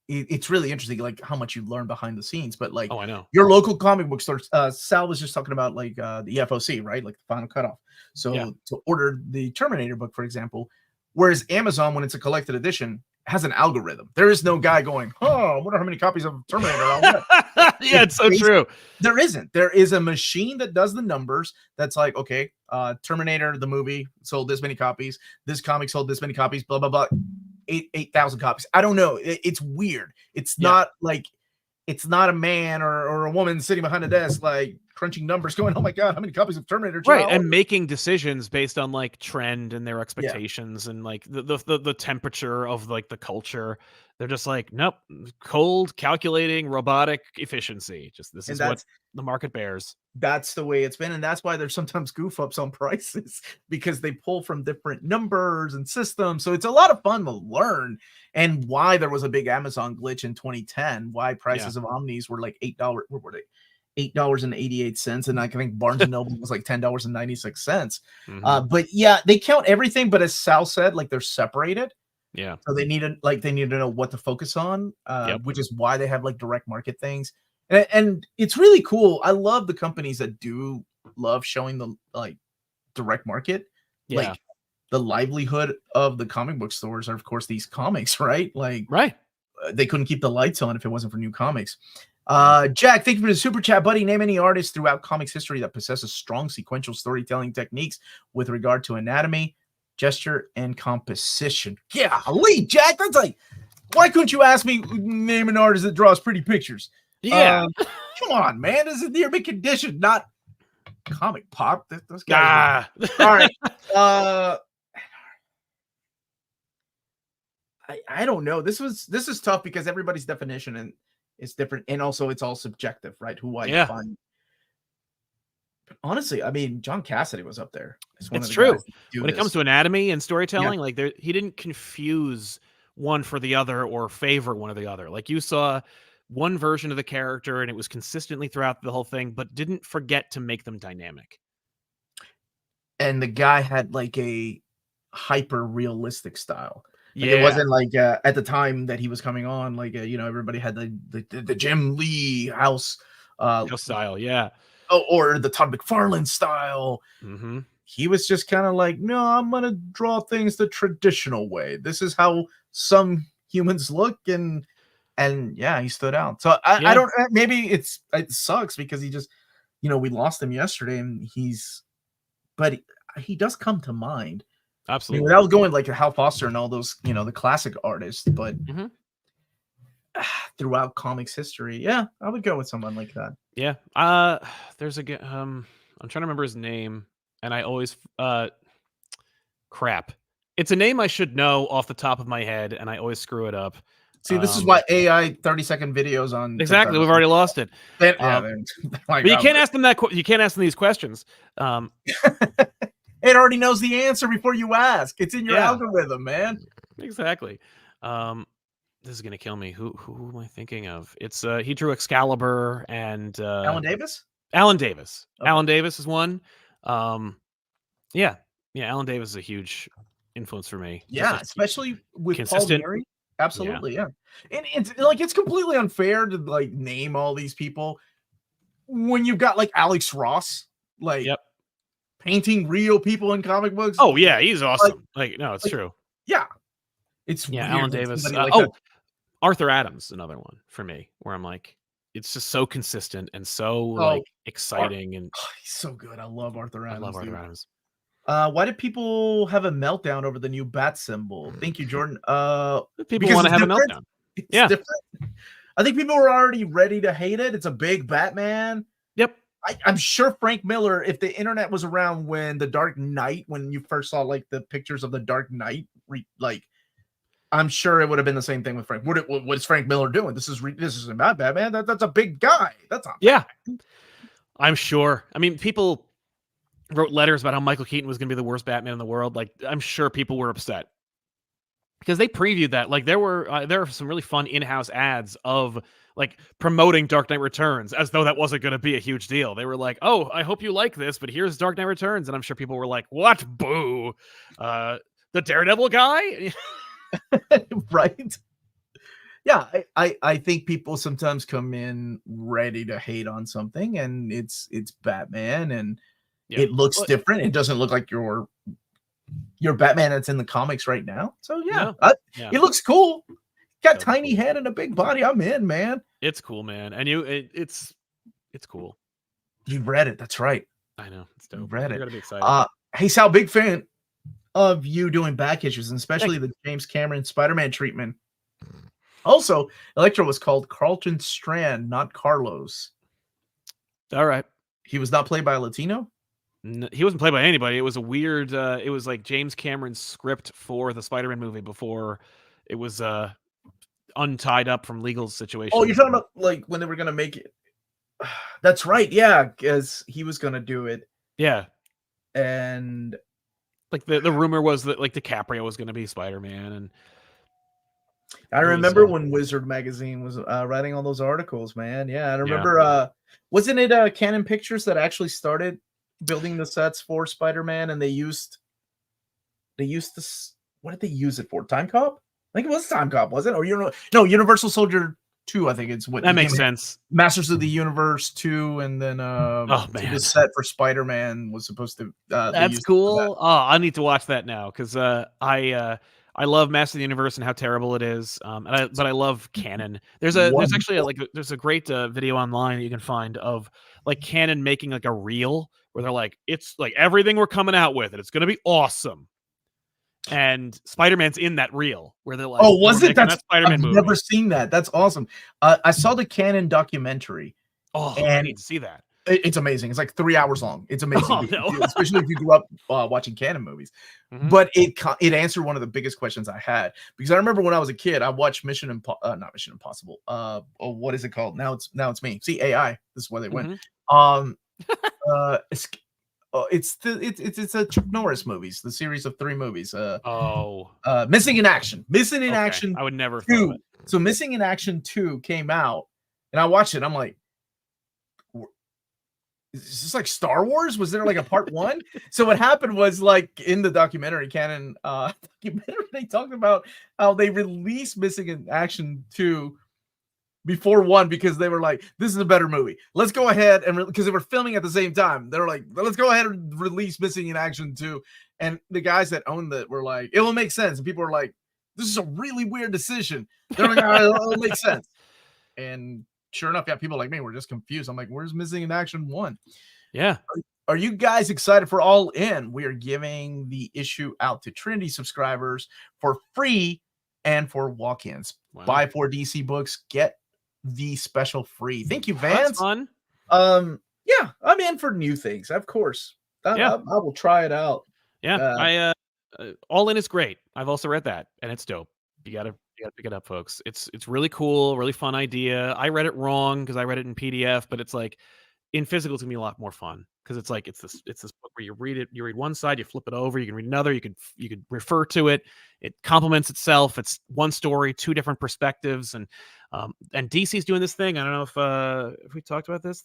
it's really interesting, like how much you learn behind the scenes. But like, I know your local comic book store. Sal was just talking about like the FOC, right? Like the final cutoff. So to order the Terminator book, for example, whereas Amazon, when it's a collected edition, has an algorithm. There is no guy going, "Oh, I wonder how many copies of Terminator I'll get." Yeah, it's so true. There isn't. There is a machine that does the numbers. That's like, okay, Terminator the movie sold this many copies. This comic sold this many copies. Blah blah blah. 8,000 copies. I don't know. It's weird. It's not like, it's not a man or a woman sitting behind a desk like crunching numbers going, oh my god, how many copies of Terminator? Right, and making decisions based on like trend and their expectations and like the temperature of like the culture. They're just like, nope, cold, calculating, robotic efficiency. Just this is what the market bears. That's the way it's been, and that's why there's sometimes goof ups on prices, because they pull from different numbers and systems. So it's a lot of fun to learn, and why there was a big Amazon glitch in 2010. Why prices of Omnis were like $8. What were they? $8.88, and I think Barnes and Noble was like $10.96. But yeah, they count everything. But as Sal said, like they're separated. Yeah. So they need to know what to focus on, which is why they have like direct market things. And it's really cool. I love the companies that do love showing the like direct market. Yeah. Like the livelihood of the comic book stores are, of course, these comics, right? Like, they couldn't keep the lights on if it wasn't for new comics. Jack, thank you for the super chat, buddy. Name any artist throughout comics history that possesses strong sequential storytelling techniques with regard to anatomy, gesture, and composition. Yeah, Jack, that's like, why couldn't you ask me name an artist that draws pretty pictures? Yeah, come on, man. This is near mint condition, not ComicPop. Those guys. All right. I don't know. This is tough because everybody's definition is different, and also it's all subjective, right? Who I find. But honestly, I mean, John Cassidy was up there. It's true. When it comes to anatomy and storytelling, like he didn't confuse one for the other or favor one or the other. Like you saw one version of the character and it was consistently throughout the whole thing, but didn't forget to make them dynamic. And the guy had like a hyper realistic style. Like it wasn't like at the time that he was coming on, like everybody had the Jim Lee house style, or the Todd McFarlane style. He was just kind of like, no, I'm gonna draw things the traditional way. This is how some humans look, and he stood out. So I don't. Maybe it sucks because he just, we lost him yesterday, and but he does come to mind. Absolutely. Without going like Hal Foster and all those, the classic artists, but throughout comics history, I would go with someone like that. Yeah. There's I'm trying to remember his name, and I always crap. It's a name I should know off the top of my head, and I always screw it up. See, this is why AI 30-second videos on exactly. TikTok. We've already lost it. But you can't ask them you can't ask them these questions. It already knows the answer before you ask. It's in your algorithm, man. Exactly. This is gonna kill me. Who am I thinking of? It's he drew Excalibur and Alan Davis. Alan Davis. Okay. Alan Davis is one. Alan Davis is a huge influence for me. Yeah, especially with Paul Mary. Absolutely, yeah. And it's completely unfair to like name all these people when you've got like Alex Ross, painting real people in comic books. Oh yeah, he's awesome. No, it's true. Yeah, it's weird. Alan Davis. Arthur Adams, another one for me, where I'm like, it's just so consistent and so exciting and he's so good. I love Arthur Adams. Adams. Why did people have a meltdown over the new bat symbol? Thank you, Jordan. People want to have a meltdown. It's different. I think people were already ready to hate it. It's a big Batman. Yep. I'm sure Frank Miller, if the internet was around when The Dark Knight, when you first saw like the pictures of The Dark Knight, I'm sure it would have been the same thing with Frank. What is Frank Miller doing? This is about Batman. That's a big guy. That's not Batman. I'm sure. I mean, people wrote letters about how Michael Keaton was going to be the worst Batman in the world. Like, I'm sure people were upset because they previewed that. Like, there are some really fun in-house ads of like promoting Dark Knight Returns as though that wasn't going to be a huge deal. They were like, "Oh, I hope you like this, but here's Dark Knight Returns," and I'm sure people were like, "What? Boo! The Daredevil guy?" Right? Yeah, I think people sometimes come in ready to hate on something, and it's Batman, and it looks different. It doesn't look like your Batman that's in the comics right now. So yeah, it looks cool. Got tiny head and a big body. I'm in, man. It's cool, man. And it's cool. You read it. That's right. I know. It's dope. You read You're it. gonna be excited. Hey Sal, big fan of you doing back issues, and especially the James Cameron Spider-Man treatment. Also, Electro was called Carlton Strand, not Carlos. All right. He was not played by a Latino? No, he wasn't played by anybody. It was a weird, it was like James Cameron's script for the Spider-Man movie before it was untied up from legal situations. Oh, you're talking about like when they were going to make it. That's right. Yeah, because he was going to do it. Yeah. And like the rumor was that like DiCaprio was going to be Spider-Man, and I remember when Wizard magazine was writing all those articles, man. Yeah, I remember. Wasn't it Canon Pictures that actually started building the sets for Spider-Man, and they used this. What did they use it for? Time Cop? I think it was Time Cop, wasn't it? Or no, Universal Soldier 2. I think it's what that makes sense. Masters of the Universe 2, and then the set for Spider-Man was supposed to. That's cool. Oh, I need to watch that now because I love Master of the Universe and how terrible it is. But I love canon. There's actually a great video online that you can find of like canon making like a reel where they're like, it's like everything we're coming out with, and it's gonna be awesome. And Spider-Man's in that reel where they're like, "Oh, was it? That's Spider-Man movie." I've never seen that. That's awesome. I saw the canon documentary. Oh, I need to see that. It's amazing. It's like 3 hours long. It's amazing, oh, no. Especially if you grew up watching canon movies. Mm-hmm. But it answered one of the biggest questions I had, because I remember when I was a kid, I watched not Mission Impossible. What is it called? Now it's me. See, AI. This is where they went. It's a Chuck Norris movies, the series of 3 movies. Missing in Action. Missing in Action. I would never 2. So Missing in Action 2 came out, and I watched it. I'm like, is this like Star Wars? Was there like a part 1? So what happened was, like, in the documentary canon they talked about how they released Missing in Action 2 before 1 because they were like, this is a better movie. Let's go ahead and because they were filming at the same time. They were like, let's go ahead and release Missing in Action 2. And the guys that owned it were like, it will make sense. And people were like, this is a really weird decision. They're like, it'll make sense. And sure enough, people like me were just confused. I'm like, where's Missing in Action 1? Yeah. Are you guys excited for All In? We are giving the issue out to Trinity subscribers for free and for walk-ins. Wow. Buy 4 DC books, get the special free. Thank you, Vance. That's fun. Yeah, I'm in for new things, of course. I will try it out. Yeah, All In is great. I've also read that, and it's dope. You gotta pick it up, folks. It's really cool, really fun idea. I read it wrong because I read it in PDF, but it's like in physical, it's gonna be a lot more fun because it's like it's this book where you read one side, you flip it over, you can read another, you can refer to it. It complements itself. It's one story, 2 different perspectives, and DC's doing this thing. I don't know if we talked about this.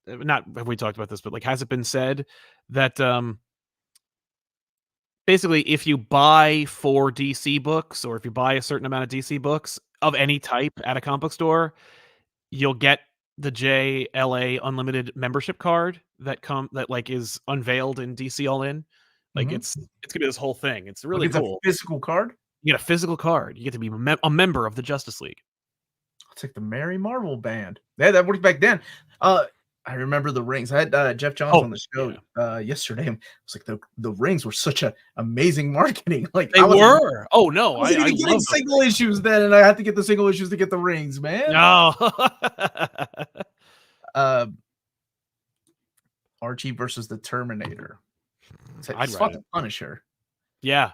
Not have we talked about this, but like, has it been said that basically if you buy 4 DC books, or if you buy a certain amount of DC books of any type at a comic book store, you'll get the JLA Unlimited membership card that like is unveiled in DC All In. Like it's gonna be this whole thing. It's really cool. A physical card. You get a physical card. You get to be a member of the Justice League. It's like the Merry Marvel Band. Yeah, that worked back then. I remember the rings. I had Jeff Johns on the show yesterday. It was like the rings were such a amazing marketing. Like they were. Oh no, I was getting single issues then, and I had to get the single issues to get the rings, man. No. Archie versus the Terminator. I'd fought the Punisher. Yeah.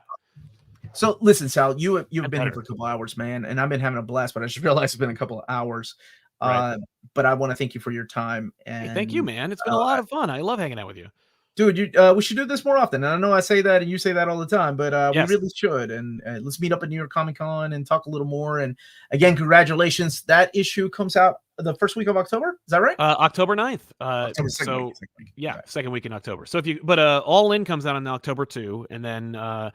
So listen, Sal, you've been here for a couple hours, man, and I've been having a blast. But I just realized it's been a couple of hours. Right. But I want to thank you for your time. And thank you, man. It's been a lot of fun. I love hanging out with you. Dude, we should do this more often. And I know I say that and you say that all the time, but Yes. we really should. And let's meet up at New York Comic Con and talk a little more. And again, congratulations. That issue comes out the first week of October. Is that right? October 9th. October So week. yeah, second week in October. So if you, but All In comes out on October 2, and then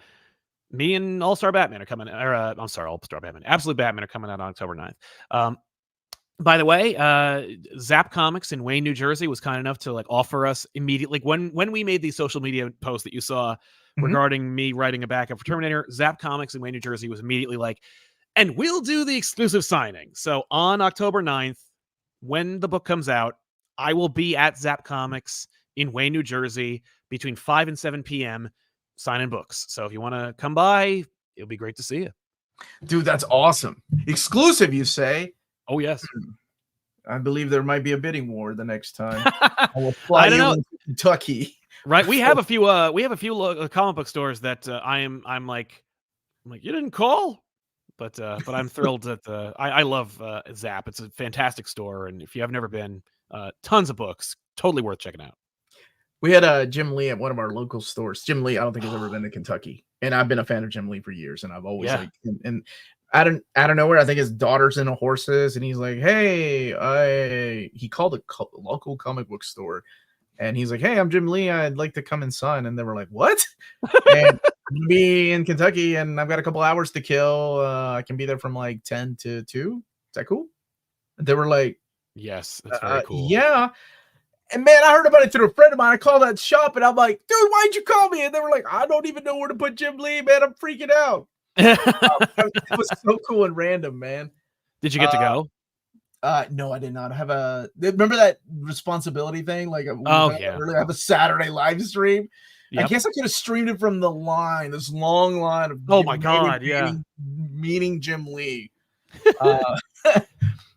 me and All-Star Batman are coming. Or I'm sorry, All-Star Batman, Absolute Batman are coming out on October 9th. By the way, Zap Comics in Wayne, New Jersey was kind enough to like offer us immediately, like when we made these social media posts that you saw regarding me writing a backup for Terminator, Zap Comics in Wayne, New Jersey was immediately like, and we'll do the exclusive signing. So on October 9th, when the book comes out, I will be at Zap Comics in Wayne, New Jersey between 5 and 7 p.m. signing books. So if you want to come by, it'll be great to see you. Dude, that's awesome. Exclusive, you say? Oh, yes. I believe there might be a bidding war the next time. I will fly you into Kentucky. Right. We have a few comic book stores that I'm like, you didn't call? But I'm thrilled that I love Zap. It's a fantastic store, and if you have never been, tons of books, totally worth checking out. We had Jim Lee at one of our local stores. Jim Lee, I don't think has ever been to Kentucky, and I've been a fan of Jim Lee for years, and I've always liked him. And out of nowhere, I think his daughter's into horses, and he's like, "Hey, he called a local comic book store." And he's like, "Hey, I'm Jim Lee. I'd like to come and sign." And they were like, "What?" And I'm gonna be in Kentucky, and I've got a couple hours to kill. I can be there from like 10 to 2. Is that cool? And they were like, "Yes, that's very cool." Yeah. And man, I heard about it through a friend of mine. I called that shop, and I'm like, "Dude, why'd you call me?" And they were like, "I don't even know where to put Jim Lee, man. I'm freaking out." It was so cool and random, man. Did you get to go? No, I did not. I have remember that responsibility thing? Like, I have a Saturday live stream. Yep. I guess I could have streamed it from the line, this long line of meeting Jim Lee.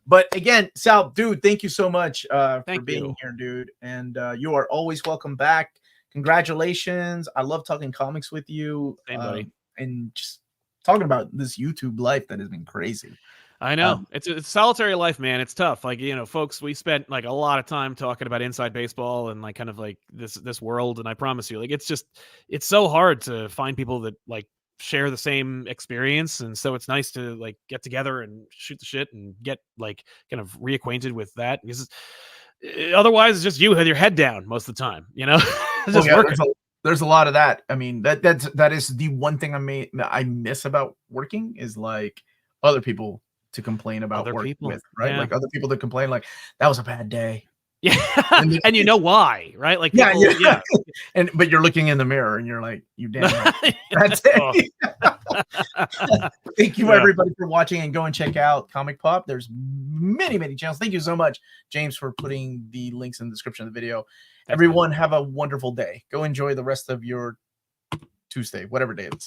But again, Sal, dude, thank you so much for being here, dude. And you are always welcome back. Congratulations. I love talking comics with you. Same, buddy. And just talking about this YouTube life that has been crazy. I know. It's solitary life, man. It's tough. Like, folks, we spent like a lot of time talking about inside baseball and like kind of like this world. And I promise you, like, it's so hard to find people that like share the same experience. And so it's nice to like get together and shoot the shit and get like kind of reacquainted with that. Because otherwise it's just you with your head down most of the time, There's a lot of that. I mean, that is the one thing I miss about working is like other people to complain about working with, right? Yeah. Like other people that complain like that was a bad day. Yeah. And you know why, right? Like people, yeah. But you're looking in the mirror and you're like, you damn right. That's it. Thank you everybody for watching, and go and check out ComicPop. There's many channels. Thank you so much, James, for putting the links in the description of the video. Everyone have a wonderful day. Go enjoy the rest of your Tuesday, whatever day it is.